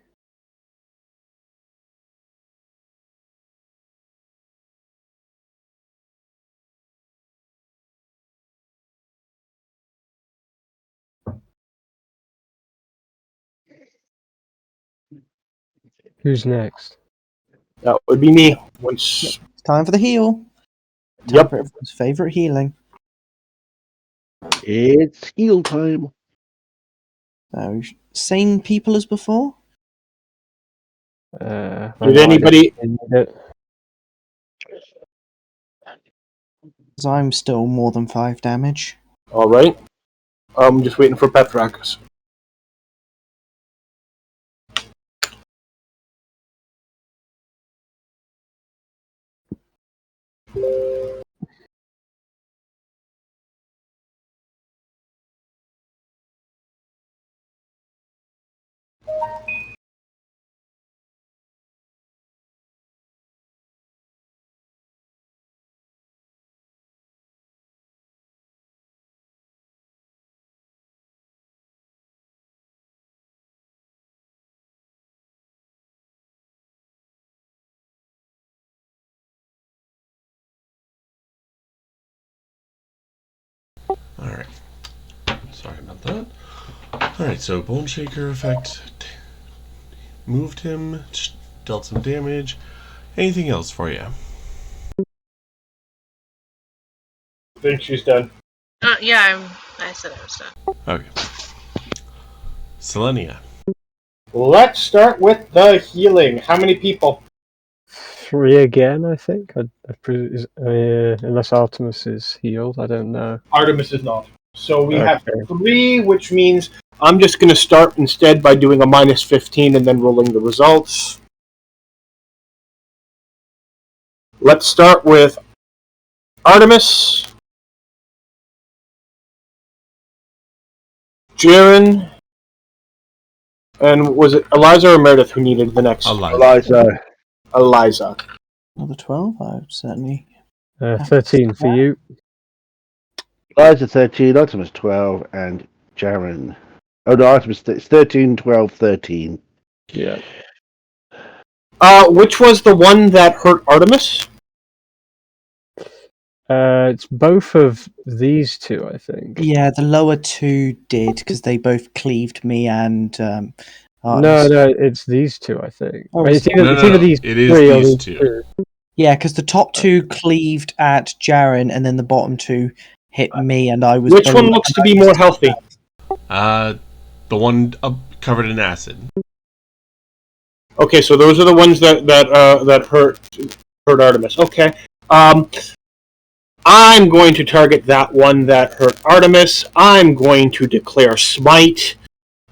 Who's next? That would be me. Once. It's time for the heal. Time Yep. for everyone's favourite healing. It's heal time. So, same people as before? Did anybody? Because I'm still more than 5 damage. All right. I'm just waiting for Pathrax. Alright. Sorry about that. Alright, so Bone Shaker effect moved him, dealt some damage. Anything else for you? I think she's done. Yeah, I said I was done. Okay. Selenia. Let's start with the healing. How many people? 3 again, I think. Unless Artemis is healed, I don't know. Artemis is not. So we have Okay. 3, which means I'm just going to start instead by doing a minus 15 and then rolling the results. Let's start with Artemis, Jaren, and was it Eliza or Meredith who needed the next? Eliza. Eliza. Another 12? I would certainly. 13 for you. Eliza 13, Artemis 12, and Jaren. Oh no, Artemis it's 13, 12, 13. Yeah. Which was the one that hurt Artemis? It's both of these two, I think. Yeah, the lower 2 did, because they both cleaved me and No, it's these two, I think. Oh, It's is it? either these It is three or these these two. two. Yeah, because the top two cleaved at Jaren, and then the bottom two hit me, and I was. Which one looks to be more healthy? The one covered in acid. Okay, so those are the ones that hurt Artemis. Okay. I'm going to target that one that hurt Artemis. I'm going to declare smite,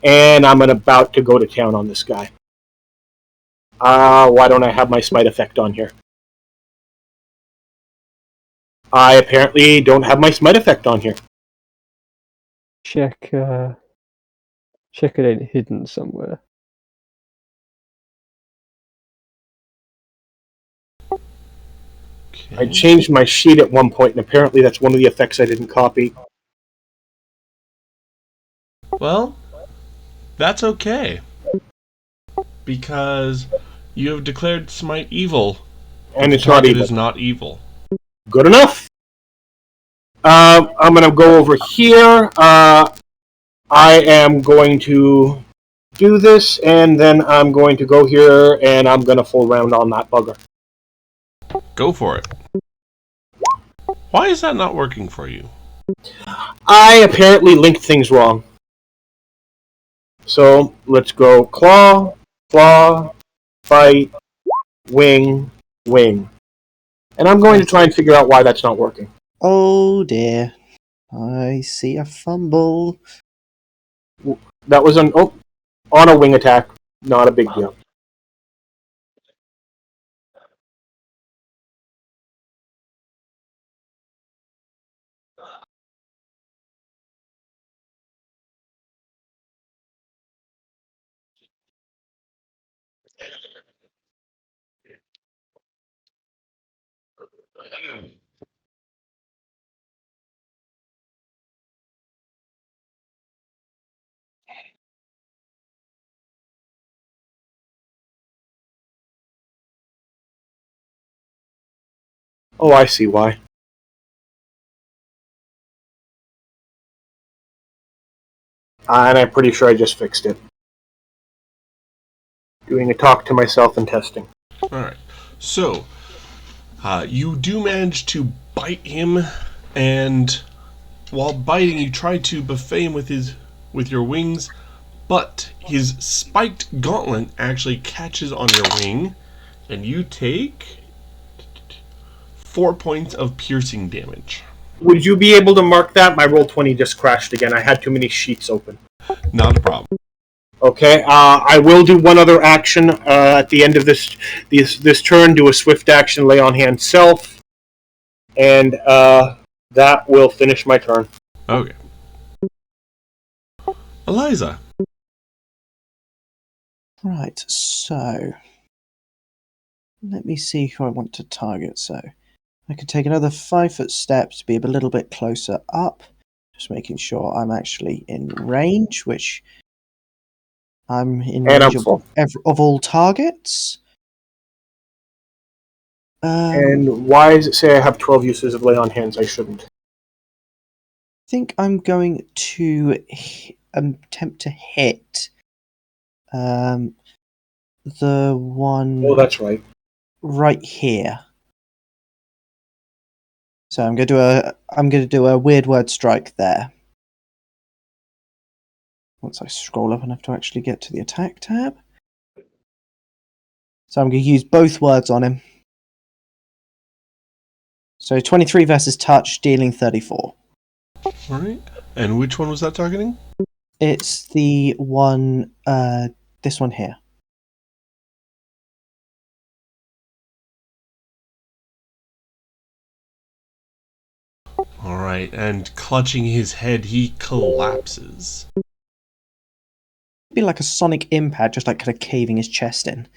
and I'm about to go to town on this guy. Why don't I have my smite effect on here? I apparently don't have my smite effect on here. Check it ain't hidden somewhere. Okay. I changed my sheet at one point, and apparently that's one of the effects I didn't copy. Well, that's okay. Because you have declared smite evil. And it's the not target evil. is not evil. Good enough. I'm going to go over here. I am going to do this, and then I'm going to go here, and I'm going to full round on that bugger. Go for it. Why is that not working for you? I apparently linked things wrong. So let's go claw, fight, wing, wing. And I'm going to try and figure out why that's not working. Oh dear. I see a fumble. That was on a wing attack. Not a big deal. Oh, I see why. And I'm pretty sure I just fixed it. Doing a talk to myself and testing. Alright. So, you do manage to bite him, and while biting, you try to buffet him with your wings, but his spiked gauntlet actually catches on your wing, and you take 4 points of piercing damage. Would you be able to mark that? My Roll20 just crashed again. I had too many sheets open. Not a problem. Okay, I will do one other action at the end of this turn. Do a swift action, lay on hand self, and that will finish my turn. Okay. Eliza. Right, so let me see who I want to target. So I could take another 5-foot step to be a little bit closer up, just making sure I'm actually in range, which I'm in And range I'm full. of all targets. And why does it say I have 12 uses of lay on hands? I shouldn't. I think I'm going to attempt to hit the one Oh, that's right. right here. So I'm going to do a weird word strike there. Once I scroll up enough to actually get to the attack tab. So I'm going to use both words on him. So 23 versus touch, dealing 34. Alright. And which one was that targeting? It's the one, this one here. Alright, and clutching his head, he collapses. Be like a sonic impact, just like kind of caving his chest in.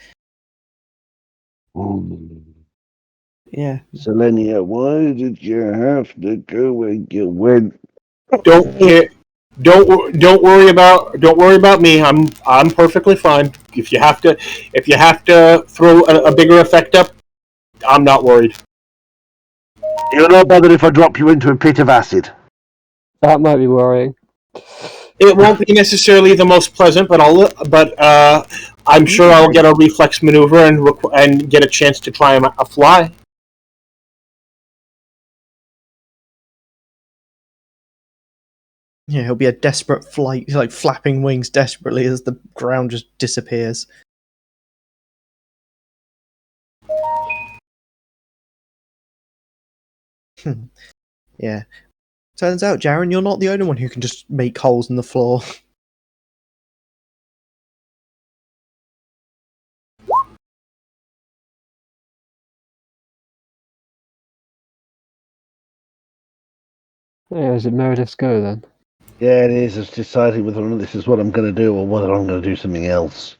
Yeah. Selenia, why did you have to go and you went? Don't worry about me. I'm perfectly fine. If you have to throw a bigger effect up, I'm not worried. You're not bothered if I drop you into a pit of acid. That might be worrying. It won't be necessarily the most pleasant, but I'm sure I'll get a reflex maneuver and get a chance to try a fly. Yeah, he'll be a desperate flight, like flapping wings desperately as the ground just disappears. Yeah. Turns out, Jaren, you're not the only one who can just make holes in the floor. Yeah, is it Meredith's go then? Yeah, it is. It's deciding whether or not this is what I'm going to do or whether I'm going to do something else.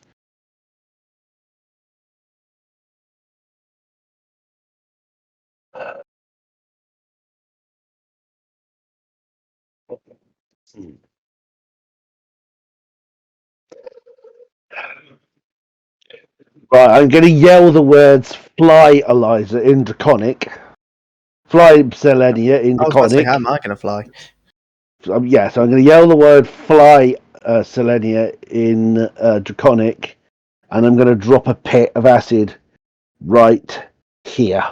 Right, I'm going to yell the words "Fly, Eliza" in Draconic. Fly, Selenia in I was about to say, Draconic. how am I going to fly? Yeah, so I'm going to yell the word "Fly, Selenia" in Draconic, and I'm going to drop a pit of acid right here.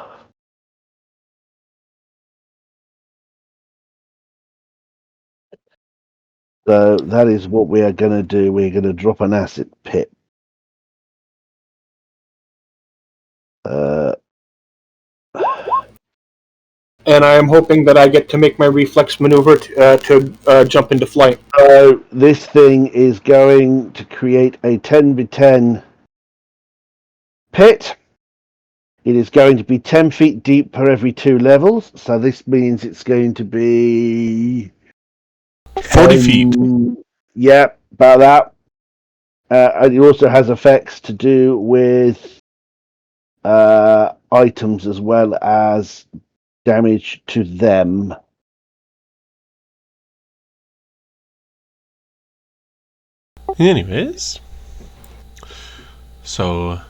So that is what we are going to do. We're going to drop an acid pit. And I am hoping that I get to make my reflex maneuver to jump into flight. So this thing is going to create a 10x10 pit. It is going to be 10 feet deep per every 2 levels. So this means it's going to be 40 feet. Yeah, about that. And it also has effects to do with items as well as damage to them. Anyways, so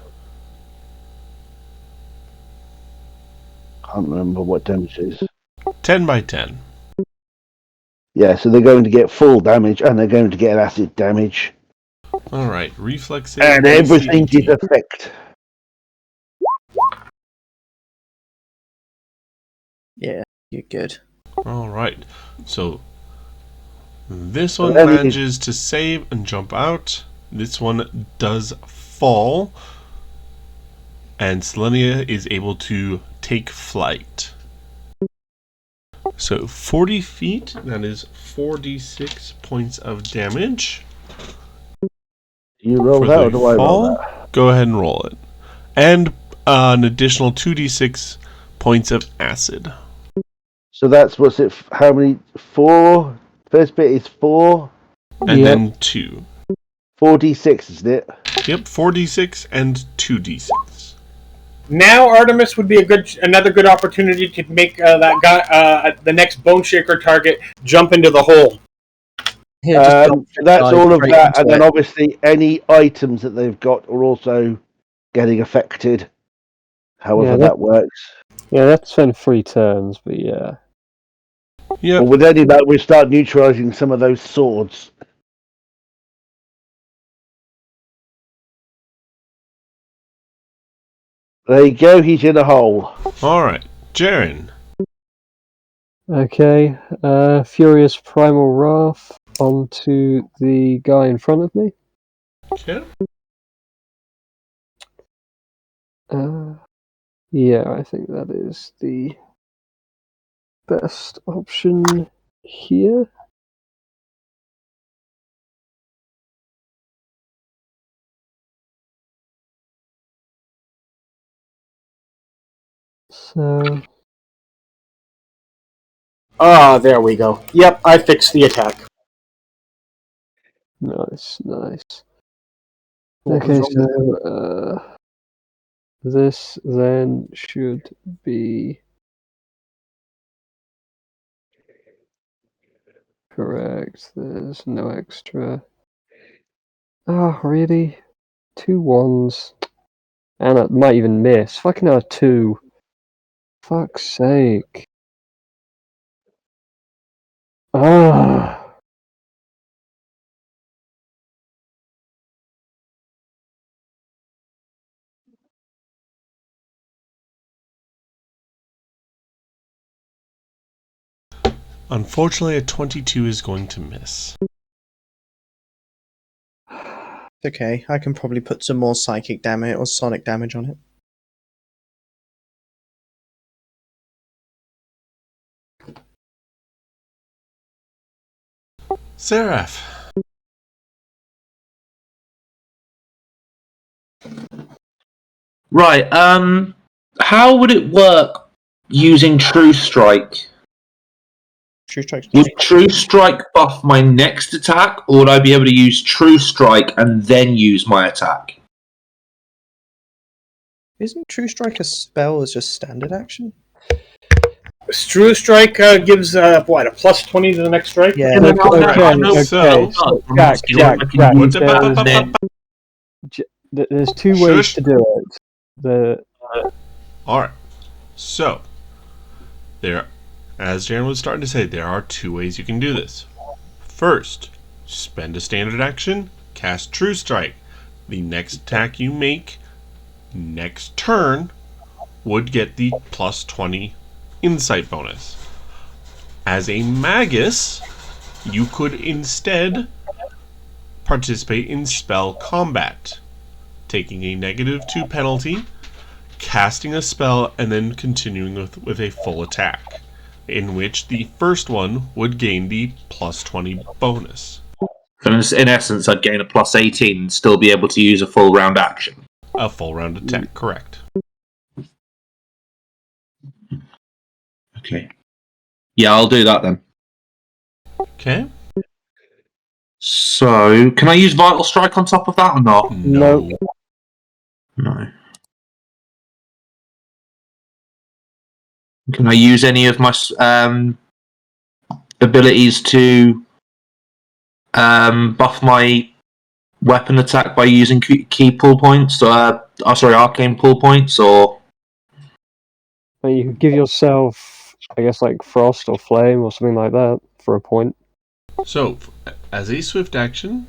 Can't remember what damage it is. 10 by 10. Yeah, so they're going to get full damage and they're going to get acid damage. All right, reflexes. And DC everything 18. is effect. Yeah, you're good. All right, so this one Let me- manages to save and jump out. This one does fall, and Selenia is able to take flight. So 40 feet, that is 4d6 points of damage. You roll For that the or do I roll fall, that? go ahead and roll it. And an additional 2d6 points of acid. So that's what's it? How many? 4. First bit is 4. And Yep. then 2. 4d6, isn't it? Yep, 4d6 and 2d6. Now Artemis would be another good opportunity to make that guy, the next Bone Shaker target, jump into the hole. Here, just jump That's dive all of straight that, into and then it. obviously any items that they've got are also getting affected. However, Yeah, that works. Yeah, that's been 3 turns, but yeah. Yep. Well, with any of that, we start neutralizing some of those swords. There you go. He's in a hole. Alright, Jaren. Okay, Furious Primal Wrath onto the guy in front of me. Okay. Yeah, I think that is the best option here. So, There we go. Yep, I fixed the attack. nice. What Okay, was wrong so, this then should be correct. There's no extra. Oh, really? 2 1s. And it might even miss. Fucking hell, 2. Fuck's sake. Ah. Unfortunately, a 22 is going to miss. Okay, I can probably put some more psychic damage or sonic damage on it. Seraph. Right. How would it work using True Strike? True Strike. Would True Strike buff my next attack, or would I be able to use True Strike and then use my attack? Isn't True Strike a spell as just standard action? True Strike gives what, a plus 20 to the next strike? Yeah. Okay. So- Jack, What's it? there's two ways Shush. to do it. Alright. So, as Jaren was starting to say, there are two ways you can do this. First, spend a standard action, cast True Strike. The next attack you make next turn would get the plus 20 insight bonus. As a Magus, you could instead participate in spell combat, taking a -2 penalty, casting a spell, and then continuing with a full attack, in which the first one would gain the plus 20 bonus. In essence, I'd gain a plus 18 and still be able to use a full round action. A full round attack, correct. Okay. Yeah, I'll do that then. Okay? So, can I use Vital Strike on top of that or not? No. No. Can I use any of my abilities to buff my weapon attack by using key pull points? Arcane pull points, or You could give yourself, I guess, like Frost or Flame or something like that for a point. So, as a swift action,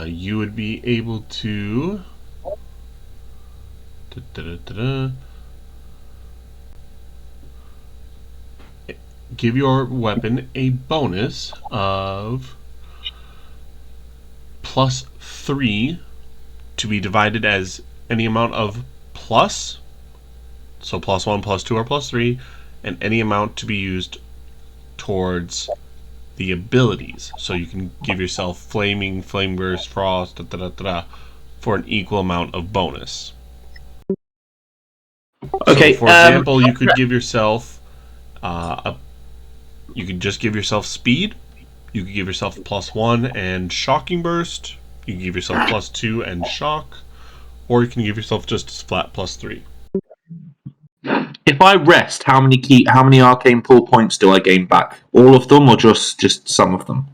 you would be able to give your weapon a bonus of +3 to be divided as any amount of plus, so +1, +2, or +3, and any amount to be used towards the abilities. So you can give yourself Flaming, Flame Burst, Frost, for an equal amount of bonus. okay. So, for example, you could give yourself you could just give yourself speed. You could give yourself +1 and Shocking Burst. You can give yourself +2 and shock, or you can give yourself just flat +3. If I rest, how many arcane pull points do I gain back? All of them, or just some of them?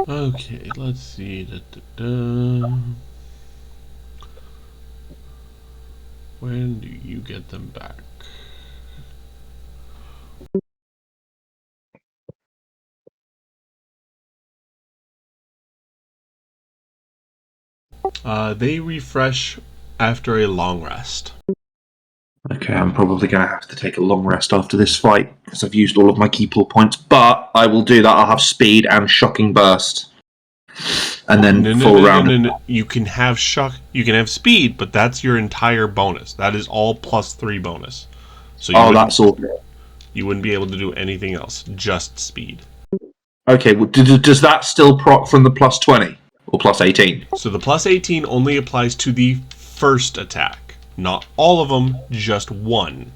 Okay, let's see. When do you get them back? They refresh after a long rest. Okay, I'm probably going to have to take a long rest after this fight because I've used all of my key pull points. But I will do that. I'll have speed and shocking burst, and then full round. No. You can have you can have speed, but that's your entire bonus. That is all +3 bonus. So That's all. You wouldn't be able to do anything else, just speed. Okay, well, does that still proc from the +20 or +18? So the +18 only applies to the first attack. Not all of them, just one.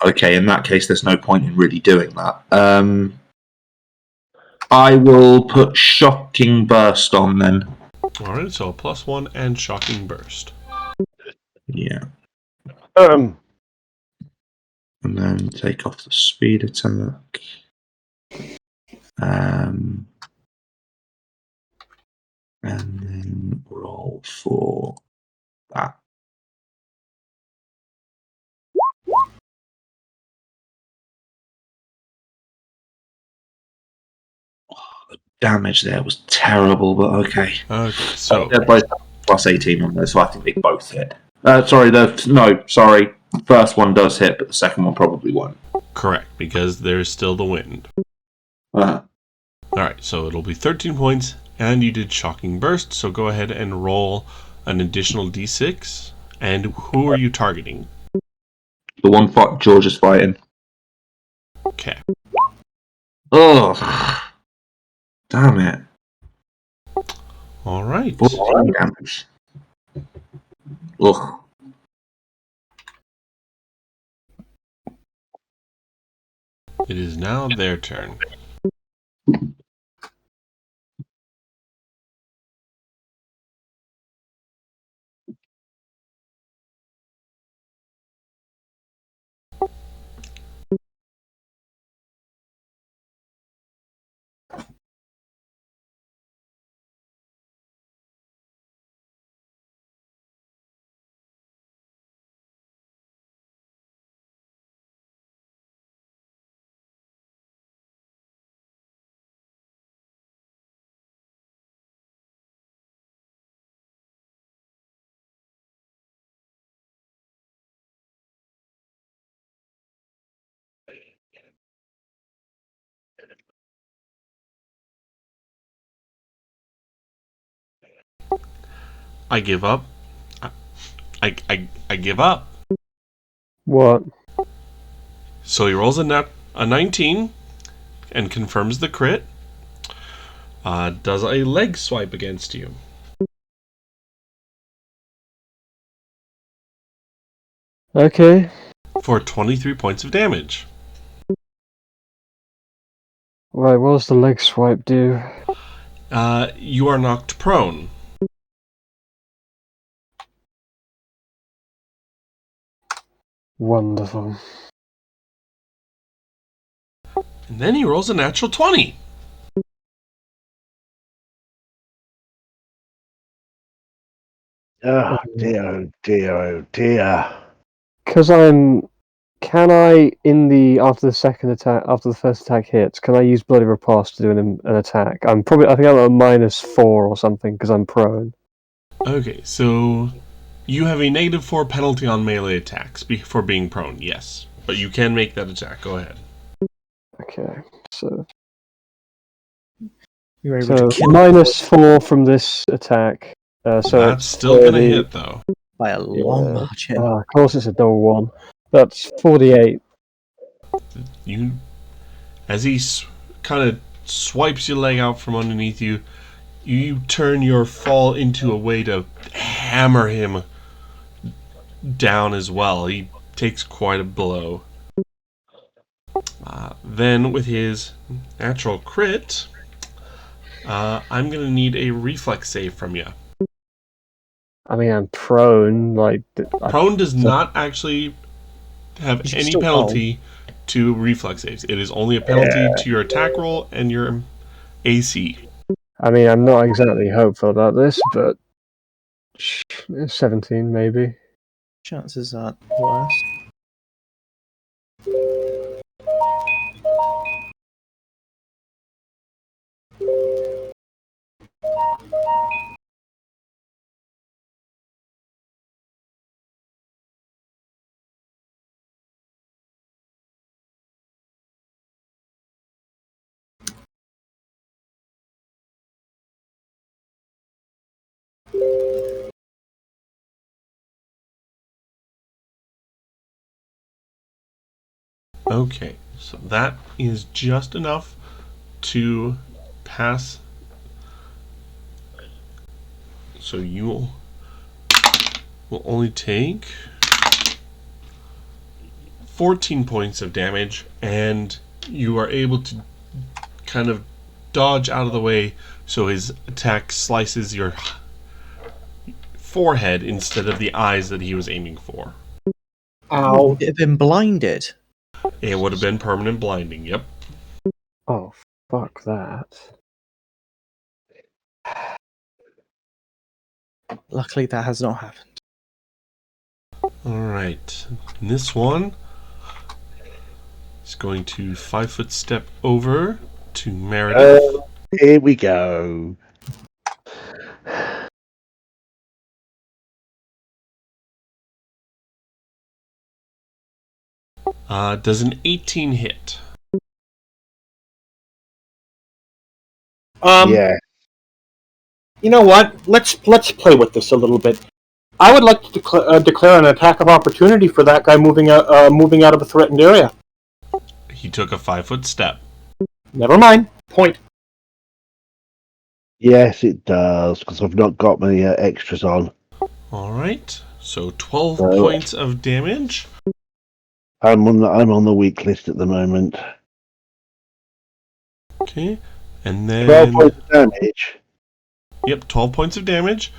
Okay, in that case, there's no point in really doing that. I will put Shocking Burst on then. Alright, so a +1 and Shocking Burst. Yeah. Um, And then take off the speed attack. And then roll for that. The damage there was terrible, but okay. Okay, so They're both +18 on there, so I think they both hit. Sorry, The first one does hit, but the second one probably won't. Correct, because there's still the wind. Uh, Alright, so it'll be 13 points, and you did Shocking Burst, so go ahead and roll an additional d6. And who are you targeting? the one fight George is fighting. Okay. Ugh. Damn it. Alright. 14 damage. Ugh. It is now their turn. I give up. I give up. What? So he rolls a 19 and confirms the crit. Does a leg swipe against you. Okay. For 23 points of damage. Right, what does the leg swipe do? You are knocked prone. Wonderful. And then he rolls a natural 20. Oh dear, oh dear, oh dear. Because can I, after the first attack hits, can I use Bloody Riposte to do an attack? I think I'm at -4 or something because I'm prone. Okay, so you have a -4 penalty on melee attacks for being prone, yes. But you can make that attack. Go ahead. Okay, so You're able to kill -4 from this attack. So That's it's still going to 30. hit, though. by a long Yeah. margin. Of course, it's a double one. That's 48. As he kind of swipes your leg out from underneath you, you turn your fall into a way to hammer him down as well. He takes quite a blow. Then, with his natural crit, I'm going to need a reflex save from you. I mean, I'm prone. Prone does not actually have You can any still penalty to reflex saves. It is only a penalty to your attack roll and your AC. I mean, I'm not exactly hopeful about this, but 17 maybe. Chances aren't worse. Okay, so that is just enough to pass. So you will only take 14 points of damage, and you are able to kind of dodge out of the way so his attack slices your forehead instead of the eyes that he was aiming for. Ow. Would it have been blinded? It would have been permanent blinding, yep. Oh, fuck that. Luckily, that has not happened. Alright, this one is going to 5-foot step over to Meredith. Here we go. Does an 18 hit? Yeah. You know what? Let's play with this a little bit. I would like to declare an attack of opportunity for that guy moving out of a threatened area. He took a 5-foot step. Never mind. Point. Yes, it does, because I've not got my extras on. All right. So 12 So- points of damage. I'm on the weak list at the moment. Okay. And 12 then points of damage. yep, 12 points of damage.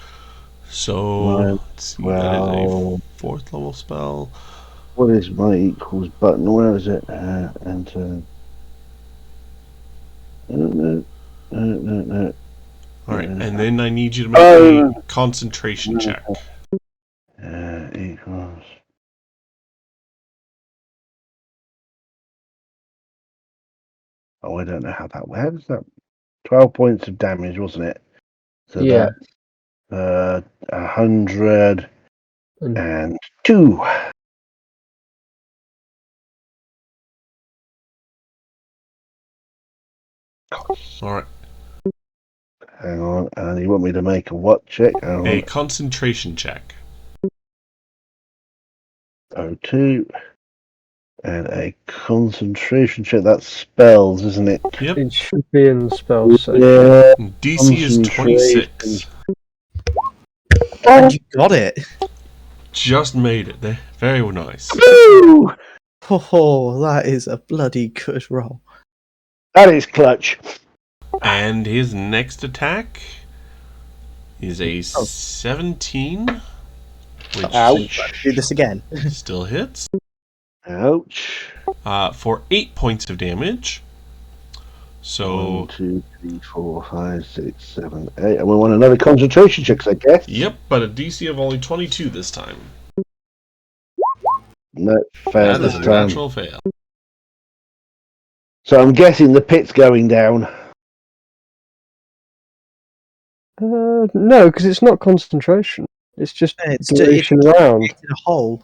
So Right. let's see, that is Well, a 4th level spell. what is my equals button? Where is it? Enter. No. All right, and then I need you to make a concentration check. Equals. Oh, I don't know how that works. How does that? 12 points of damage, wasn't it? So Yeah. that's 102. All right, Hang on, and you want me to make a what check? Hang a on. concentration check. 02. And a concentration check. That's spells, isn't it? Yep. It should be in the spell section. Yeah. DC is 26. And you got it. Just made it. There, very nice. Woo! Oh, that is a bloody good roll. That is clutch. And his next attack is a 17, which Ouch. Do this again. still hits. Ouch. For 8 points of damage. So 1, 2, 3, 4, 5, 6, 7, 8. And we want another concentration check, I guess. yep, but a DC of only 22 this time. No, fair That this is a time. natural fail. So I'm guessing the pit's going down. No, because it's not concentration. It's just It's duration round. in a hole.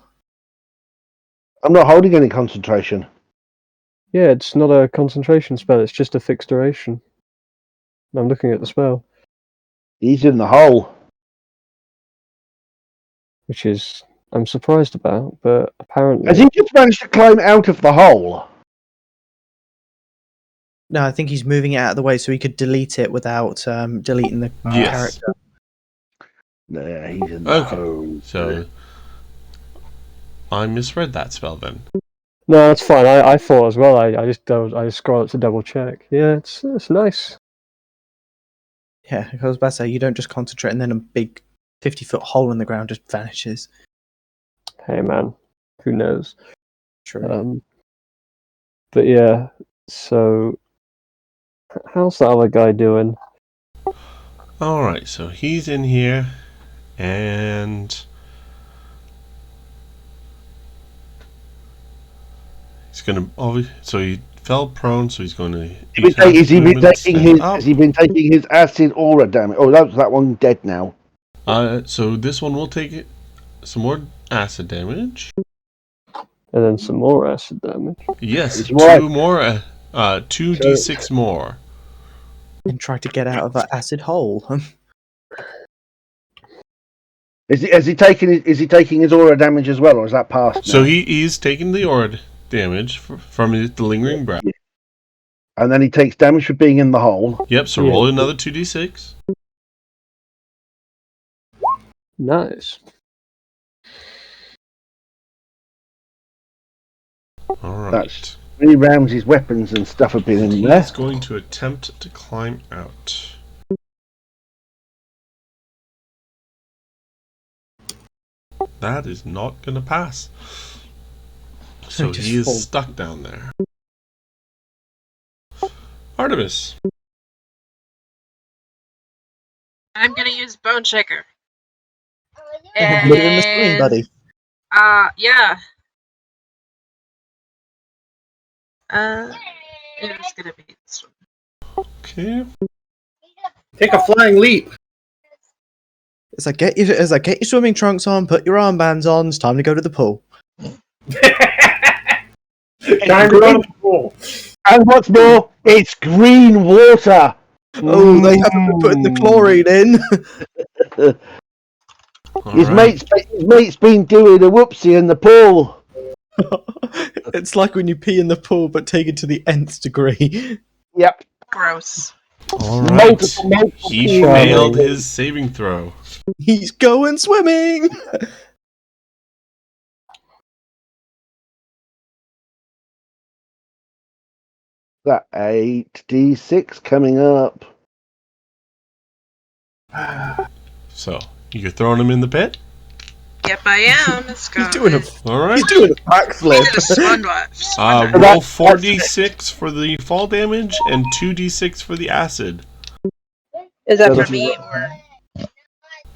I'm not holding any concentration. Yeah, it's not a concentration spell. It's just a fixed duration. I'm looking at the spell, He's in the hole. which is I'm surprised about, but apparently Has he just managed to climb out of the hole? No, I think he's moving it out of the way so he could delete it without deleting the Yes. character. No, he's in the Okay. hole. So I misread that spell then. no, that's fine. I thought as well. I just scrolled up to double check. Yeah, it's nice. Yeah, I was about to say, you don't just concentrate and then a big 50-foot hole in the ground just vanishes. Hey man, who knows? True. But yeah, so how's that other guy doing? Alright, so he's in here and he's gonna so he fell prone, so he's gonna Has he been taking his acid aura damage? Oh, that one dead now. So this one will take some more acid damage. And then some more acid damage. Yes, It's right. 2 more 2d6 more. And try to get out of that acid hole. Is he taking his aura damage as well, or is that past? So now? he's taking the aura damage from the lingering breath. And then he takes damage for being in the hole. Yep, so Yeah. roll another 2d6. Nice. Alright. That's 3 rounds his weapons and stuff have been in there. He's going to attempt to climb out. That is not going to pass. So Just he is fall. stuck down there. Artemis. I'm gonna use Bone Shaker. Put it in the screen, buddy. Yeah. It's gonna be this one. Okay. Take a flying leap. As I get your swimming trunks on, put your armbands on. It's time to go to the pool. Time to go to the pool. And what's more, it's green water. Oh, they haven't been putting the chlorine in. All His right. mate's been doing a whoopsie in the pool. It's like when you pee in the pool, but take it to the nth degree. Yep. Gross. All right. Multiple He pools. failed his saving throw. He's going swimming. That 8d6 coming up. So you're throwing him in the pit. Yep, I am. Let's go. He's doing a All right. he's doing a He did a backflip. swan watch. Roll 4d6 for the fall damage and 2d6 for the acid. Is that So for me or?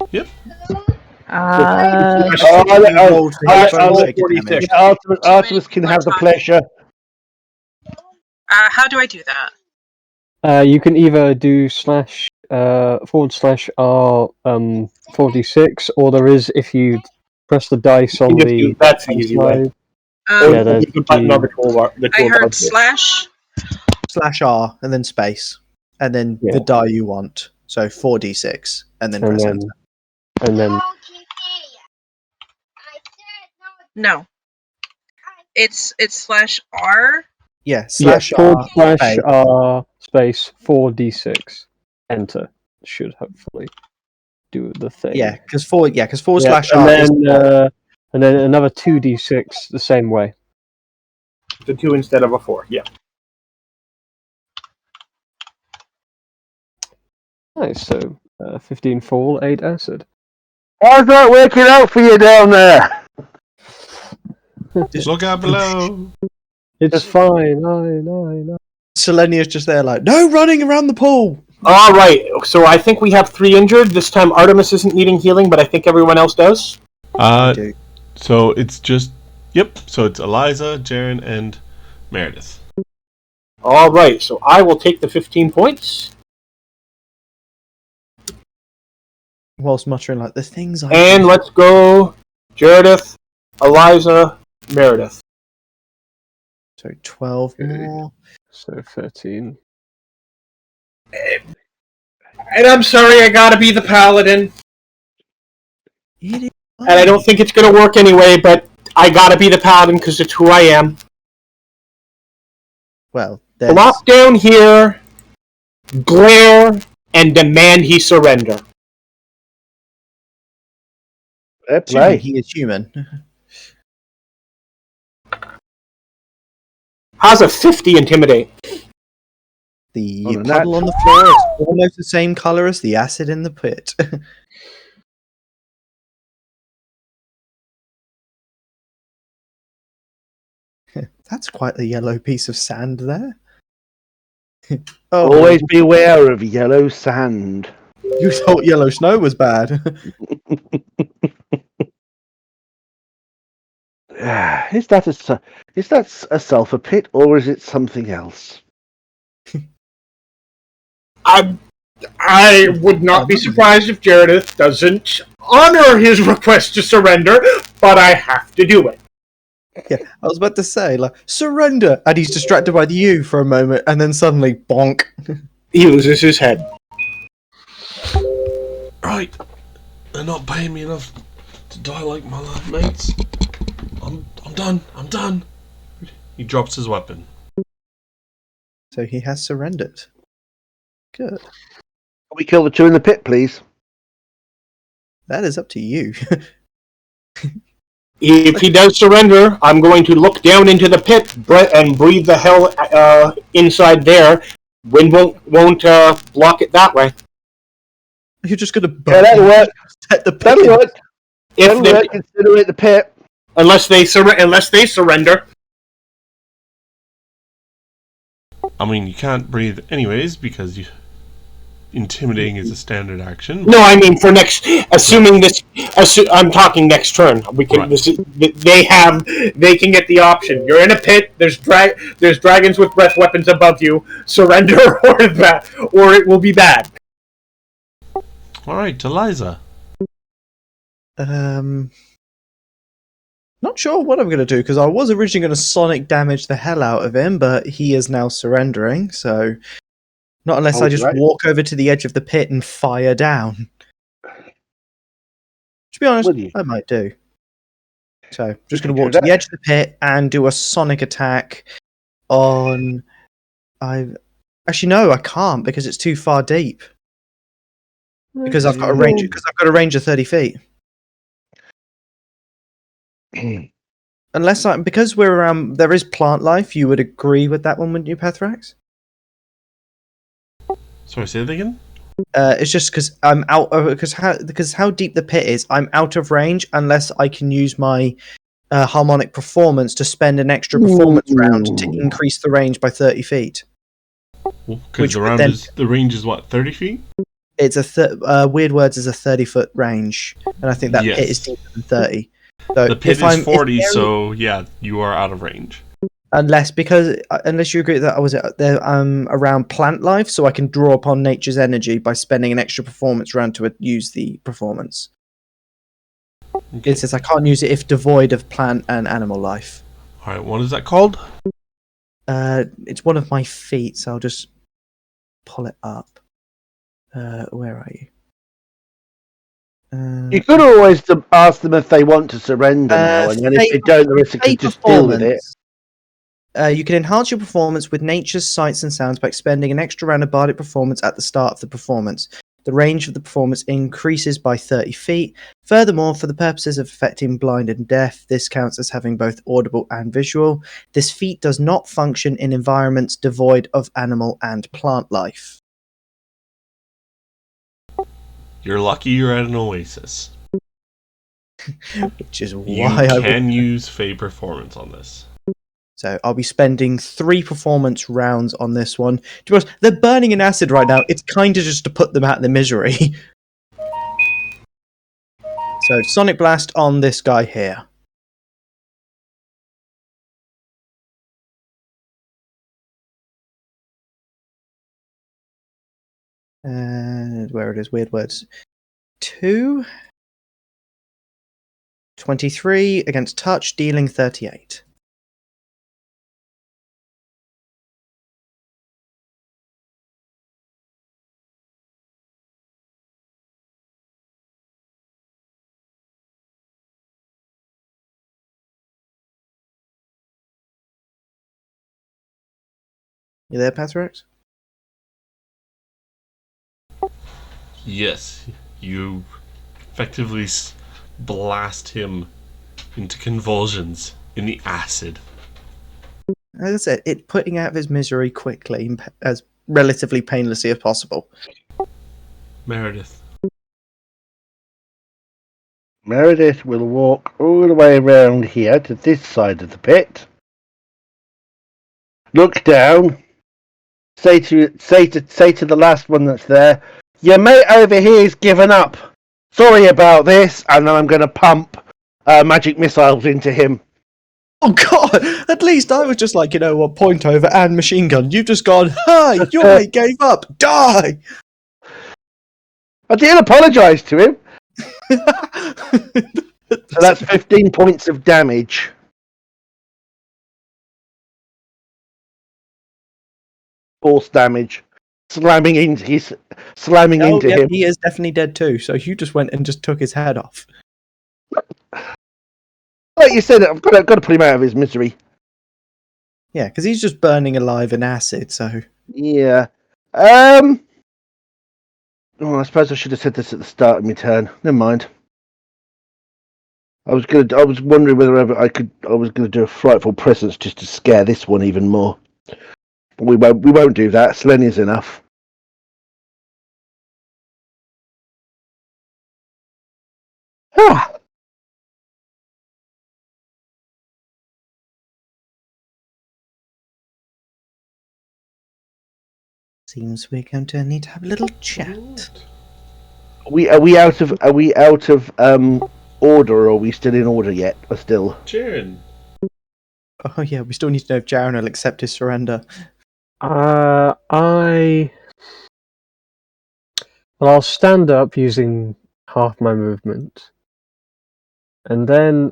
Yep. Artemis can have the pleasure. How do I do that? You can either do // R 4d6, or there is, if you press the dice on You just the do- that's the easy way. side. Um, Yeah, there's the button on the toolbar. The I heard toolbar. / /R and then space, and then Yeah. the die you want. So 4d6, and then And press then, enter. and then No. It's /R. Yeah, // /R space. R space 4d6. Enter should hopefully do the thing. Yeah, because 4 Yeah, /R is and then another 2d6 the same way. The 2 instead of a 4. Yeah. Nice. So 15 fall, 8 acid. How's that working out for you down there? Look out below. It's fine. No. Selenia's just there like, no running around the pool. All right. So I think we have 3 injured. This time Artemis isn't needing healing, but I think everyone else does. Dude. So it's just So it's Eliza, Jaren, and Meredith. All right. So I will take the 15 points. Whilst muttering like, the things I And do. let's go Meredith, Eliza, Meredith. So 12 Okay. more. So 13. And I'm sorry, I gotta be the paladin. It is And I don't think it's gonna work anyway, but I gotta be the paladin because it's who I am. Well, there's... Flop down here, glare, and demand he surrender. Fair Assuming play. he is human. How's a 50 intimidate? The On a puddle on the floor is almost the same colour as the acid in the pit. That's quite the yellow piece of sand there. Oh, Always beware of yellow sand. you thought yellow snow was bad. Is that a sulfur pit or is it something else? I would not be surprised if Meredith doesn't honor his request to surrender, but I have to do it. Yeah, I was about to say, like, surrender! And he's distracted by the U for a moment, and then suddenly, bonk. He loses his head. Right. They're not paying me enough to die like my mates. I'm done. I'm done. He drops his weapon. So he has surrendered. Good. Can we kill the 2 in the pit, please? That is up to you. If he does surrender, I'm going to look down into the pit and breathe the hell inside there. Wind won't block it that way. You're just gonna Yeah, that'll work. set the pit. That'll work. If That'll they, work. Incinerate the pit. unless they surrender. I mean, you can't breathe anyways because intimidating is a standard action. No, I mean for next. Assuming this, I'm talking next turn. We can. Right. They can get the option. You're in a pit. There's dragons with breath weapons above you. Surrender or that, or it will be bad. All right, Eliza. Not sure what I'm going to do, because I was originally going to sonic damage the hell out of him, but he is now surrendering, so... Not unless I Hold just right. walk over to the edge of the pit and fire down. To be honest, Will you? I might do. So, I'm just You going could to walk do to the that. edge of the pit and do a sonic attack on... Actually, no, I can't, because it's too far deep. Because I've got a range. Because I've got a range of 30 feet. Unless because we're there is plant life. You would agree with that one, wouldn't you, Pathrax? Sorry, say that again? It's just because I'm out of because how deep the pit is. I'm out of range unless I can use my harmonic performance to spend an extra performance round to increase the range by 30 feet. Because the range is what, 30 feet? It's Weird Words is a 30-foot range, and I think that pit is deeper than 30. So The pit is 40, so yeah, you are out of range. Unless you agree that they're around plant life, so I can draw upon nature's energy by spending an extra performance round to use the performance. Okay. It says I can't use it if devoid of plant and animal life. Alright, what is that called? It's one of my feet, so I'll just pull it up. Where are you? You could always ask them if they want to surrender now, and then if they don't, the rest could just deal with it. You can enhance your performance with nature's sights and sounds by expending an extra round of bardic performance at the start of the performance. The range of the performance increases by 30 feet. Furthermore, for the purposes of affecting blind and deaf, this counts as having both audible and visual. This feat does not function in environments devoid of animal and plant life. You're lucky you're at an oasis. Which is why you can use Fey performance on this. So I'll be spending 3 performance rounds on this one. To be honest, they're burning in acid right now. It's kind of just to put them out of the misery. So Sonic Blast on this guy here. And where it is, Weird Words. 2. 23 against touch, dealing 38. You there, Pathrax? Yes, you effectively blast him into convulsions in the acid. As I said, it's putting out of his misery quickly, as relatively painlessly as possible. Meredith. Meredith will walk all the way around here to this side of the pit. Look down. Say to the last one that's there, your mate over here is given up. Sorry about this, and then I'm going to pump magic missiles into him. Oh god! At least I was just like, point over and machine gun. You've just gone, hi, your mate gave up. Die! I did apologise to him. So that's 15 points of damage. Force damage. Slamming into him. He is definitely dead too, so you just went and just took his head off. Like you said, I've got to put him out of his misery. Yeah, because he's just burning alive in acid, so... Yeah. Oh, I suppose I should have said this at the start of my turn. Never mind. I was wondering whether I was gonna do a frightful presence just to scare this one even more. But we won't do that. Selenia's enough. Ah. Seems we're going to need to have a little chat. Are we out of order, or are we still in order yet? Or still? Jaren. Oh yeah, we still need to know if Jaren will accept his surrender. I'll stand up using half my movement, and then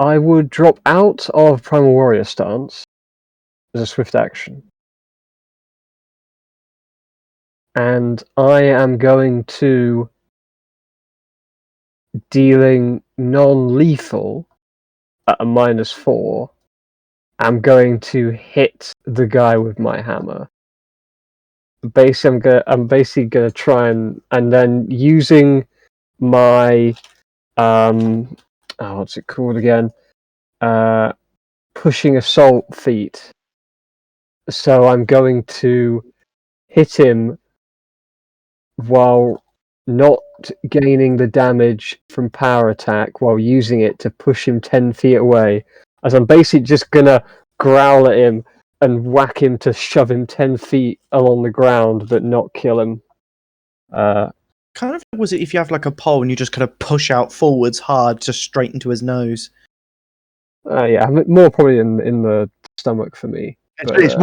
I would drop out of Primal Warrior stance as a swift action. And I am going to, dealing non-lethal at a -4, I'm going to hit the guy with my hammer. Basically, I'm basically gonna try and then using my what's it called again? Pushing assault feat. So I'm going to hit him while not gaining the damage from power attack, while using it to push him 10 feet away. As I'm basically just gonna growl at him and whack him to shove him 10 feet along the ground, but not kill him. Kind of was it if you have like a pole and you just kind of push out forwards hard, just straight into his nose? Yeah, more probably in the stomach for me. But, It's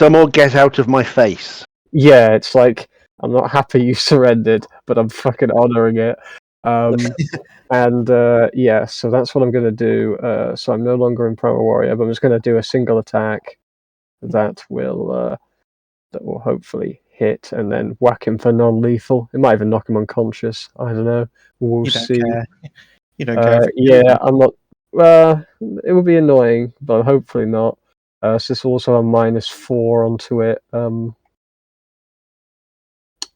a more get out of my face. Yeah, it's like, I'm not happy you surrendered, but I'm fucking honouring it. And yeah, so that's what I'm going to do. So I'm no longer in Primal Warrior, but I'm just going to do a single attack that will hopefully hit, and then whack him for non-lethal. It might even knock him unconscious. I don't know. We'll see. You don't care. Yeah, I'm not. It will be annoying, but hopefully not. So it's also a -4 onto it. On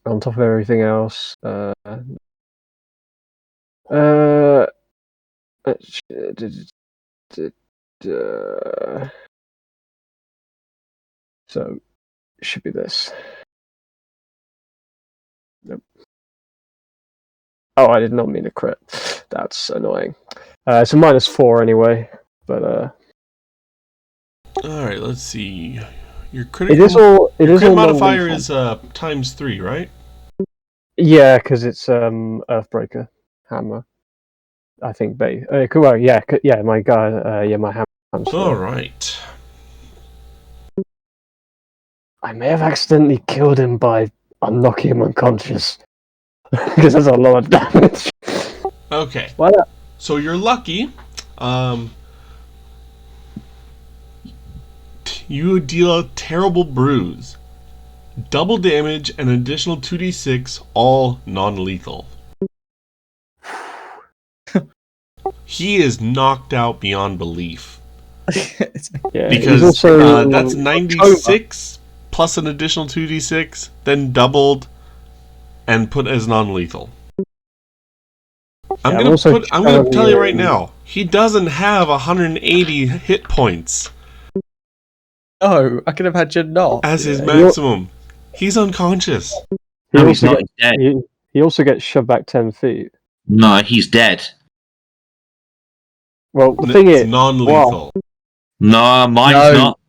top of everything else. So it should be this. Nope. Oh, I did not mean to crit. That's annoying. It's a -4 anyway, but All right, let's see. Your it critical is all. It your is crit all modifier non-lethal. is ×3, right? Yeah, because it's Earthbreaker hammer. I think well, yeah, yeah, my guy, yeah, my hammer. All right. I may have accidentally killed him by knocking him unconscious because that's a lot of damage. Okay. Why not? So you're lucky. You deal a terrible bruise. Double damage and additional 2d6, all non-lethal. He is knocked out beyond belief. Yeah, Because he's also, that's 96 plus an additional 2d6, then doubled and put as non-lethal. I'm gonna tell you right now, he doesn't have 180 hit points Oh, I can imagine not. as his maximum. He's unconscious. No, he's not. He's dead. He also gets shoved back 10 feet. No, he's dead. Well, the thing It's is, non-lethal. No, mine's not.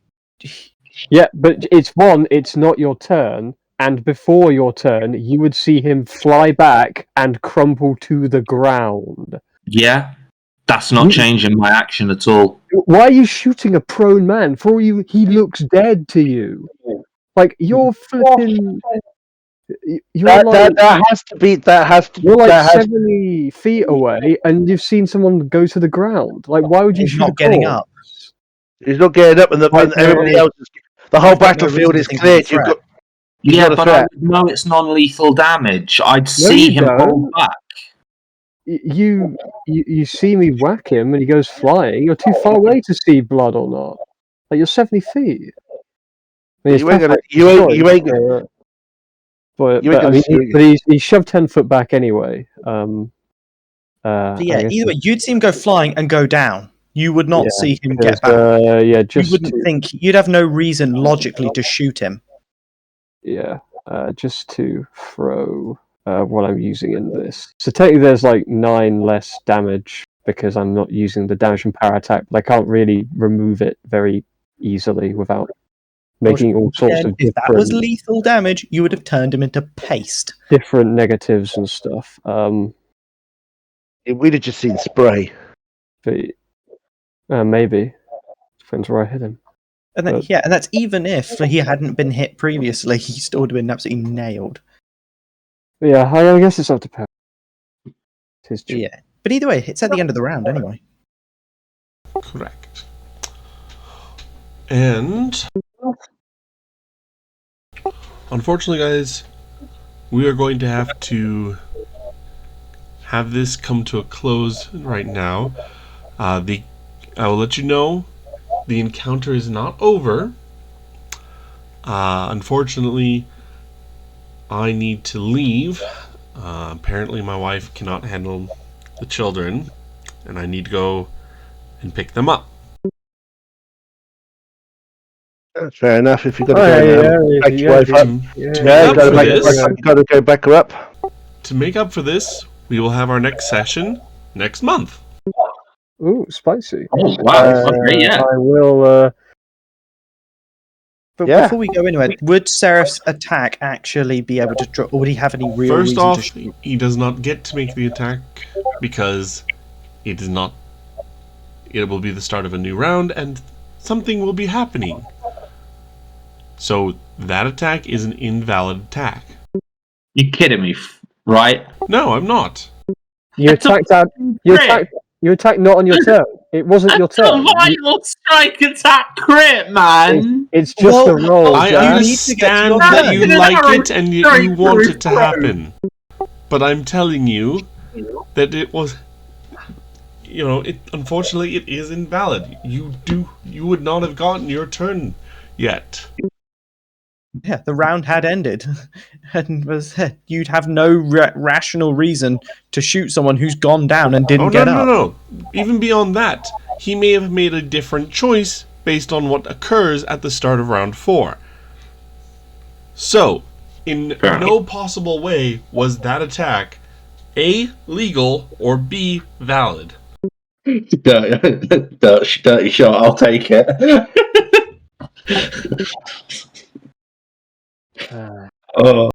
yeah, but it's not your turn, and before your turn, you would see him fly back and crumple to the ground. Yeah, that's not changing my action at all. Why are you shooting a prone man? For all you, he looks dead to you. Like, you're flipping. You're That has to be. You're like 70 feet away, and you've seen someone go to the ground. Like, why would you He's shoot not a getting corpse? up. He's not getting up, and everybody else is. The whole battlefield is cleared. You've got. Yeah, but I would know it's non-lethal damage. I'd see him hold back. You see me whack him, and he goes flying. You're too far away to see blood or not. Like, you're 70 feet. I mean, You ain't gonna. But he shoved 10 foot back anyway. Yeah, either way, you'd see him go flying and go down. You would not see him get back. Yeah, you wouldn't think you'd have no reason logically to shoot him. Yeah, just to throw what I'm using in this. So technically, there's like 9 less damage because I'm not using the damage from power attack. But I can't really remove it very easily without making all sorts of if that was lethal damage, you would have turned him into paste. Different negatives and stuff. We'd have just seen spray. But maybe depends where I hit him. And then, and that's even if he hadn't been hit previously, he still would have been absolutely nailed. Yeah, I guess it's up to power. Yeah, but either way, it's at the end of the round anyway. Correct. And unfortunately, guys, we are going to have this come to a close right now. I will let you know the encounter is not over. Unfortunately, I need to leave. Apparently, my wife cannot handle the children, and I need to go and pick them up. That's fair enough. If you've got to go now, back your wife up. Yeah, You got to go back her up. To make up for this, we will have our next session next month. Ooh, spicy. Oh, wow. Okay, yeah. I will. But Yeah. before we go anywhere, would Seraph's attack actually be able to drop, or would he have any real First reason off, to shoot? he does not get to make the attack because it is not. It will be the start of a new round, and something will be happening. So that attack is an invalid attack. You're kidding me, right? No, I'm not. You attacked that. You attacked not on your turn. It wasn't your That's a turn. vital strike attack crit, man! It's just Well, a roll. I Jack. understand your that turn. you like it and you want it to happen, but I'm telling you that it was. You know, unfortunately it is invalid. You would not have gotten your turn yet. Yeah, the round had ended, and you'd have no rational reason to shoot someone who's gone down and didn't get up. No. Even beyond that, he may have made a different choice based on what occurs at the start of round 4. So, in no possible way was that attack A, legal, or B, valid. Dirty shot, I'll take it. Oh.